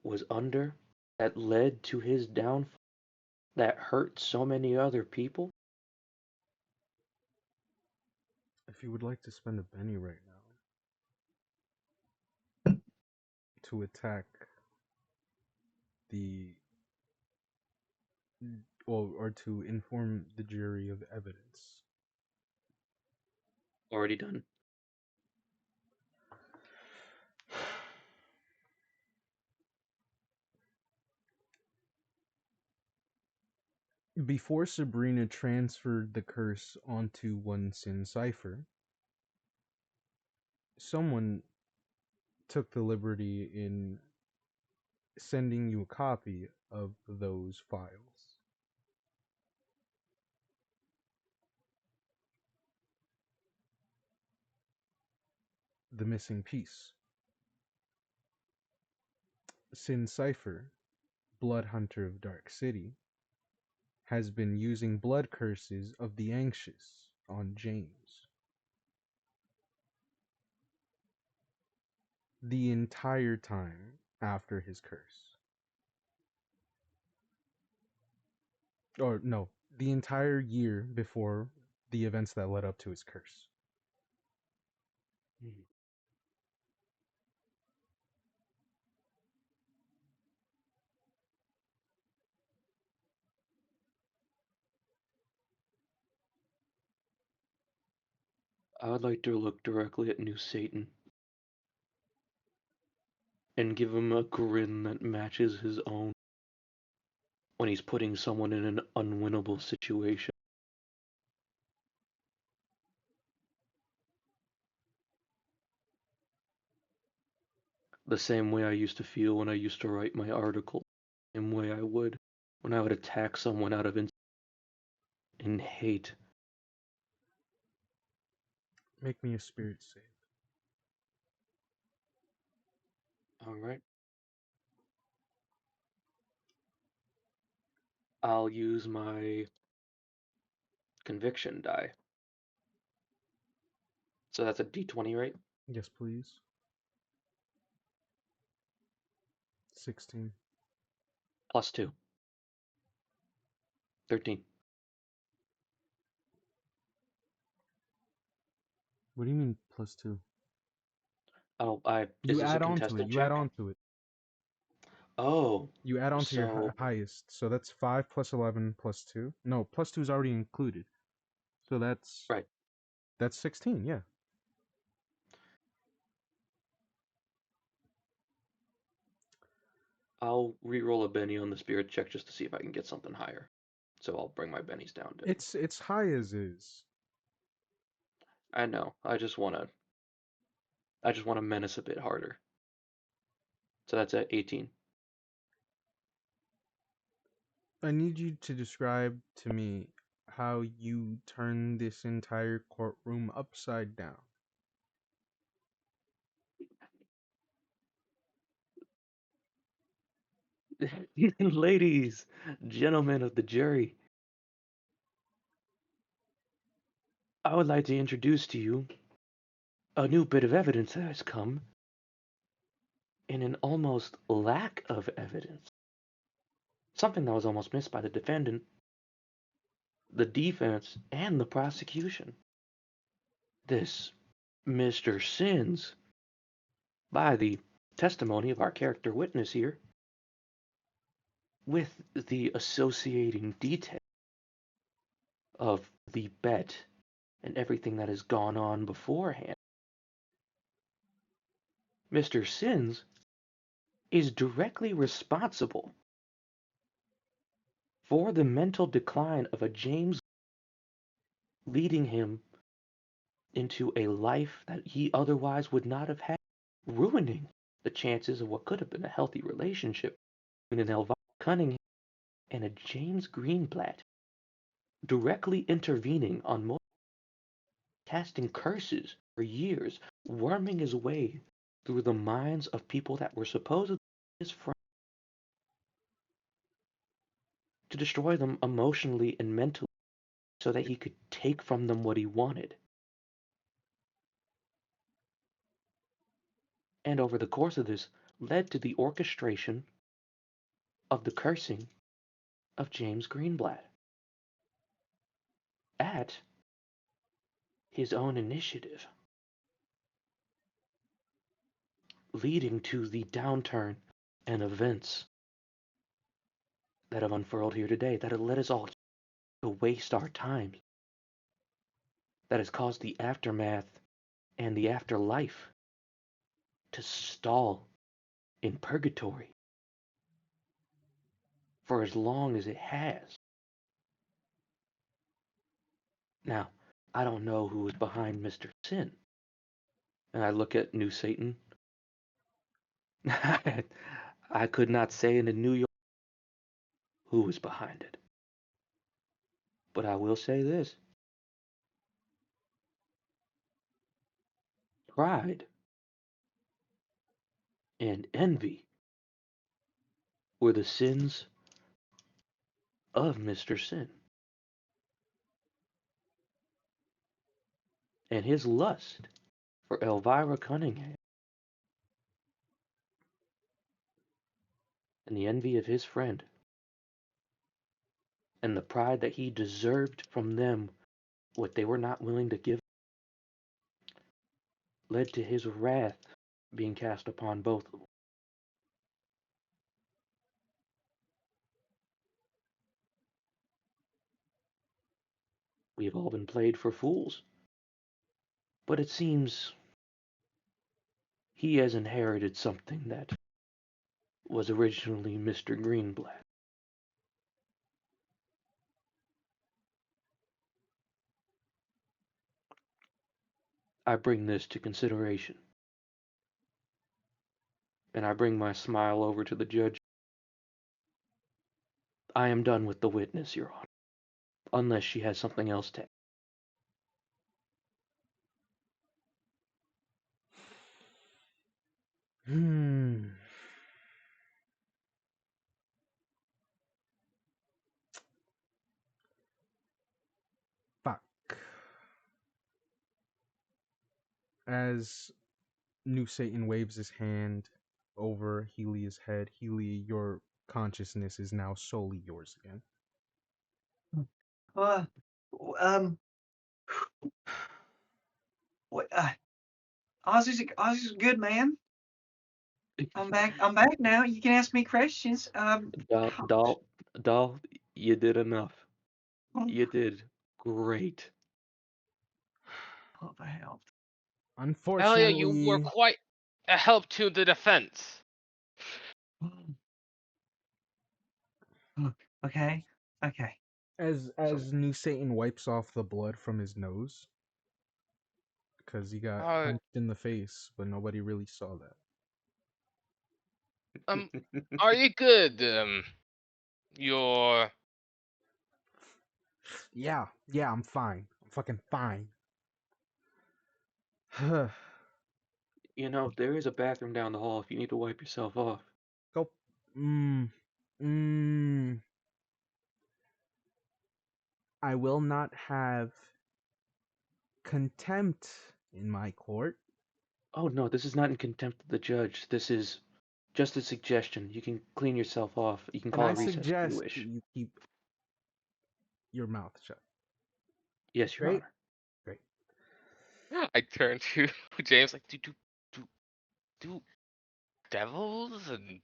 was under, that led to his downfall, that hurt so many other people? If you would like to spend a penny right now to attack the or to inform the jury of evidence. Already done. Before Sabrina transferred the curse onto one Sin cipher, someone took the liberty in sending you a copy of those files. The missing piece. Sin Cipher, Blood Hunter of Dark City, has been using blood curses of the anxious on James the entire time after his curse. Or, no, the entire year before the events that led up to his curse. I would like to look directly at New Satan and give him a grin that matches his own when he's putting someone in an unwinnable situation. The same way I used to feel when I used to write my article. The same way I would when I would attack someone out of in hate. Make me a spirit save. Alright. I'll use my conviction die. So that's a d20, right? Yes, please. 16. Plus 2. 13. What do you mean plus 2? Oh, is You this a add on to it. contested You add check? on to it. Oh, You add on to your so highest. So that's 5 plus 11 plus 2. No, plus 2 is already included. So right. that's 16, yeah. I'll re-roll a Benny on the spirit check just to see if I can get something higher. So I'll bring my bennies down to. It's high as is. I know. I just wanna menace a bit harder. So that's at 18. I need you to describe to me how you turn this entire courtroom upside down. Ladies, gentlemen of the jury, I would like to introduce to you a new bit of evidence that has come in an almost lack of evidence. Something that was almost missed by the defendant, the defense, and the prosecution. this Mr. Sins, by the testimony of our character witness here, with the associating detail of the bet and everything that has gone on beforehand, Mr. Sins is directly responsible for the mental decline of a James, leading him into a life that he otherwise would not have had, ruining the chances of what could have been a healthy relationship between an Elvira Cunningham and a James Greenblatt, directly intervening on casting curses for years, worming his way through the minds of people that were supposedly his friends to destroy them emotionally and mentally so that he could take from them what he wanted. And over the course of this, led to the orchestration of the cursing of James Greenblatt at his own initiative, leading to the downturn and events that have unfurled here today, that have led us all to waste our time, that has caused the aftermath and the afterlife to stall in purgatory for as long as it has. Now, I don't know who is behind Mr. Sin. And I look at New Satan. I could not say in New York who is behind it. But I will say this. Pride and envy were the sins of Mr. Sin. And his lust for Elvira Cunningham and the envy of his friend and the pride that he deserved from them what they were not willing to give led to his wrath being cast upon both of them. We have all been played for fools. But it seems he has inherited something that was originally Mr. Greenblatt. I bring this to consideration. And I bring my smile over to the judge. I am done with the witness, Your Honor, unless she has something else to add. Fuck. As New Satan waves his hand over Helia's head, Helia, your consciousness is now solely yours again. Uh, what? Ozzy's a good man. I'm back. I'm back now. You can ask me questions. Doll, you did enough. Oh, You did great. hope I helped. Elliot, you were Unfortunately, quite a help to the defense. Okay. Okay. as New Satan wipes off the blood from his nose, because he got Uh, punched in the face, but nobody really saw that. are you good? You're Yeah, I'm fine. I'm fucking fine. You know, there is a bathroom down the hall if you need to wipe yourself off. Go. Mm, mm. I will not have contempt in my court. Oh no, this is not in contempt of the judge. This is just a suggestion. You can clean yourself off. You can And call I a recess if you suggest wish. you keep your mouth shut. Yes, Your Great? Honor. Great. I turn to James like, do, do devils and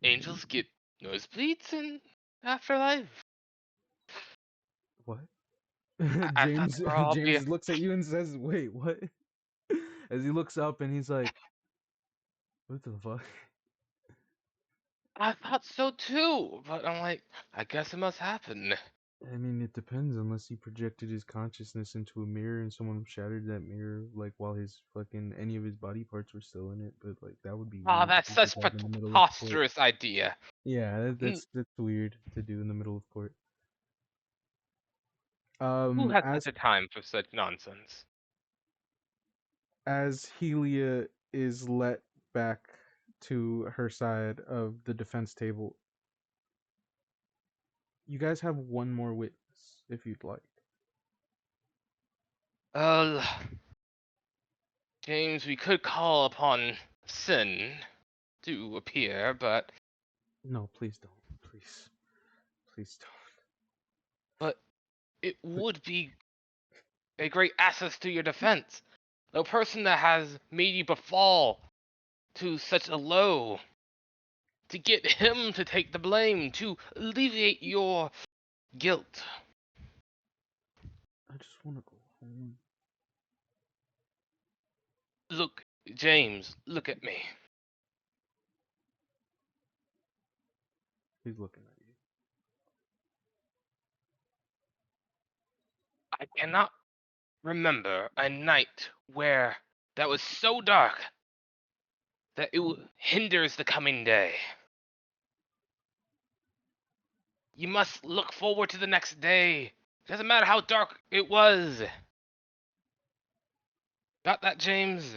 angels get nosebleeds in afterlife? What? I thought James they were all being. James looks at you and says, "Wait, what?" As he looks up and he's like, "What the fuck?" I thought so too, but I'm like, I guess it must happen. I mean, it depends unless he projected his consciousness into a mirror and someone shattered that mirror, like while his fucking any of his body parts were still in it. But like that would be Ah, weird that's to think such about in the middle of court. preposterous idea. Yeah, Mm, that's weird to do in the middle of court. Who has such As a time for such nonsense? Helia is let back to her side of the defense table, you guys have one more witness if you'd like. Uh, James, we could call upon Sin to appear, but No, please don't. Please don't. but it But would be a great asset to your defense. The person that has made you befall to such a low, to get him to take the blame, to alleviate your guilt. I just want to go home. Look, James, look at me. He's looking at you. I cannot remember a night where that was so dark that it hinders the coming day. You must look forward to the next day. Doesn't matter how dark it was. Got that, James?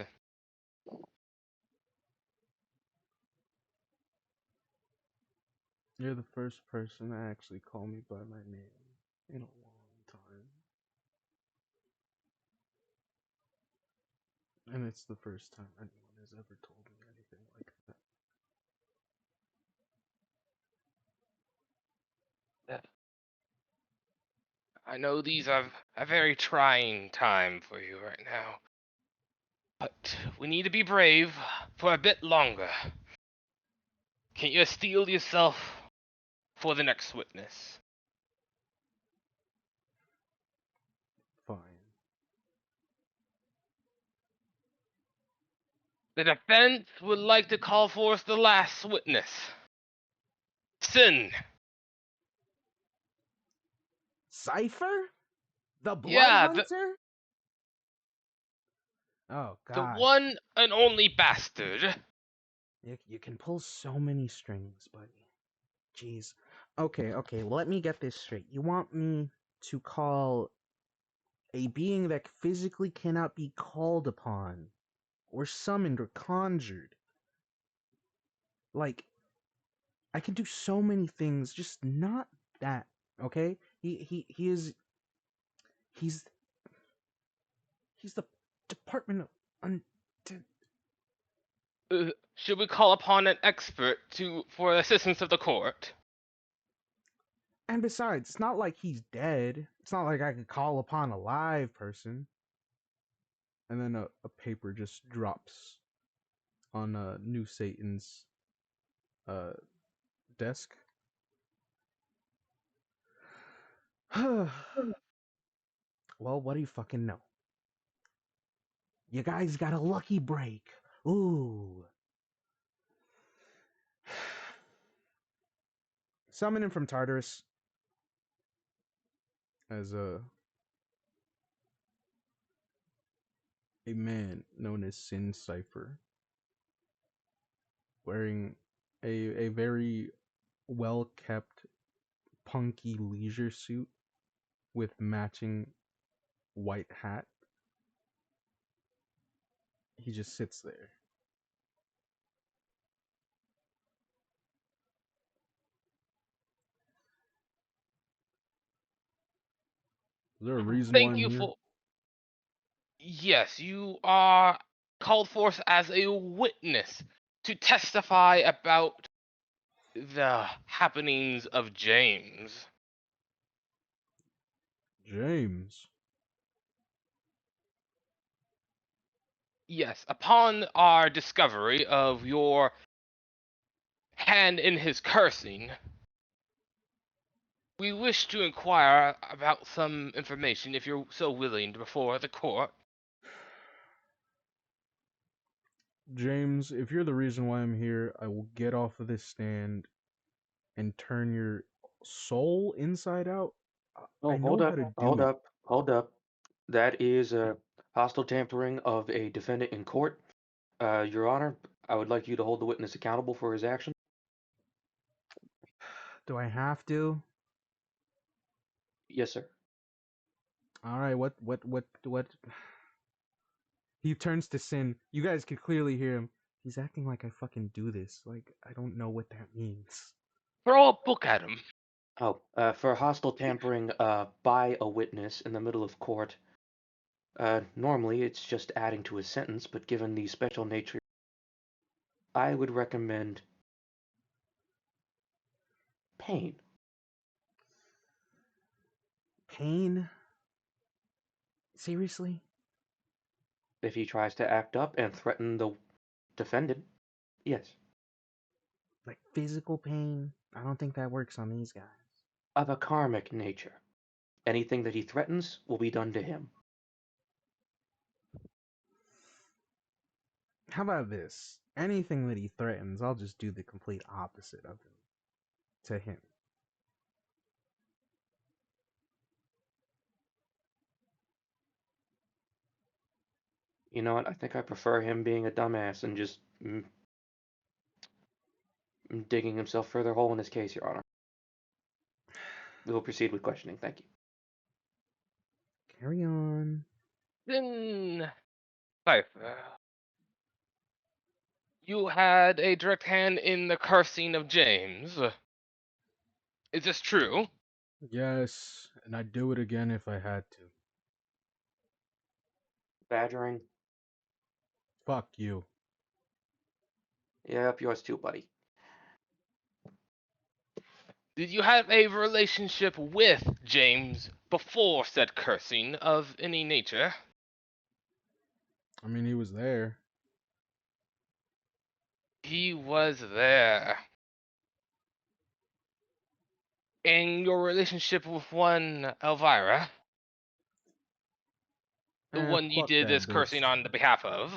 You're the first person to actually call me by my name in a long time. And it's the first time anyone has ever told me anything like that. I know these are a very trying time for you right now. But we need to be brave for a bit longer. Can't you steel yourself for the next witness? Fine. The defense would like to call forth the last witness. Sin. Cypher? The Blood Yeah, Hunter? Oh, the God. one and only bastard. You can pull so many strings, buddy. Jeez. Okay, let me get this straight. You want me to call a being that physically cannot be called upon, or summoned, or conjured? Like, I can do so many things, just not that. Okay? He is he's the Department of Should we call upon an expert for assistance of the court? And besides, it's not like he's dead. It's not like I could call upon a live person. And then a paper just drops on New Satan's uh desk. Well, what do you fucking know? You guys got a lucky break. Ooh. Summoning from Tartarus as a man known as Sin Cipher, wearing a very well kept punky leisure suit with matching white hat. He just sits there. Is there a reason why Thank I'm you here? for. Yes, you are called forth as a witness to testify about the happenings of James. James. Yes, upon our discovery of your hand in his cursing, we wish to inquire about some information, if you're so willing, before the court. James, if you're the reason why I'm here, I will get off of this stand and turn your soul inside out. Oh, I know how to do it. hold up. That is hostile tampering of a defendant in court. Your Honor, I would like you to hold the witness accountable for his action. Do I have to? Yes, sir. All right. What? He turns to Sin. You guys could clearly hear him. He's acting like I fucking do this. Like I don't know what that means. Throw a book at him. Oh, for hostile tampering by a witness in the middle of court, normally it's just adding to his sentence, but given the special nature, I would recommend pain. Pain? Seriously? If he tries to act up and threaten the defendant, yes. Like physical pain? I don't think that works on these guys. Of a karmic nature. Anything that he threatens will be done to him. How about this? Anything that he threatens, I'll just do the complete opposite of him. To him. You know what? I think I prefer him being a dumbass and just digging himself further hole in his case, Your Honor. We will proceed with questioning. Thank you. Carry on. Then, Cypher, you had a direct hand in the cursing of James. Is this true? Yes, and I'd do it again if I had to. Badgering? Fuck you. Yep, yours too, buddy. Did you have a relationship with James before said cursing of any nature? I mean, he was there. He was there. In your relationship with one Elvira, the one you Fuck did that this bitch. cursing on the behalf of.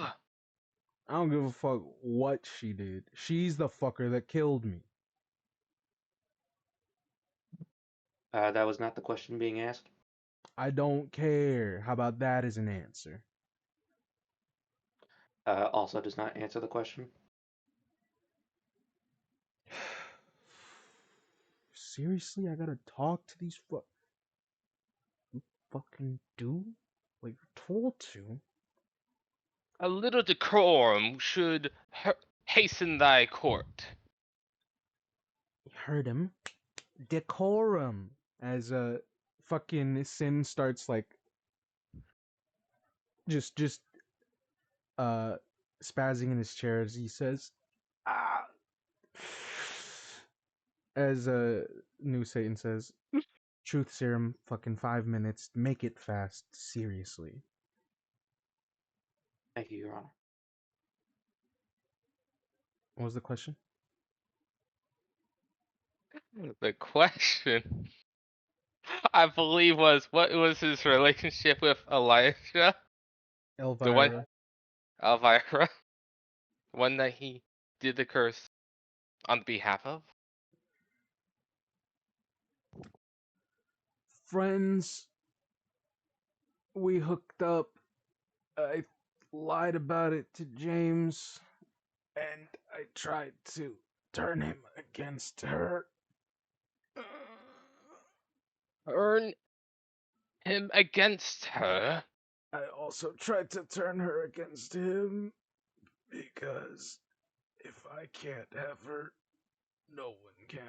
I don't give a fuck what she did. She's the fucker that killed me. That was not the question being asked. I don't care. How about that as an answer? Also does not answer the question. Seriously, I gotta talk to these fucking do? Like you're told to? A little decorum should hasten thy court. You heard him. Decorum. As fucking Sin starts like just spazzing in his chair as he says, ah. As New Satan says, truth serum, fucking 5 minutes. Make it fast. Seriously. Thank you, Your Honor. What was the question? The question, I believe, was what was his relationship with Elijah? The one, Elvira. Elvira? The one that he did the curse on behalf of? Friends. We hooked up. I lied about it to James. And I tried to turn him against her. Turn him against her? I also tried to turn her against him because if I can't have her, no one can.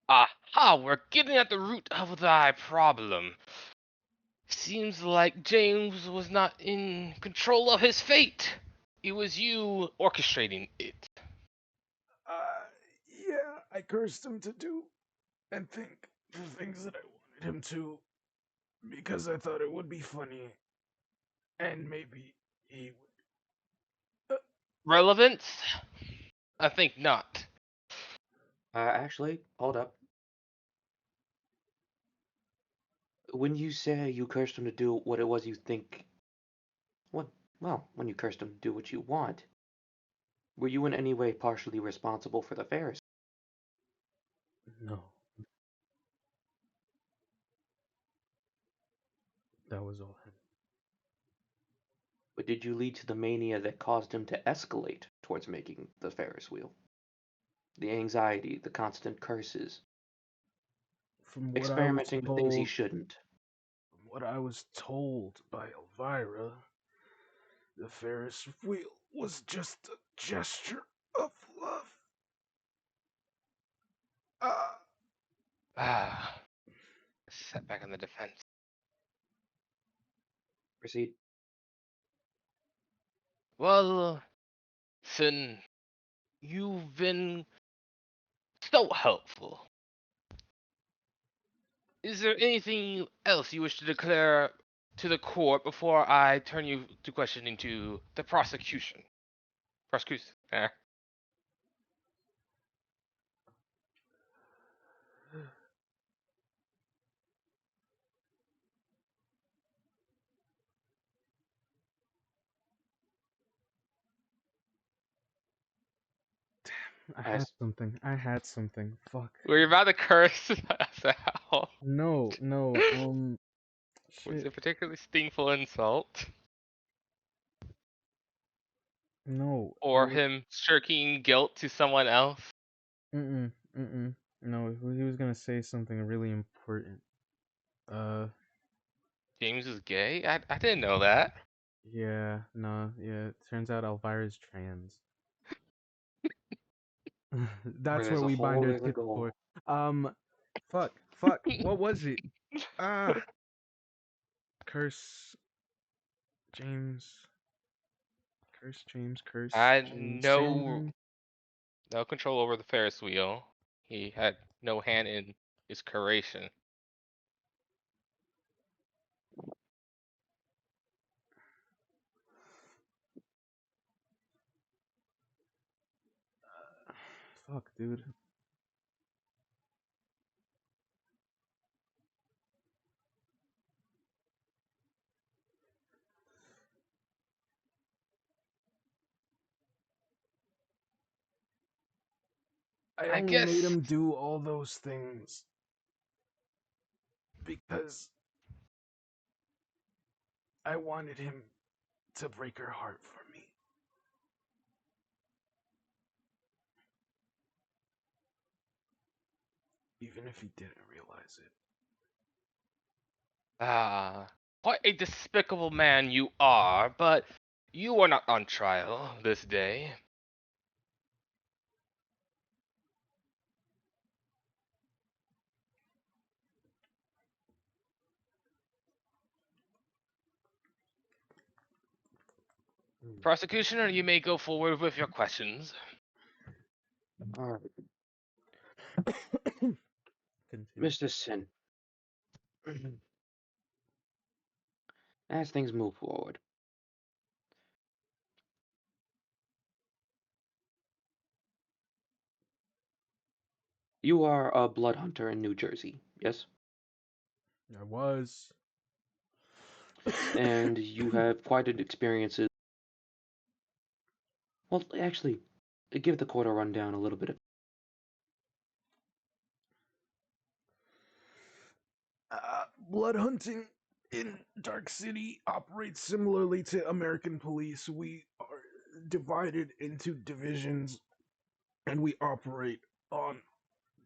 Aha, we're getting at the root of thy problem. Seems like James was not in control of his fate. It was you orchestrating it. Yeah, I cursed him to do and think the things that I wanted him to because I thought it would be funny and maybe he would relevance? I think not. Actually, hold up. When you say you cursed him to do what it was you think, what? Well, when you cursed him to do what you want, were you in any way partially responsible for the Ferris? No. That was all him. But did you lead to the mania that caused him to escalate towards making the Ferris wheel? The anxiety, the constant curses, From what I was experimenting with things he told, shouldn't. by Elvira, the Ferris wheel was just a gesture of love. Ah. Ah, setback on the defense. Proceed. Well, Sin, you've been so helpful. Is there anything else you wish to declare to the court before I turn you to questioning to the prosecution? Prosecution. I I had s- something. I had something. Fuck. Were you about to curse Sal? No. Was Shit. it a particularly stingful insult? No, it Or was. him shirking guilt to someone else? Mm. No, he was gonna say something really important. Uh, James is gay? I didn't know that. yeah, no, yeah. Turns out Elvira's trans. Where That's there's what a we bind hole, our there's a tits for. goal. Um, fuck. What was it? Ah, curse James. Curse I had James. Say your no name. no control over the Ferris wheel. He had no hand in his curation. Fuck, dude. I I only made guess him do all those things because I wanted him to break her heart for me. Even if he didn't realize it. quite a despicable man you are, but you are not on trial this day. Prosecutioner, you may go forward with your questions. Alright, Continue. Mr. Sin. As things move forward, you are a blood hunter in New Jersey, yes? I was. And you have quite an experiences. Well, actually, give the court a rundown a little bit. Blood hunting in Dark City operates similarly to American police. We are divided into divisions and we operate on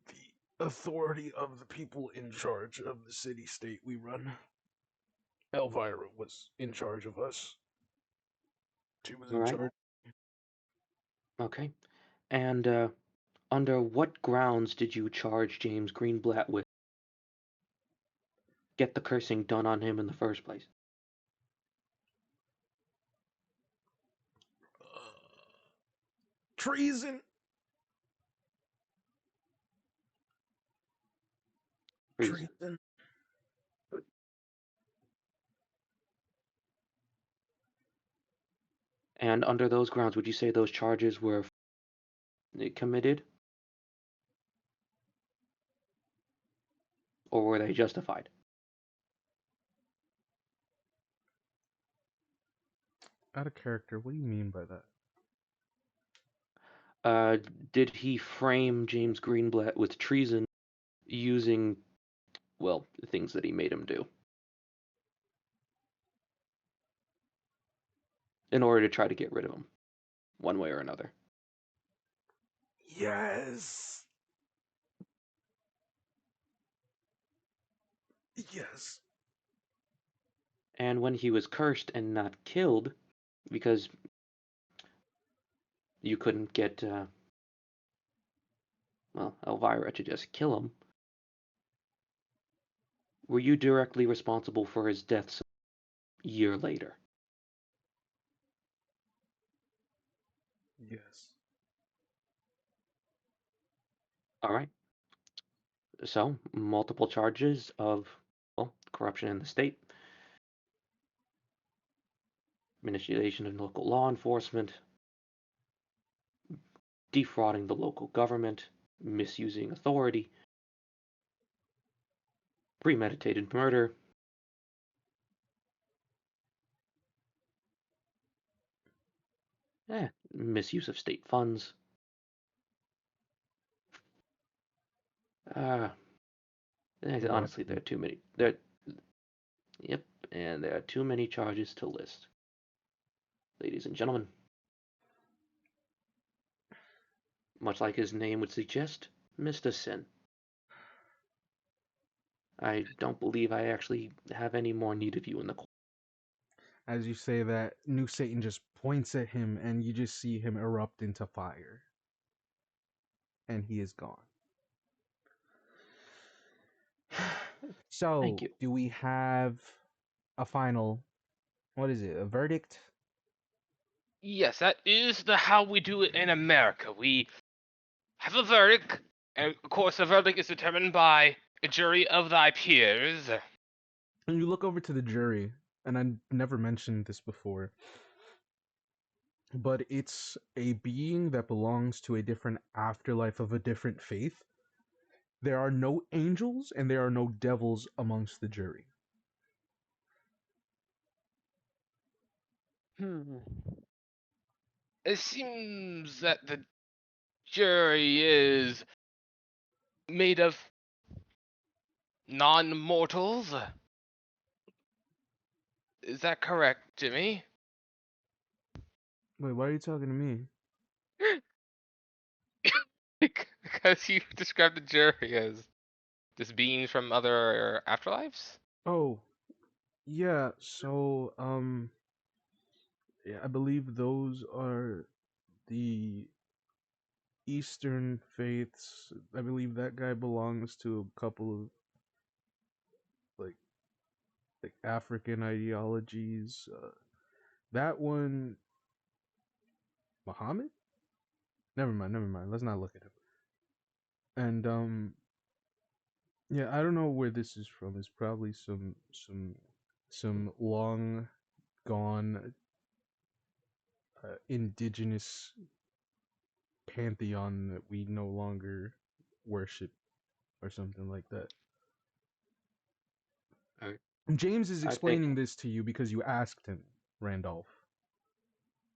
the authority of the people in charge of the city state we run. Elvira was in charge of us. She was All in right. charge. Okay. And under what grounds did you charge James Greenblatt with get the cursing done on him in the first place? Treason. Treason. Treason. And under those grounds, would you say those charges were committed? Or were they justified? Out of character, what do you mean by that? Did he frame James Greenblatt with treason using, well, things that he made him do in order to try to get rid of him, one way or another? Yes. Yes. And when he was cursed and not killed, because you couldn't get, well, Elvira to just kill him, were you directly responsible for his death a year later? Yes. All right. So, multiple charges of, well, corruption in the state, manipulation of local law enforcement, defrauding the local government, misusing authority, premeditated murder, misuse of state funds. Uh, honestly, there are too many. Yep, and there are too many charges to list. Ladies and gentlemen, much like his name would suggest, Mr. Sin. I don't believe I actually have any more need of you in the court. As you say that, New Satan just points at him and you just see him erupt into fire. And he is gone. So, Thank you. do we have a final, what is it, a verdict? Yes, that is how we do it in America. We have a verdict, and of course the verdict is determined by a jury of thy peers. And you look over to the jury, and I never mentioned this before, but it's a being that belongs to a different afterlife of a different faith. There are no angels and there are no devils amongst the jury. It seems that the jury is made of non-mortals. Is that correct, Jimmy? Wait, why are you talking to me? Because you described the jury as just beings from other afterlives? Oh, yeah, so, yeah, I believe those are the Eastern faiths. I believe that guy belongs to a couple of like African ideologies. That one, Muhammad. Never mind. Never mind. Let's not look at him. And yeah, I don't know where this is from. It's probably some long gone indigenous pantheon that we no longer worship or something like that. Alright. James is I think explaining this to you because you asked him, Randolph.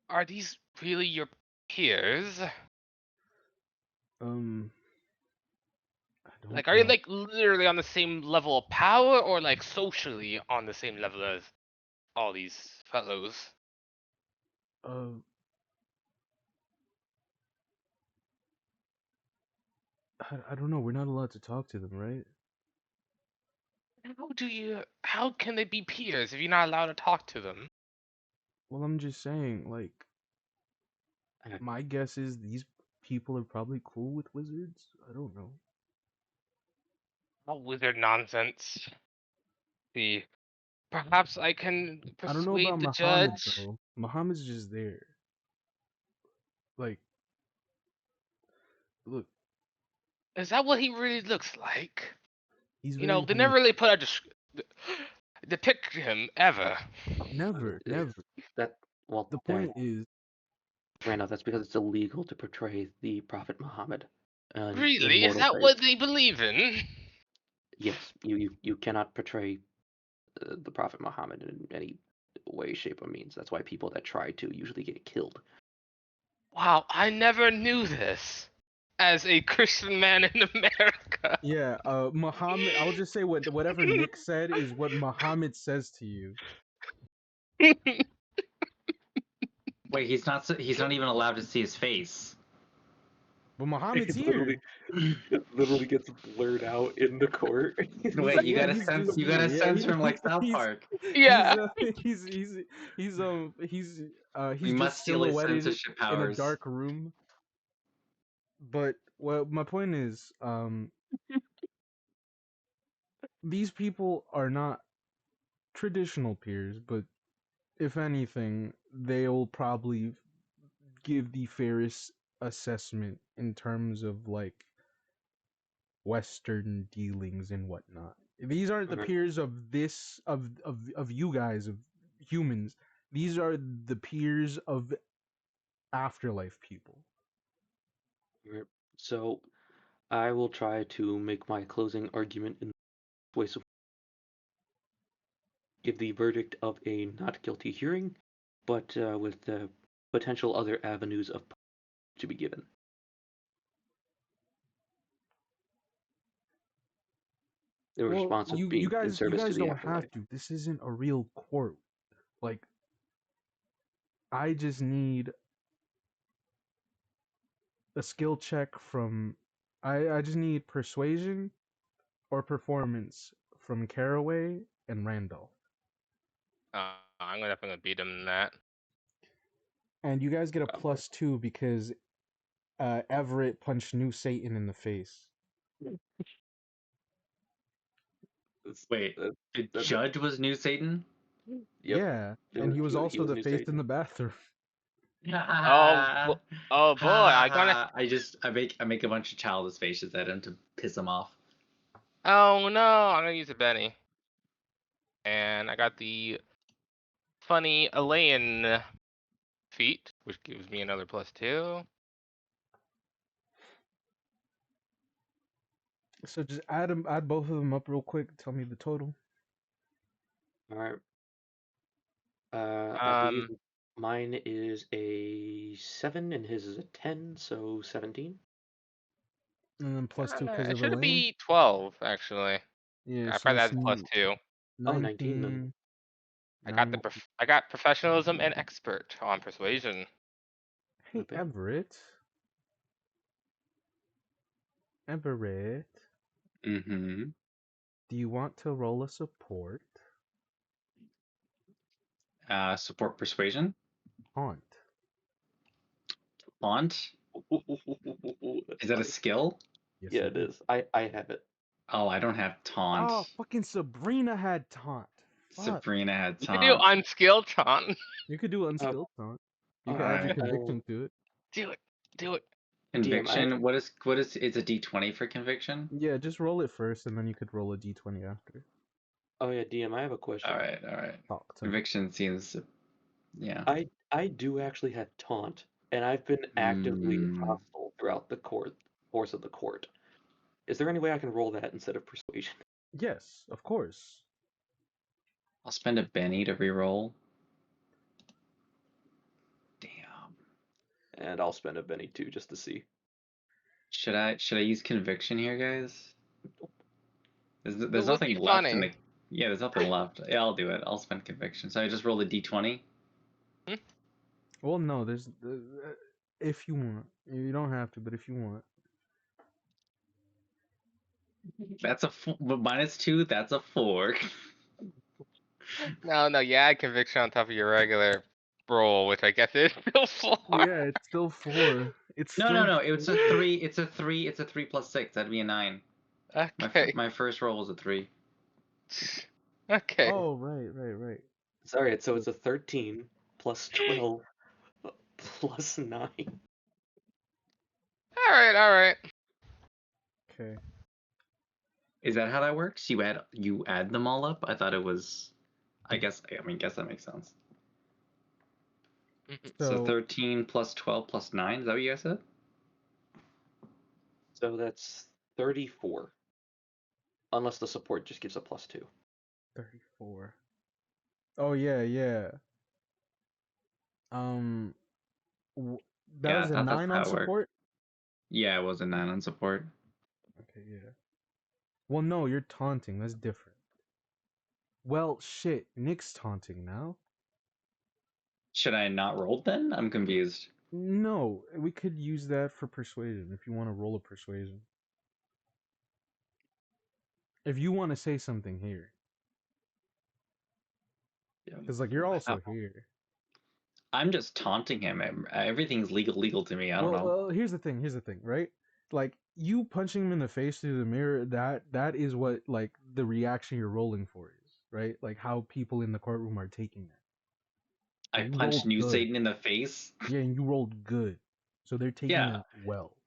Are these really your peers? I don't Like, are you know. like literally on the same level of power, or like socially on the same level as all these fellows? Uh, I don't know. We're not allowed to talk to them, right? How can they be peers if you're not allowed to talk to them? Well, I'm just saying, like, uh, my guess is these people are probably cool with wizards. I don't know. All wizard nonsense. See, perhaps I can I don't know about persuade the Muhammad judge. though. Muhammad's just there. Like, look, Is that what he really looks like? he's You very know, they never handsome. really put a depict him ever. Never, never. that well, The there. point is, Randall, that's because it's illegal to portray the Prophet Muhammad. An Really? Is immortal that figure. what they believe in? Yes, you cannot portray the Prophet Muhammad in any way, shape, or means. That's why people that try to usually get killed. Wow, I never knew this. As a Christian man in America. Yeah, Muhammad. I'll just say whatever Nick said is what Muhammad says to you. Wait, he's not even allowed to see his face. But Muhammad's It here. literally gets blurred out in the court. Wait, you Yeah, got a he's sense visible. from like South Park. Yeah. He's We just must steal his silhouetted censorship in a powers. dark room. But well, my point is, these people are not traditional peers, but if anything, they'll probably give the fairest assessment in terms of like Western dealings and whatnot. These aren't the Alright. peers of this of you guys of humans. These are the peers of afterlife people. Alright. So I will try to make my closing argument in voice of give the verdict of a not guilty hearing, but with potential other avenues of to be given. In Well, response of being in you service to guys the don't afterlife. have to. This isn't a real court. Like I just need a skill check from I just need persuasion or performance from Caraway and Randolph. I'm gonna beat him in that. And you guys get a +2 because Everett punched New Satan in the face. Wait, the judge was New Satan? Yep. Yeah, and he was also the New face Satan. in the bathroom. Oh, oh boy, I make a bunch of childish faces at him to piss him off. Oh no, I'm gonna use a Benny. And I got the funny Elaine feat, which gives me another +2. So just add both of them up real quick. Tell me the total. All right. I believe mine is a 7 and his is a 10, so 17. And then +2 because It of should Elaine. be 12 actually. Yeah, I so probably it's had +2. Oh, 19 then. 19. I got professionalism and expert on persuasion. Hey, Not bad. Everett, Mm-hmm. do you want to roll a support? Support persuasion. Haunt. Font. Is that a skill? Yes, Yeah, it is. I have it. Oh, I don't have taunt. Oh, fucking Sabrina had taunt. Fuck. Sabrina had You can do taunt. unskilled taunt. You could do unskilled taunt. You could add your Alright. conviction to it. Do it. Do it. Conviction. What is it's a D20 for conviction? Yeah, just roll it first, and then you could roll a d20 after. Oh yeah, DM, I have a question. Alright. Talk to me. Conviction seems, yeah. I do actually have taunt, and I've been actively hostile throughout the course of the court. Is there any way I can roll that instead of persuasion? Yes, of course. I'll spend a Benny to reroll. Damn. And I'll spend a Benny too, just to see. Should I use conviction here, guys? There's It would nothing be left in funny. the. Yeah, there's nothing left. Yeah, I'll do it. I'll spend conviction. So I just roll a D20. Well, no, there's if you want. You don't have to, but if you want. That's a -2. That's a 4. No, you add conviction on top of your regular roll, which I guess is still 4. Yeah, it's still 4. It's No, still no. It's a 3. It's a 3. It's a 3 plus 6. That'd be a 9. Okay. My first roll was a 3. Okay. Oh, right. Sorry, so it's a 13 plus 12 plus 9. All right. Okay. Is that how that works? You add them all up? I thought it was. I guess that makes sense. So So 13 plus 12 plus 9. Is that what you guys said? So that's 34. Unless the support just gives a +2. 34. Oh yeah, yeah. Um, that Yeah, I was a thought that's 9 how on it worked. support. Yeah, it was a 9 on support. Okay, yeah. Well, no, you're taunting. That's different. Well, shit. Nick's taunting now. Should I not roll then? I'm confused. No, we could use that for persuasion if you want to roll a persuasion. If you want to say something here, Yeah. because like you're also here. I'm just taunting him. Everything's legal to me. I don't know. Well, here's the thing. Here's the thing, right? Like you punching him in the face through the mirror. That is what like the reaction you're rolling for is, right? Like how people in the courtroom are taking that. I But you punched rolled New good. Satan in the face. Yeah, and you rolled good. So they're taking Yeah. it well.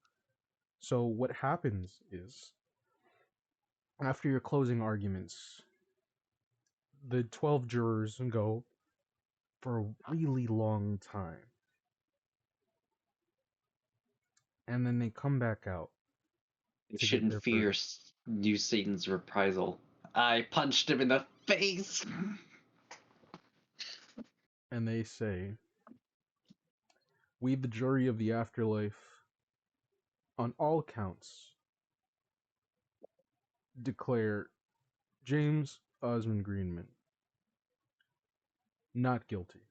So what happens is after your closing arguments, the 12 jurors go for a really long time. And then they come back out You to give shouldn't their fear verdict. New Satan's reprisal. I punched him in the face. And they say, we, the jury of the afterlife, on all counts, declare James Osmond Greenman not guilty.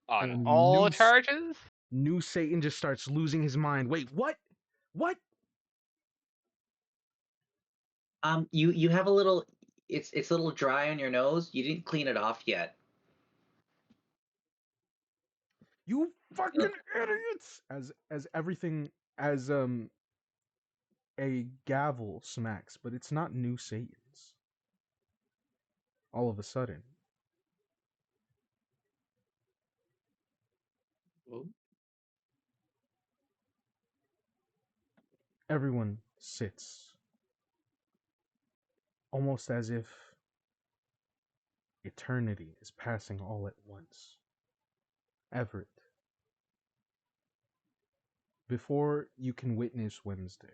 On And all charges? New Satan just starts losing his mind. Wait, what? What? You have a little. It's a little dry on your nose. You didn't clean it off yet. You fucking idiots! As everything as a gavel smacks, but it's not New Satan's. All of a sudden, everyone sits, almost as if eternity is passing all at once. Everett, before you can witness Wednesday,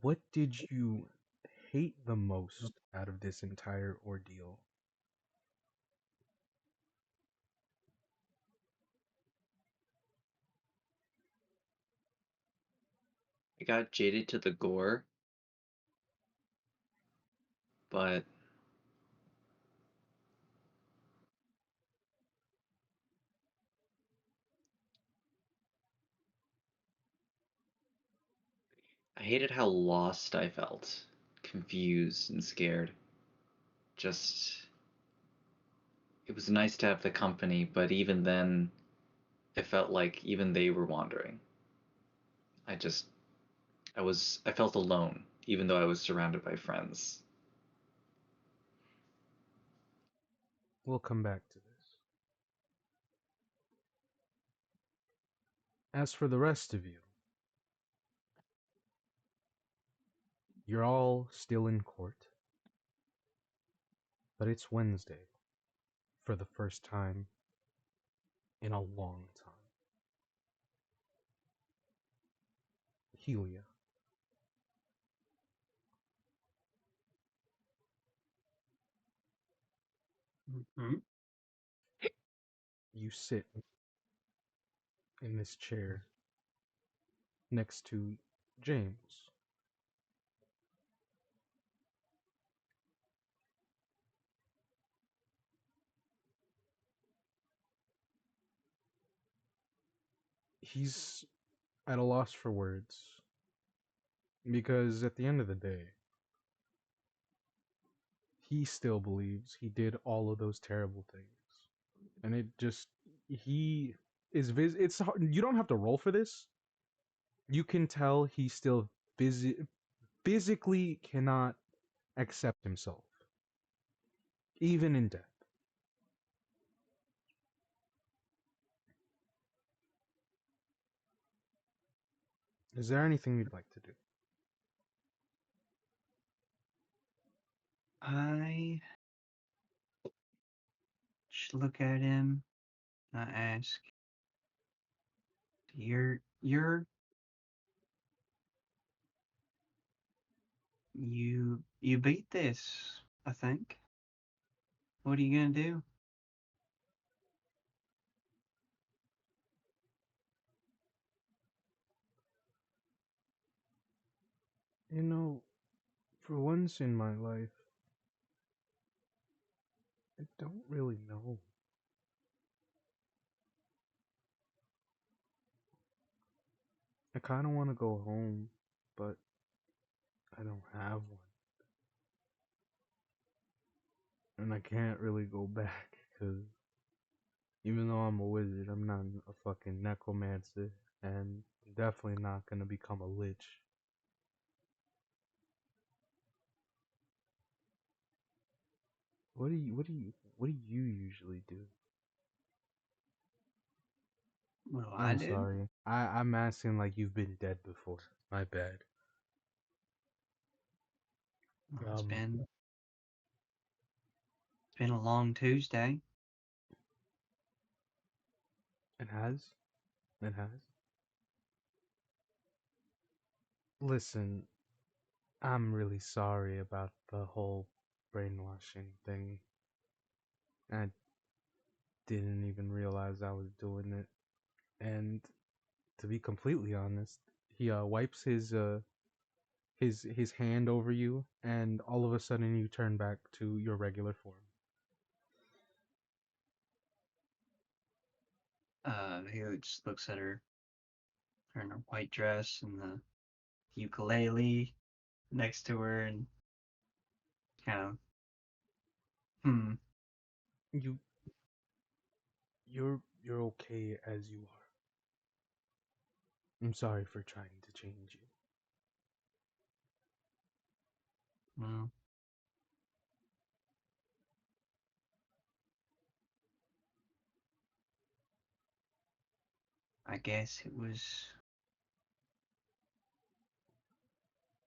what did you hate the most out of this entire ordeal? I got jaded to the gore, but I hated how lost I felt, confused and scared. Just, it was nice to have the company, but even then, it felt like even they were wandering. I just, I felt alone, even though I was surrounded by friends. We'll come back to this. As for the rest of you, you're all still in court, but it's Wednesday for the first time in a long time. Helia, Mm-hmm. you sit in this chair next to James. He's at a loss for words because at the end of the day, he still believes he did all of those terrible things. And it just, he it's hard, you don't have to roll for this. You can tell he still physically cannot accept himself, even in death. Is there anything you'd like to do? I just look at him and I ask, "You're you beat this, I think. What are you gonna do?" You know, for once in my life, I don't really know. I kind of want to go home, but I don't have one. And I can't really go back because even though I'm a wizard, I'm not a fucking necromancer, and I'm definitely not gonna become a lich. What do you usually do? What do I I'm do? sorry. I'm asking like you've been dead before. My bad. Well, Um, it's been a long Tuesday. it has. It has. Listen, I'm really sorry about the whole brainwashing thing. I didn't even realize I was doing it. And to be completely honest, he wipes his hand over you, and all of a sudden you turn back to your regular form. He just looks at her in her white dress and the ukulele next to her and kind of, hmm. You you're okay as you are. I'm sorry for trying to change you. Well, I guess it was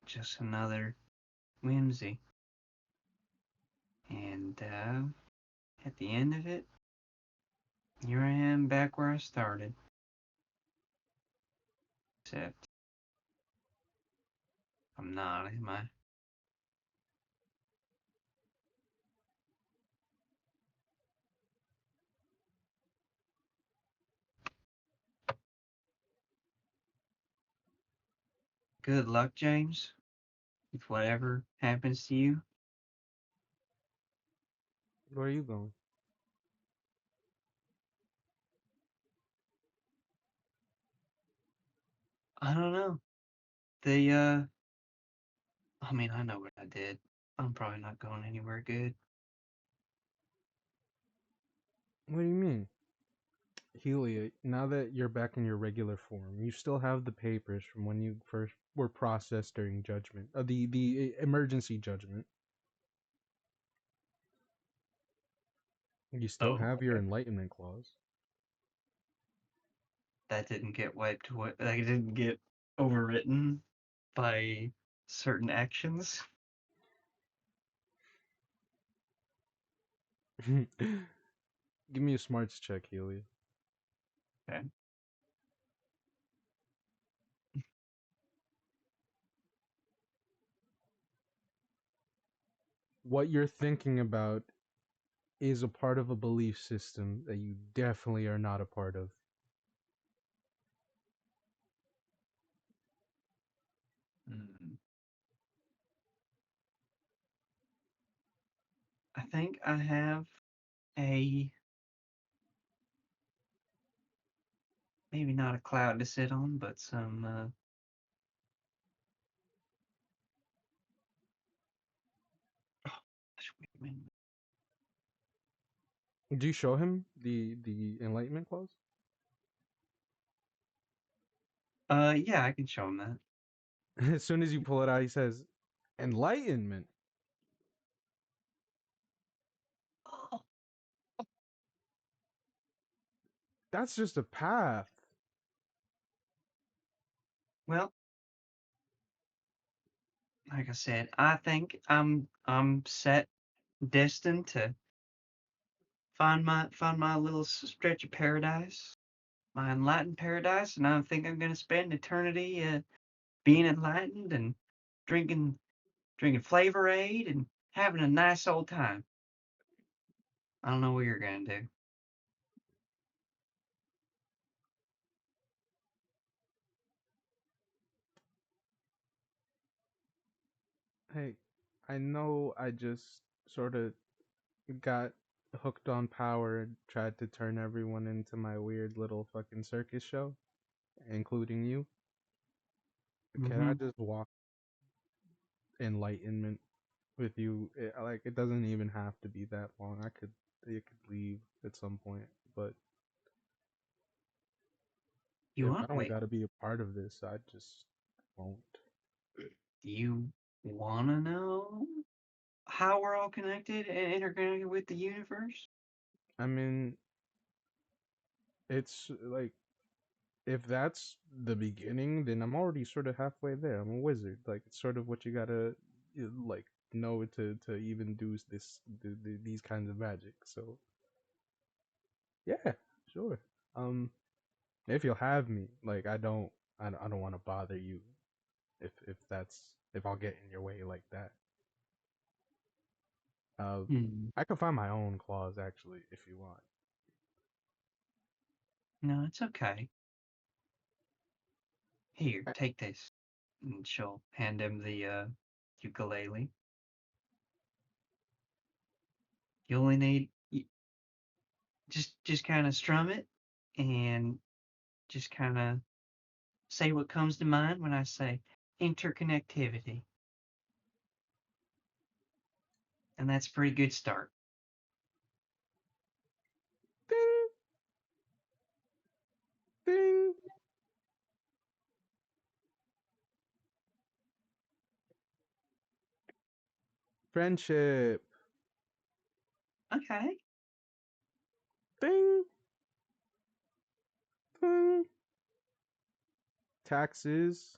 just another whimsy. And at the end of it, here I am back where I started. Except I'm not, am I? Good luck, James, with whatever happens to you. Where are you going? I don't know. I mean, I know what I did. I'm probably not going anywhere good. What do you mean? Helia, now that you're back in your regular form, you still have the papers from when you first were processed during judgment. The emergency judgment. You still Oh, have your enlightenment clause. that didn't get wiped away. That didn't get overwritten by certain actions. Give me a smarts check, Helia. Okay. What you're thinking about is a part of a belief system that you definitely are not a part of. Mm. I think I have a maybe not a cloud to sit on, but some wait a minute. Do you show him the enlightenment clause? Yeah, I can show him that. As soon as you pull it out, he says, "Enlightenment. Oh. That's just a path." Well, like I said, I think I'm set, destined to find my little stretch of paradise, my enlightened paradise, and I think I'm gonna spend eternity being enlightened and drinking Flavor Aid and having a nice old time. I don't know what you're gonna do. Hey, I know I just sort of got hooked on power and tried to turn everyone into my weird little fucking circus show, including you. Can I Mm-hmm. just walk enlightenment with you? Like, it doesn't even have to be that long. You could leave at some point, but You if I want don't wait? gotta be a part of this, I just won't. You wanna know how we're all connected and interconnected with the universe? I mean, it's like if that's the beginning, then I'm already sort of halfway there. I'm a wizard. Like it's sort of what you gotta like know to even do these kinds of magic. So yeah, sure. Um, if you'll have me, like I don't want to bother you. If I'll get in your way like that. Uh, Hmm. I can find my own claws actually if you want. No, it's okay. Here, take this. And she'll hand him the ukulele. You only need just kind of strum it and just kind of say what comes to mind when I say interconnectivity. And that's a pretty good start. Ding ding. Friendship. Okay. Ding ding. Taxes.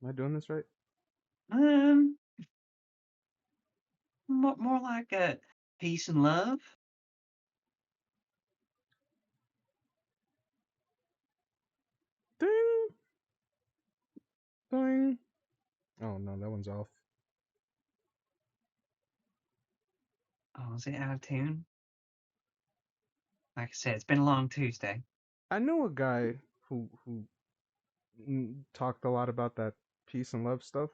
Am I doing this right? Um, more like a peace and love. Ding ding. Oh no, that one's off. Oh, is it out of tune? Like I said, it's been a long Tuesday. I knew a guy who talked a lot about that peace and love stuff.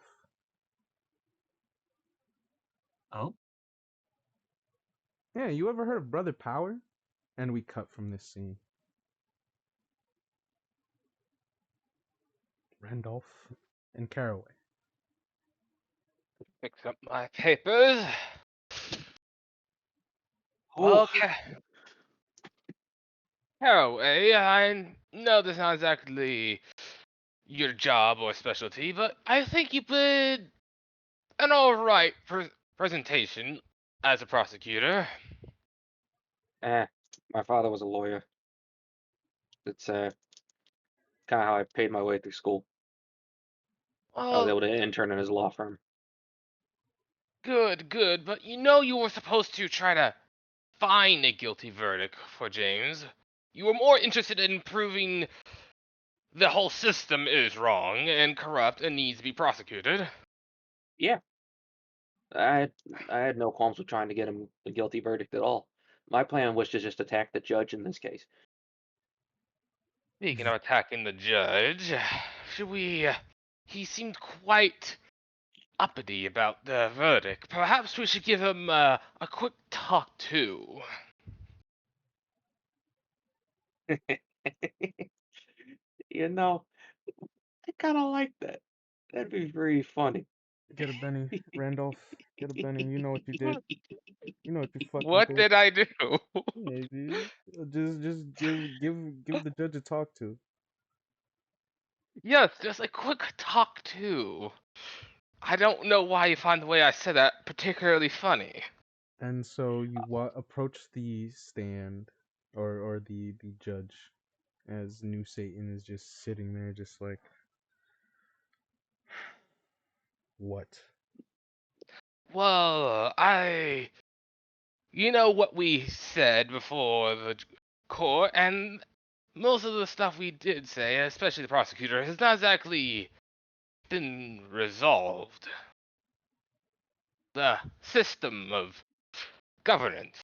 Oh, Yeah, you ever heard of Brother Power? And we cut from this scene. Randolph and Caraway. Fix up my papers. Oh, Okay. Caraway, I know this is not exactly your job or specialty, but I think you put an alright presentation as a prosecutor. My father was a lawyer. It's kind of how I paid my way through school. I was Well, able to intern in his law firm. good, but you know you were supposed to try to find a guilty verdict for James. You were more interested in proving the whole system is wrong and corrupt and needs to be prosecuted. Yeah, I had no qualms with trying to get him a guilty verdict at all. My plan was to just attack the judge in this case. Speaking of attacking the judge, should we? He seemed quite uppity about the verdict. Perhaps we should give him a quick talk to. You know, I kind of like that. That'd be very funny. Get a Benny, Randolph. Get a Benny. You know what you did. You know what you fucking What did. did I do? Yeah, dude. Just give the judge a talk to. Yes, just a quick talk to. I don't know why you find the way I said that particularly funny. And so you approach the stand, or the judge, as New Satan is just sitting there, just like, What? Well, you know what we said before the court, and most of the stuff we did say, especially the prosecutor, has not exactly been resolved. The system of governance,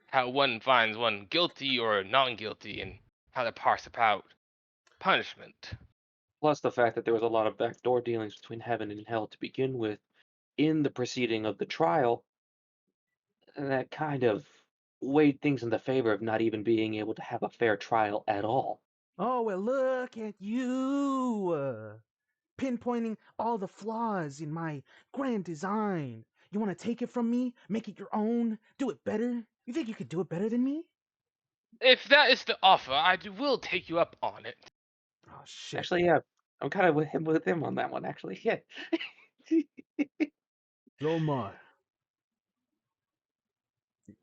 how one finds one guilty or non-guilty, and how to parse out punishment. Plus the fact that there was a lot of backdoor dealings between heaven and hell to begin with in the proceeding of the trial, that kind of weighed things in the favor of not even being able to have a fair trial at all. Oh, well, look at you, pinpointing all the flaws in my grand design. You want to take it from me, make it your own, do it better? You think you could do it better than me? If that is the offer, will take you up on it. Oh, shit. Actually, yeah, I'm kind of with him on that one. Actually, yeah. So my.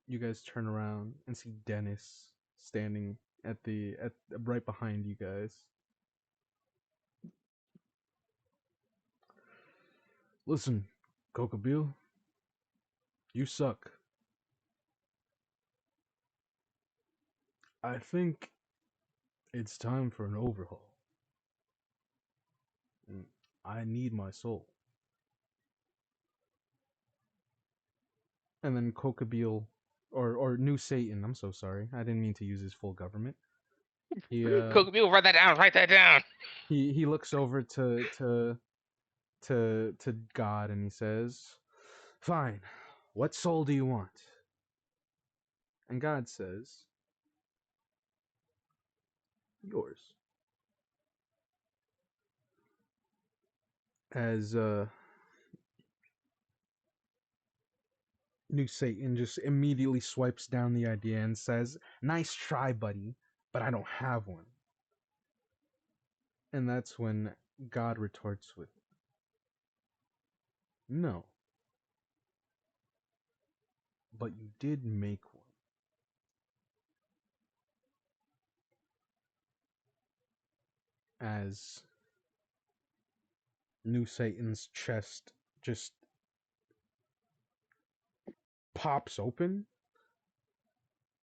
You guys turn around and see Dennis standing at right behind you guys. Listen, Coca-Bill, you suck. I think it's time for an overhaul. I need my soul. And then Coca-Bill, or New Satan, I'm so sorry. I didn't mean to use his full government. He Coca-Cola, write that down. Write that down. he looks over to God and he says, "Fine. What soul do you want?" And God says, "Yours." As New Satan just immediately swipes down the idea and says, "Nice try, buddy, but I don't have one." And that's when God retorts with, "No, but you did make one." As New Satan's chest just pops open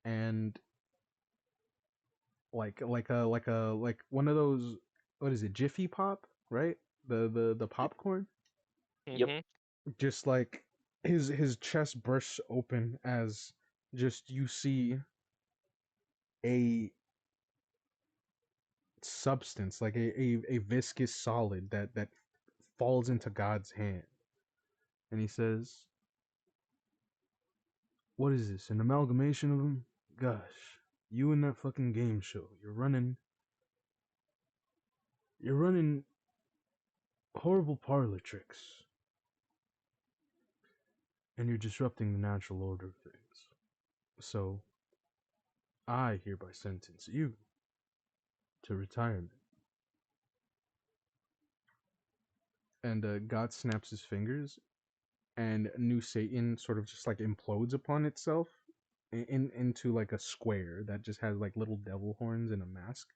and like one of those, what is it, Jiffy Pop, right? The popcorn. Yep. Mm-hmm. Just like his chest bursts open as just you see a substance, like a viscous solid that falls into God's hand. And he says, "What is this? An amalgamation of them? Gosh, you and that fucking game show. You're running horrible parlor tricks. And you're disrupting the natural order of things. So I hereby sentence you to retirement." And God snaps his fingers, and New Satan sort of just like implodes upon itself into like a square that just has like little devil horns and a mask.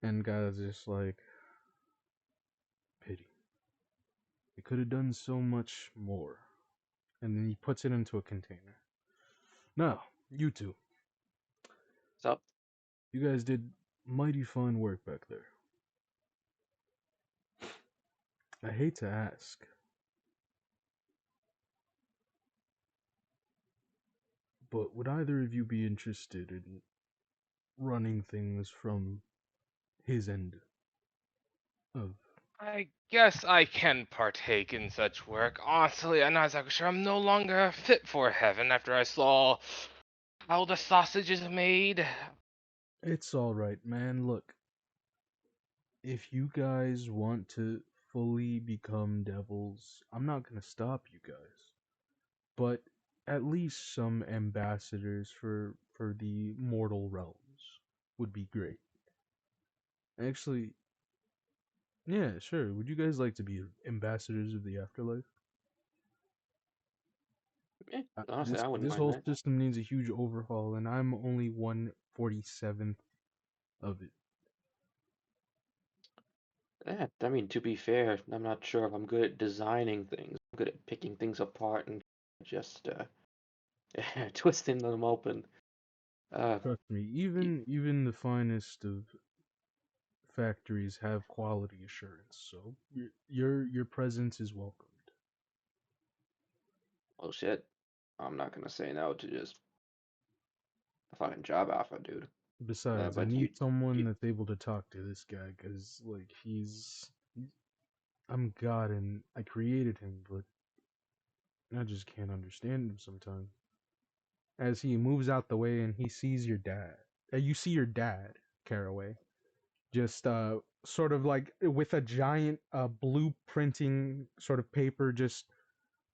And God's just like, "Pity. You could have done so much more." And then he puts it into a container. "Now, you two, So you guys did mighty fine work back there. I hate to ask, but would either of you be interested in running things from his end of..." I guess I can partake in such work. Honestly, I'm not exactly sure. I'm no longer fit for heaven after I saw how the sausage is made. It's alright, man. Look, if you guys want to fully become devils, I'm not gonna stop you guys. But at least some ambassadors for the mortal realms would be great. Actually, yeah, sure. Would you guys like to be ambassadors of the afterlife? yeah, honestly, This I wouldn't this mind whole that. system needs a huge overhaul, and I'm only 1/47th of it. I mean, to be fair, I'm not sure if I'm good at designing things. I'm good at picking things apart and just twisting them open. Uh, Trust me, y- even the finest of factories have quality assurance, so your presence is welcomed. well, shit. I'm not gonna say no to just a fucking job offer, dude. Besides, I But need someone you, that's able to talk to this guy, cause like I'm God and I created him, but I just can't understand him sometimes. As he moves out the way and he sees your dad, you see your dad, Caraway, just sort of like with a giant blueprinting sort of paper just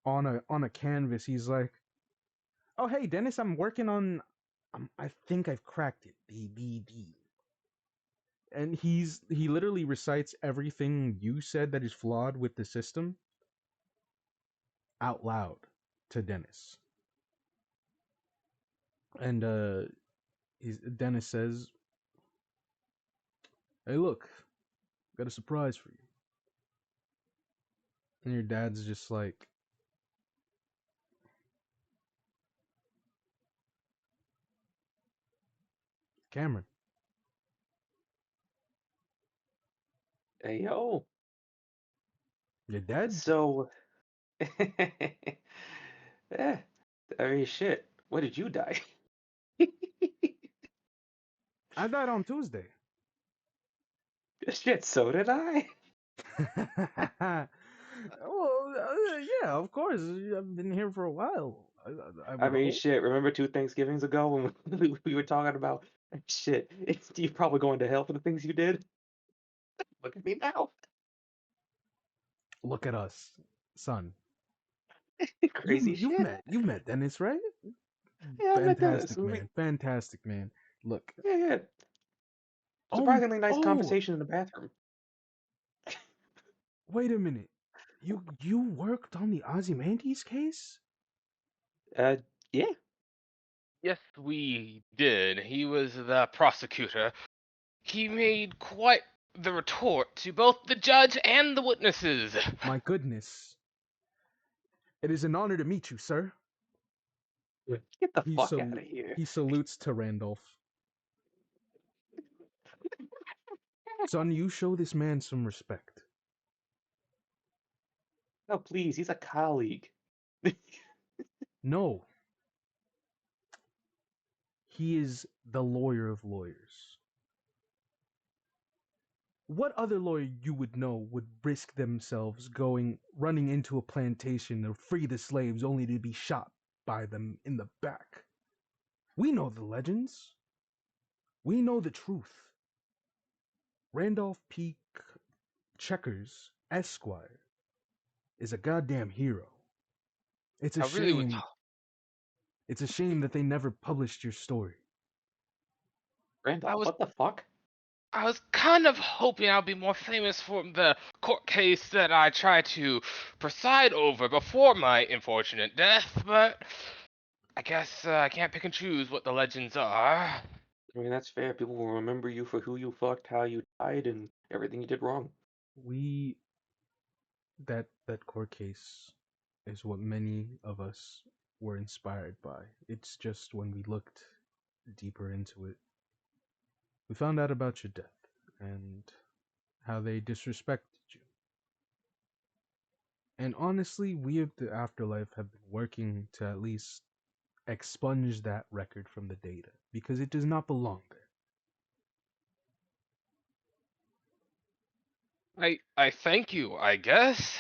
on a canvas. He's like, "Oh hey Dennis, I'm working on I think I've cracked it. The and he literally recites everything you said that is flawed with the system out loud to Dennis. And Dennis says, "Hey look, got a surprise for you." And your dad's just like, "Cameron." hey yo. Your dad? So, eh, I mean, shit. When did you die? I died on Tuesday. Shit, so did I. Well, yeah, of course. I've been here for a while. I I would mean, hope. shit. Remember 2 Thanksgivings ago when we were talking about shit? It's you probably going to hell for the things you did. Look at me now. Look at us, son. Crazy shit. You've met Dennis, right? Yeah, I met Dennis. Fantastic man. Fantastic man. Look. Yeah, yeah. Oh, Surprisingly nice oh. conversation in the bathroom. Wait a minute. You worked on the Ozymandias case? Uh, yeah. Yes, we did. He was the prosecutor. He made quite the retort to both the judge and the witnesses. My goodness. It is an honor to meet you, sir. Get the He fuck out sal- of here. he salutes to Randolph. Son, you show this man some respect. No, please. He's a colleague. No, he is the lawyer of lawyers. What other lawyer you would know would risk themselves running into a plantation to free the slaves only to be shot by them in the back? We know the legends. We know the truth. Randolph P. Checkers, Esquire, is a goddamn hero. It's a I really was. shame. It's a shame that they never published your story. I Randolph, was what the fuck? I was kind of hoping I'd be more famous for the court case that I tried to preside over before my unfortunate death, but I guess I can't pick and choose what the legends are. I mean, that's fair. People will remember you for who you fucked, how you died, and everything you did wrong. We that court case is what many of us were inspired by. It's just when we looked deeper into it, we found out about your death and how they disrespected you. And honestly, we of the afterlife have been working to at least expunge that record from the data because it does not belong there. I thank you, I guess.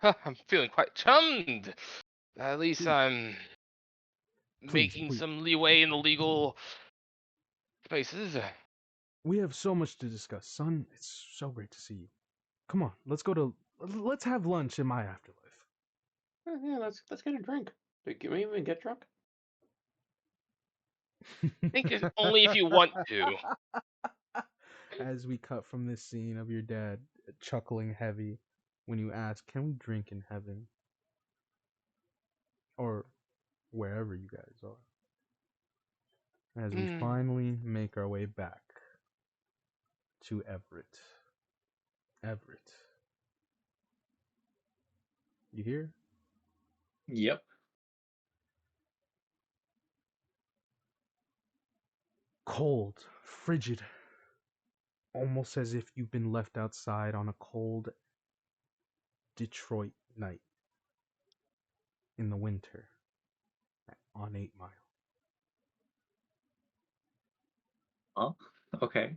I'm feeling quite chummed. At least Please, I'm please, making please. some leeway in the legal spaces. We have so much to discuss, son. It's so great to see you. Come on, let's have lunch in my afterlife. Yeah, let's get a drink. Can we even get drunk? Think it's only if you want to. As we cut from this scene of your dad chuckling heavy when you ask, "Can we drink in heaven?" Or wherever you guys are. As we Mm. finally make our way back to Everett. Everett. You hear? Yep. Cold, frigid, almost as if you've been left outside on a cold Detroit night in the winter on 8 Mile. Oh, okay.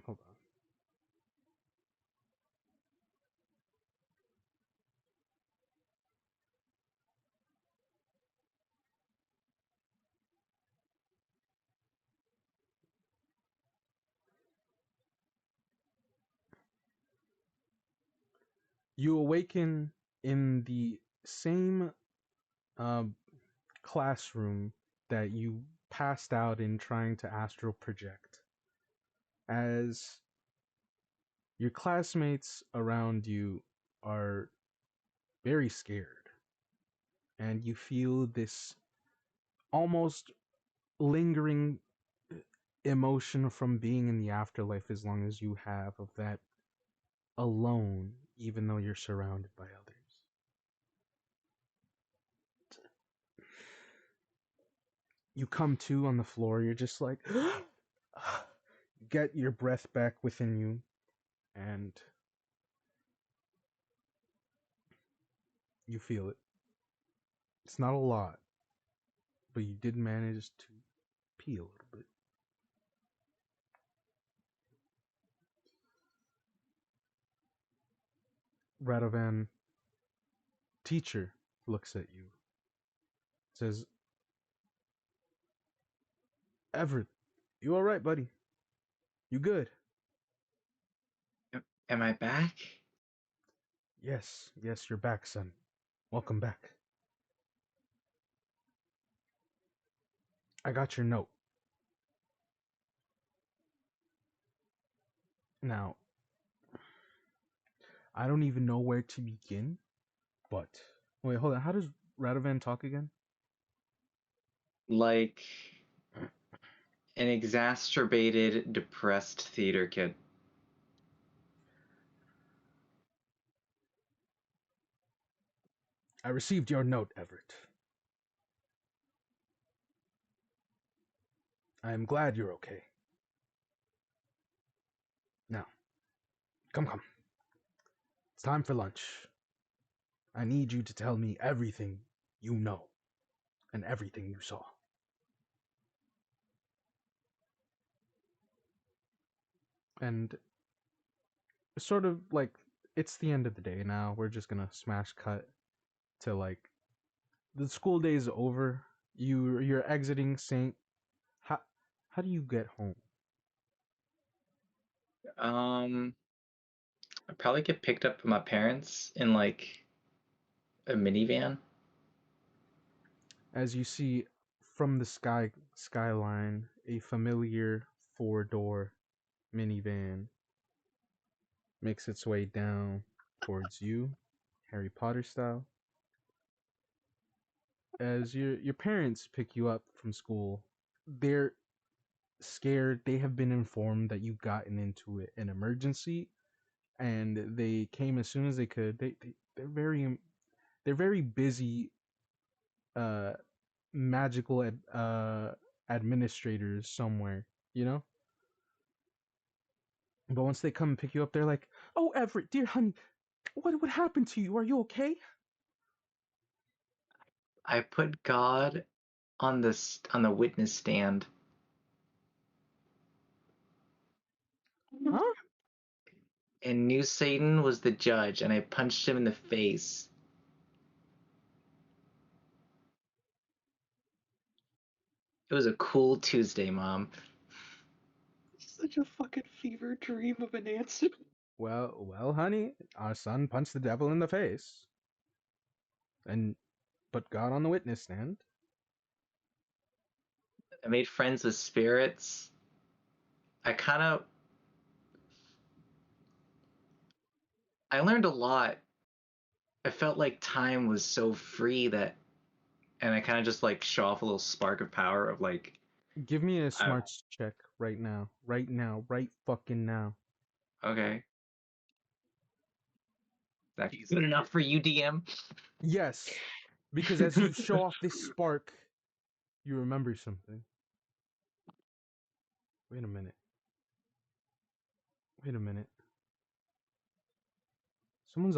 Hold on. You awaken in the same uh, classroom that you passed out in trying to astral project, as your classmates around you are very scared, and you feel this almost lingering emotion from being in the afterlife as long as you have of that alone, even though you're surrounded by others. You come to on the floor, you're just like, get your breath back within you, and you feel it. It's not a lot, but you did manage to pee a little bit. Radovan, teacher, looks at you, says, Everett, you alright, buddy? You good? Am I back? Yes, you're back, son. Welcome back. I got your note. Now, I don't even know where to begin, but... Wait, hold on. How does Radovan talk again? Like an exacerbated, depressed theater kid. I received your note, Everett. I am glad you're okay. Now, come. It's time for lunch. I need you to tell me everything you know and everything you saw. And sort of like, it's the end of the day now. We're just gonna smash cut to like the school day is over. You're exiting Saint. How do you get home? I probably get picked up by my parents in like a minivan. As you see from the skyline, a familiar 4-door minivan makes its way down towards you, Harry Potter style. As your parents pick you up from school, they're scared. They have been informed that you've gotten into an emergency, and they came as soon as they could. They're very busy. Uh, magical administrators somewhere, you know. But once they come and pick you up, they're like, "Oh, Everett, dear honey, what happened to you? Are you okay?" I put God on the witness stand. Huh? And knew Satan was the judge, and I punched him in the face. It was a cool Tuesday, Mom. Such a fucking fever dream of an answer. Well, honey, our son punched the devil in the face, and put God on the witness stand. I made friends with spirits. I learned a lot. I felt like time was so free that, and I kind of just like show off a little spark of power of like Give me a I, smarts check right now. Right now. Right fucking now. okay. That good enough for you, DM? Yes. Because as you show off this spark, you remember something. Wait a minute. Wait a minute. Some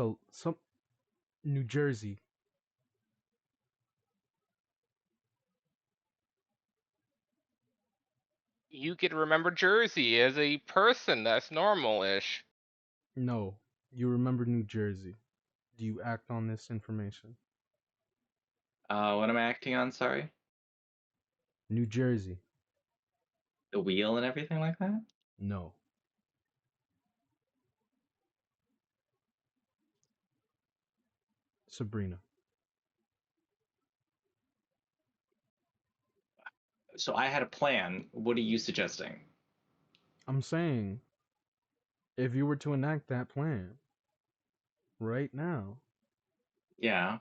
New Jersey. You could remember Jersey as a person. That's normal-ish. No. You remember New Jersey. Do you act on this information? What am I acting on? Sorry. New Jersey. The wheel and everything like that? No. Sabrina. So I had a plan. What are you suggesting? I'm saying, if you were to enact that plan right now, Yeah.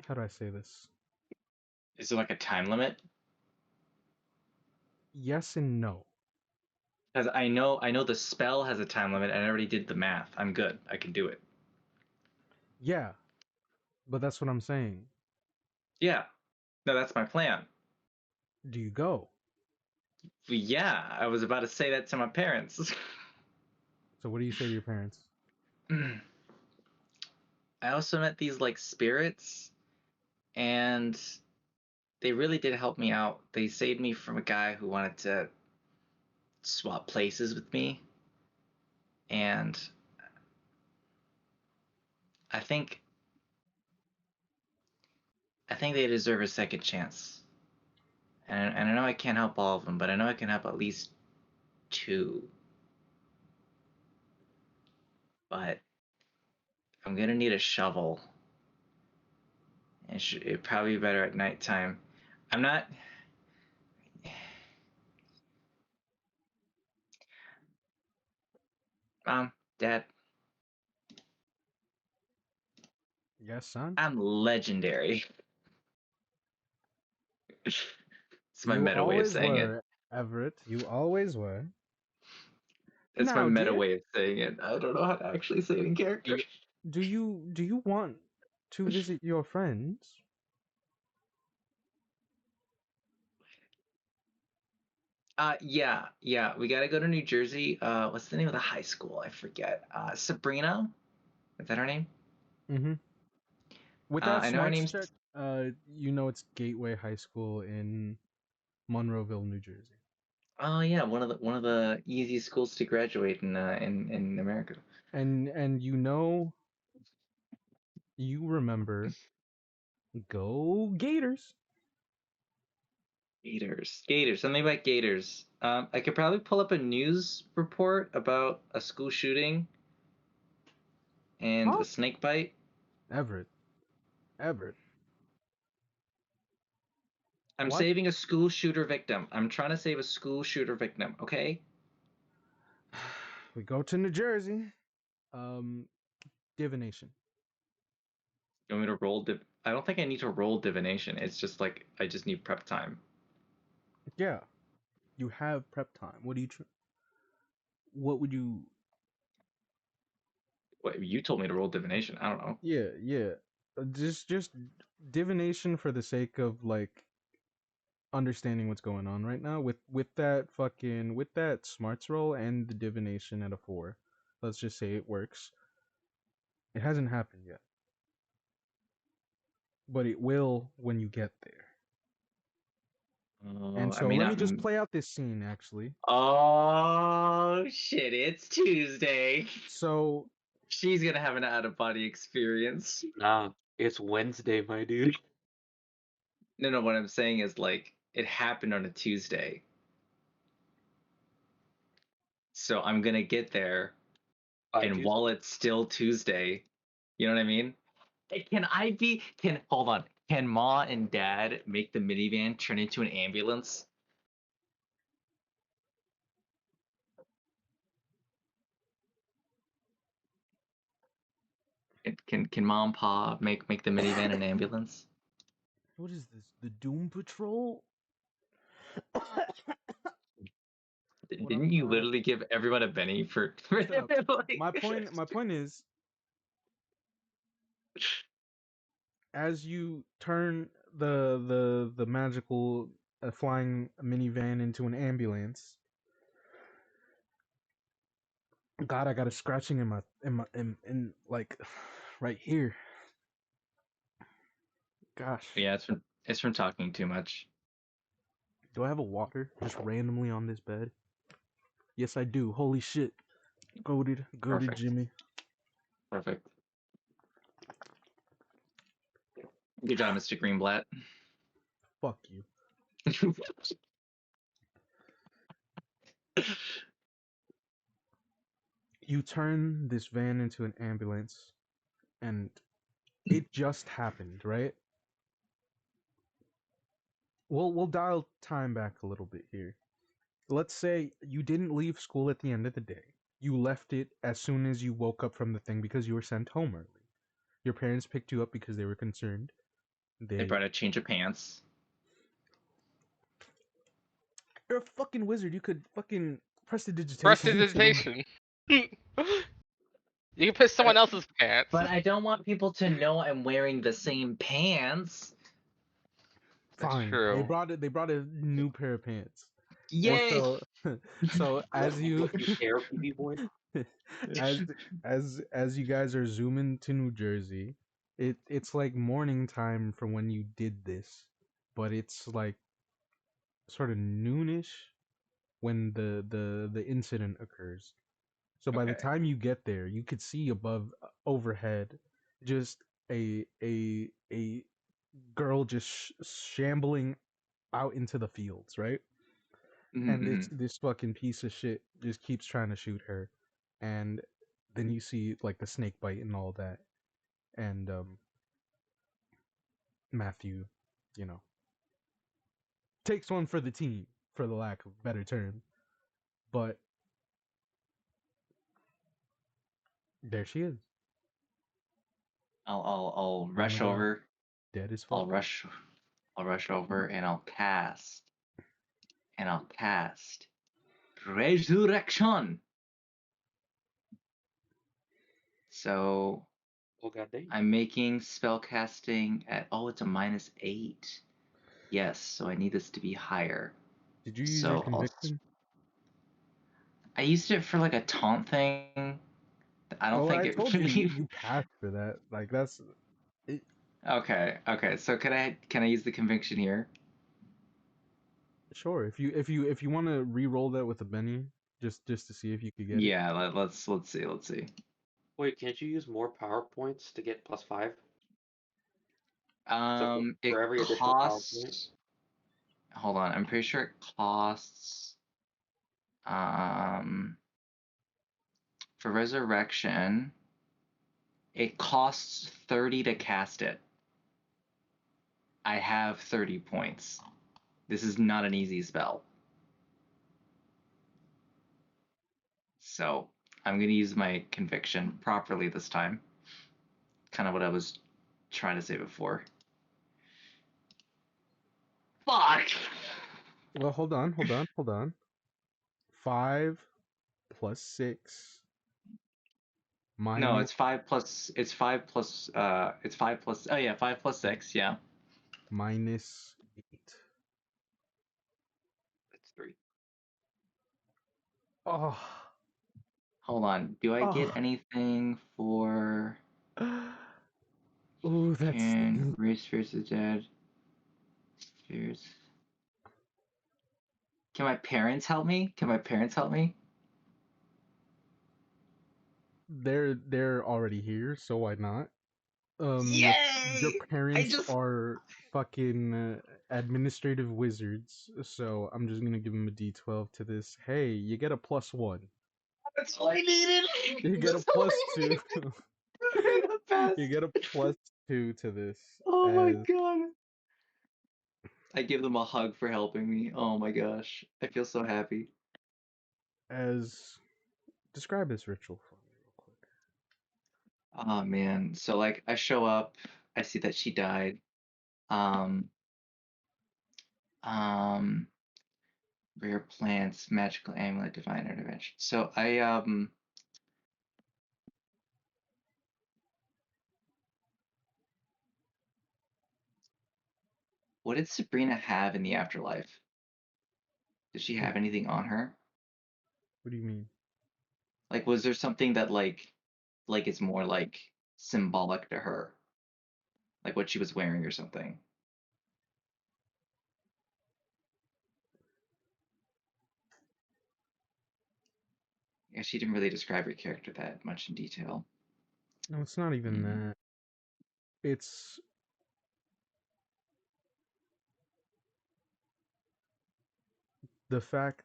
how do I say this? Is there like a time limit? Yes and no. Because I know the spell has a time limit, and I already did the math. I'm good. I can do it. Yeah, but that's what I'm saying. Yeah. No, that's my plan. Do you go? But yeah, I was about to say that to my parents. So what do you say to your parents? I also met these like spirits, and they really did help me out. They saved me from a guy who wanted to swap places with me, and I think I think they deserve a second chance. And I know I can't help all of them, but I know I can help at least two. But I'm gonna need a shovel. It'd probably be better at nighttime. I'm not. Mom, Dad, Yes, son. I'm legendary. It's my You meta way of always saying it. were, Everett. You always were. It's my Now, meta dear, way of saying it. I don't know how to actually say it in character. do you want to visit your friends? Yeah. We gotta go to New Jersey. What's the name of the high school? I forget. Sabrina? Is that her name? Mm-hmm. With that I know her smarts name's. check, it's Gateway High School in Monroeville, New Jersey. Oh yeah, one of the easiest schools to graduate in America. And you remember, go Gators. Gators. Something about Gators. I could probably pull up a news report about a school shooting and Huh? a snake bite. Everett. Everett. I'm What? saving a school shooter victim. I'm trying to save a school shooter victim. Okay. We go to New Jersey. Um, Divination. You want me to roll? I don't think I need to roll divination. It's just like I just need prep time. Yeah, you have prep time. What would you? What you told me to roll divination? I don't know. Yeah. Just divination for the sake of like understanding what's going on right now with that smarts roll and the divination at a 4. Let's just say it works. It hasn't happened yet, but it will when you get there. And I so mean, let me just play out this scene actually. oh shit! It's Tuesday. So She's gonna have an out of body experience. Nah, it's Wednesday, my dude. No. What I'm saying is like it happened on a Tuesday, so I'm gonna get there, By and Tuesday. while it's still Tuesday, you know what I mean? Can I be? Can hold on? Can Ma and Dad make the minivan turn into an ambulance? Can mom pa make the minivan an ambulance? What is this? The Doom Patrol? What Didn't you up? literally give everyone a Benny for Shut up. like- My point is, as you turn the magical flying minivan into an ambulance. God, I got a scratching in like right here. Gosh, Yeah, it's from talking too much. do I have a water just randomly on this bed? Yes, I do. Holy shit, goated Perfect. Jimmy. Perfect. Good job, Mr. Greenblatt. Fuck you. You turn this van into an ambulance, and it just happened, right? We'll dial time back a little bit here. Let's say you didn't leave school at the end of the day. You left it as soon as you woke up from the thing because you were sent home early. Your parents picked you up because they were concerned. They brought a change of pants. You're a fucking wizard. You could fucking prestidigitation. Prestidigitation. You can piss someone else's pants. But I don't want people to know I'm wearing the same pants. That's Fine. true. They brought a new pair of pants. Yay! So as you You share PB boy. as you guys are zooming to New Jersey, it's like morning time from when you did this, but it's like sort of noonish when the incident occurs. So by the Okay. time you get there, you could see above overhead just a girl just shambling out into the fields, right? And this fucking piece of shit just keeps trying to shoot her, and then you see like the snake bite and all that, and Matthew, you know, takes one for the team, for the lack of a better term, but there she is, I'll on the rush ground, over. dead as fuck. I'll rush over and I'll cast Resurrection. So Oh goddamn. I'm making spell casting at it's a -8. Yes, so I need this to be higher. Did you use So your conviction? I used it for like a taunt thing. I don't Oh, think I it told you really. you passed for that. Like that's it. Okay. So can I use the conviction here? Sure, if you want to re-roll that with a Benny, just to see if you could get it. Yeah, let's see. Wait, can't you use more power points to get +5? So It for every additional power point. costs. Hold on, I'm pretty sure it costs. For resurrection, it costs 30 to cast it. I have 30 points. This is not an easy spell. So I'm going to use my conviction properly this time. Kind of what I was trying to say before. Fuck! Well, hold on. 5 plus 6 No, minus it's 5 plus. It's 5 plus. It's 5 plus. Oh yeah, 5 plus 6. Yeah. minus 8. That's 3. Oh, Hold on. Do I get oh. anything for? Ooh, that's Can raise spirits of dead? Spirits. Can my parents help me? they're already here, so why not? Your Yay! I parents just. are fucking administrative wizards, so I'm just gonna give them a D12 to this. Hey, you get a +1. That's all I needed. You get a That's all I +2. needed. You're the best. You get a +2 to this. Oh my as god. I give them a hug for helping me. Oh my gosh. I feel so happy. as describe this ritual for me real quick. Oh man. So like I show up, I see that she died. Um, um, rare plants, magical amulet, divine intervention. So what did Sabrina have in the afterlife? Did she What, have anything on her? what do you mean? Like was there something that like is more like symbolic to her? Like what she was wearing or something? Yeah, she didn't really describe her character that much in detail. No, it's not even Hmm. that. It's the fact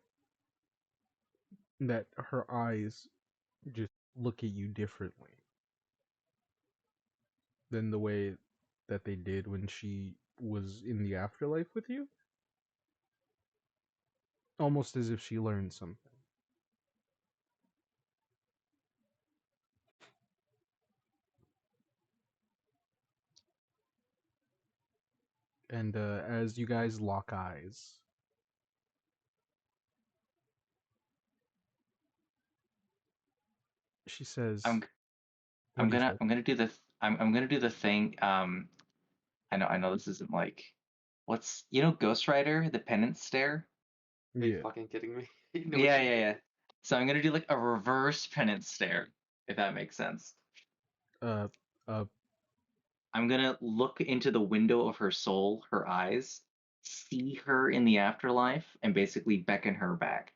that her eyes just look at you differently than the way that they did when she was in the afterlife with you. Almost as if she learned something. And as you guys lock eyes, she says, I'm "What do you say?" I'm gonna do the I'm gonna do the thing. I know this isn't like what's Ghost Rider, the penance stare? Are you Yeah. fucking kidding me? You know what Yeah, she yeah, did? yeah. So I'm gonna do like a reverse penance stare, if that makes sense. Uh, uh, I'm gonna look into the window of her soul, her eyes, see her in the afterlife, and basically beckon her back.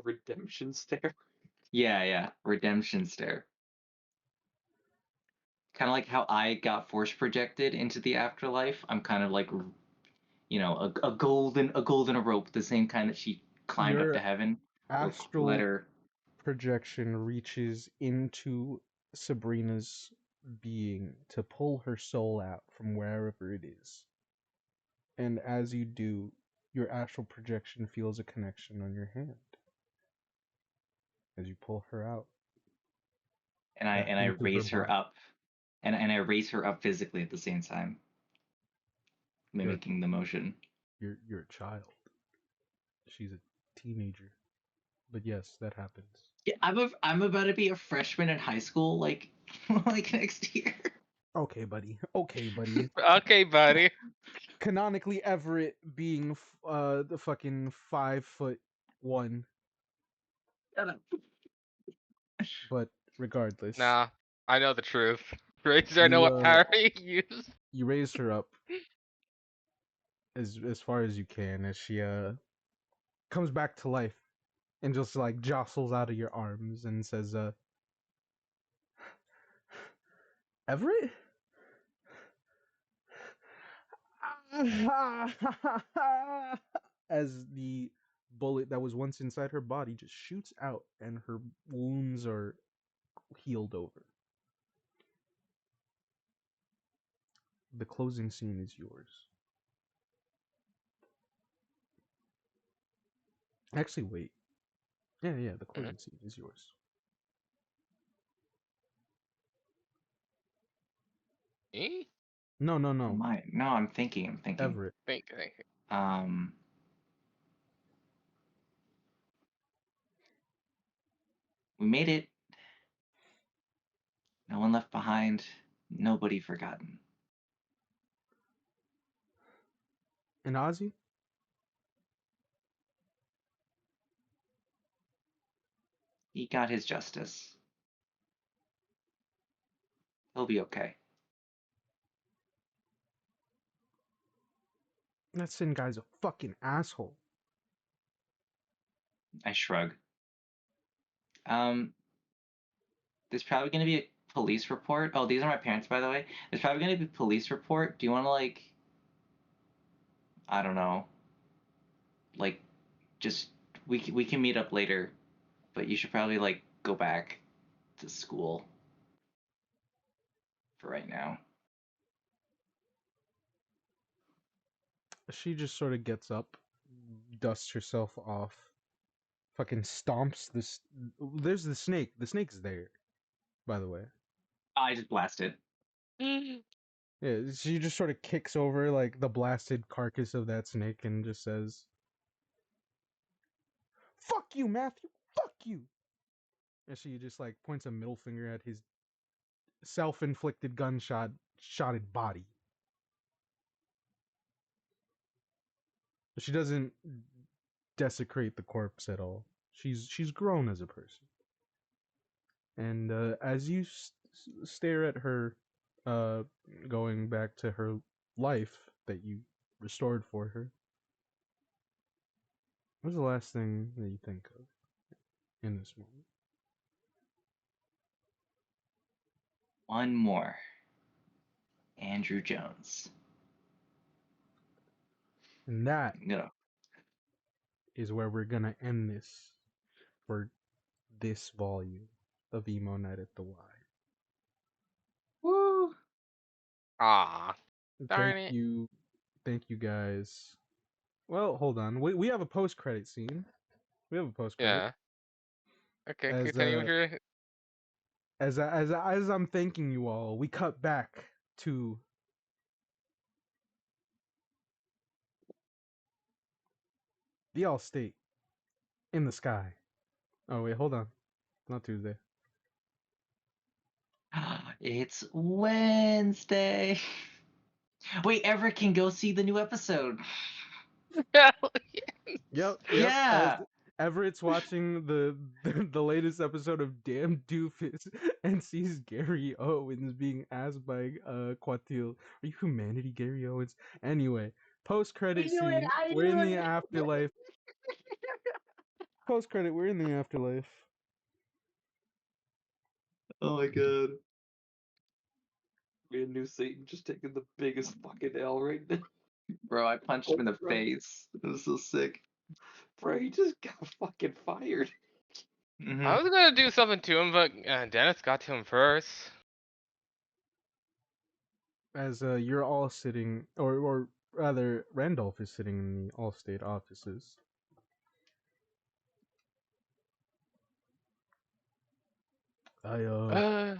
Redemption stare. Yeah, yeah. Redemption stare. Kind of like how I got force projected into the afterlife. I'm kind of like, a golden rope, the same kind that she climbed up to your heaven. Let astral her. projection reaches into Sabrina's being to pull her soul out from wherever it is. And as you do, your astral projection feels a connection on your hand as you pull her out back And I into her raise her body. up, and I raise her up physically at the same time, You're mimicking the motion. you're a child. She's a teenager. But yes, that happens. Yeah, I'm about to be a freshman in high school, like like next year. Okay, buddy. Okay, buddy. Okay, buddy. Canonically, Everett being the fucking 5'1", Shut up. but regardless, Nah, I know the truth. Razor, I know you what power you use. you raise her up as far as you can as she comes back to life and just like jostles out of your arms and says, Everett? As the bullet that was once inside her body just shoots out and her wounds are healed over. The closing scene is yours. Actually, wait. Yeah, the Mhm. closing scene is yours. Eh? Oh No. my, no, I'm thinking, Everett. Think. Um, we made it. No one left behind. Nobody forgotten. And Ozzy? He got his justice. He'll be okay. That Sin guy's a fucking asshole. I shrug. Um, there's probably gonna be a police report. Oh, these are my parents, by the way. There's probably gonna be a police report. Do you want to like, I don't know, like, just we can meet up later, but you should probably like go back to school for right now. She just sort of gets up, dusts herself off, fucking stomps this. There's the snake. The snake's there, by the way. I just blasted. Yeah, she just sort of kicks over like the blasted carcass of that snake and just says, "Fuck you, Matthew. Fuck you." And she just like points a middle finger at his self-inflicted shotted body. But she doesn't desecrate the corpse at all. She's grown as a person. And as you stare at her, uh, going back to her life that you restored for her, what's the last thing that you think of in this moment? One more. Andrew Jones. And that No. is where we're gonna end this for this volume of Emo Night at the Y. Woo! Ah, Thank darn it. you guys. Well, hold on. We have a post credit scene. We have a post credit. Yeah. Okay, As continue with your. as I'm thanking you all, we cut back to the Allstate in the sky. Oh wait, hold on. Not Tuesday. It's Wednesday. Wait, Everett can go see the new episode. Yep. As Yeah. Everett's watching the latest episode of Damn Doofus and sees Gary Owens being asked by Quatil, "Are you humanity, Gary Owens?" Anyway, post credit scene. We're in the afterlife. Post credit. We're in the afterlife. Oh my god. Me and New Satan just taking the biggest fucking L right now. Bro, I punched him in the Bro. face. It was so sick. Bro, he just got fucking fired. Mm-hmm. I was gonna do something to him, but Dennis got to him first. As you're all sitting, or rather, Randolph is sitting in the Allstate offices. I Uh,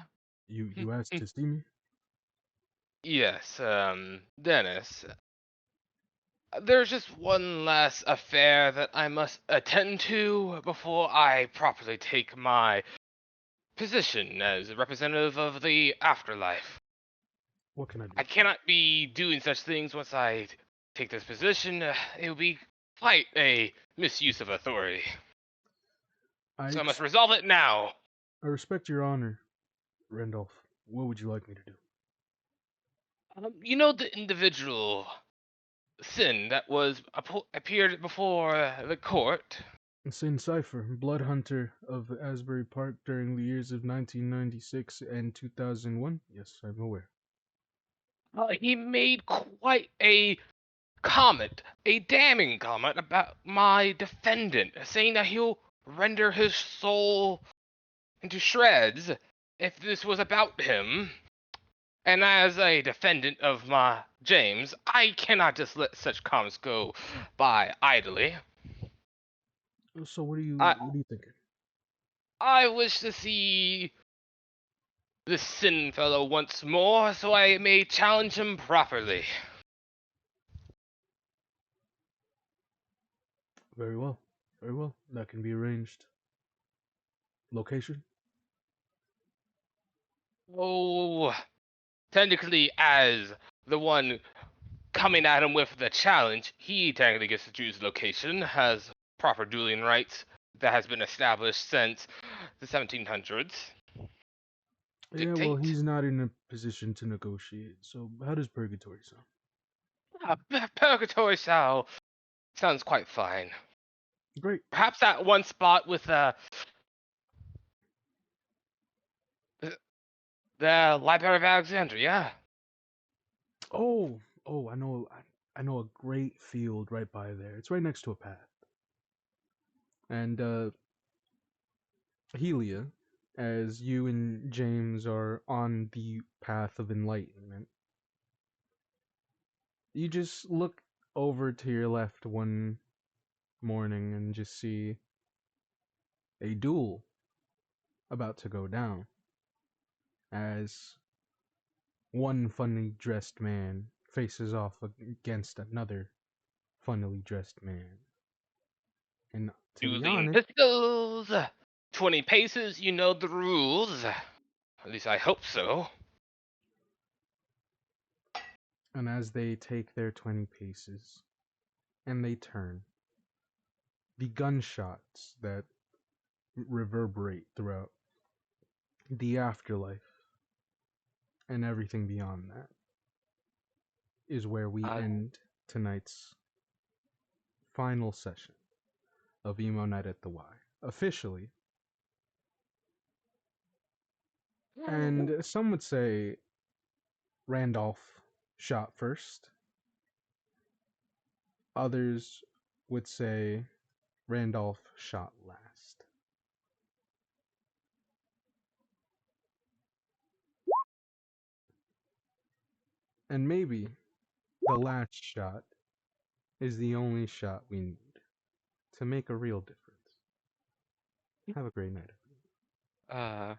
you asked to see me? yes, Dennis. There's just one last affair that I must attend to before I properly take my position as a representative of the afterlife. What can I do? I cannot be doing such things once I take this position. It would be quite a misuse of authority. So I must resolve it now. I respect your honor, Randolph. What would you like me to do? You know the individual sin that was appeared before the court? Sin Cipher, blood hunter of Asbury Park during the years of 1996 and 2001. Yes, I'm aware. He made quite a comment, a damning comment about my defendant, saying that he'll render his soul into shreds if this was about him. And as a defendant of my James, I cannot just let such comments go by idly. So what are I you thinking? I wish to see this sin fellow once more, so I may challenge him properly. Very well. Very well. That can be arranged. Location? Oh, technically, as the one coming at him with the challenge, he technically gets to choose the location, has proper dueling rights that has been established since the 1700s. Yeah, well, Dictate. he's not in a position to negotiate. So how does purgatory sound? Purgatory sounds quite fine. Great. Perhaps that one spot with the Library of Alexandria. Oh, I know a great field right by there. It's right next to a path. And Helia, as you and James are on the path of enlightenment, you just look over to your left one morning and just see a duel about to go down. as one funnily dressed man faces off against another funnily dressed man. And to be Dueling honest, pistols. 20 paces, you know the rules. At least I hope so. and as they take their 20 paces and they turn, the gunshots that reverberate throughout the afterlife and everything beyond that is where we I- end tonight's final session of EMO Night at the Y. Officially, and some would say Randolph shot first. Others would say Randolph shot last. And maybe the last shot is the only shot we need to make a real difference. Have a great night. Uh,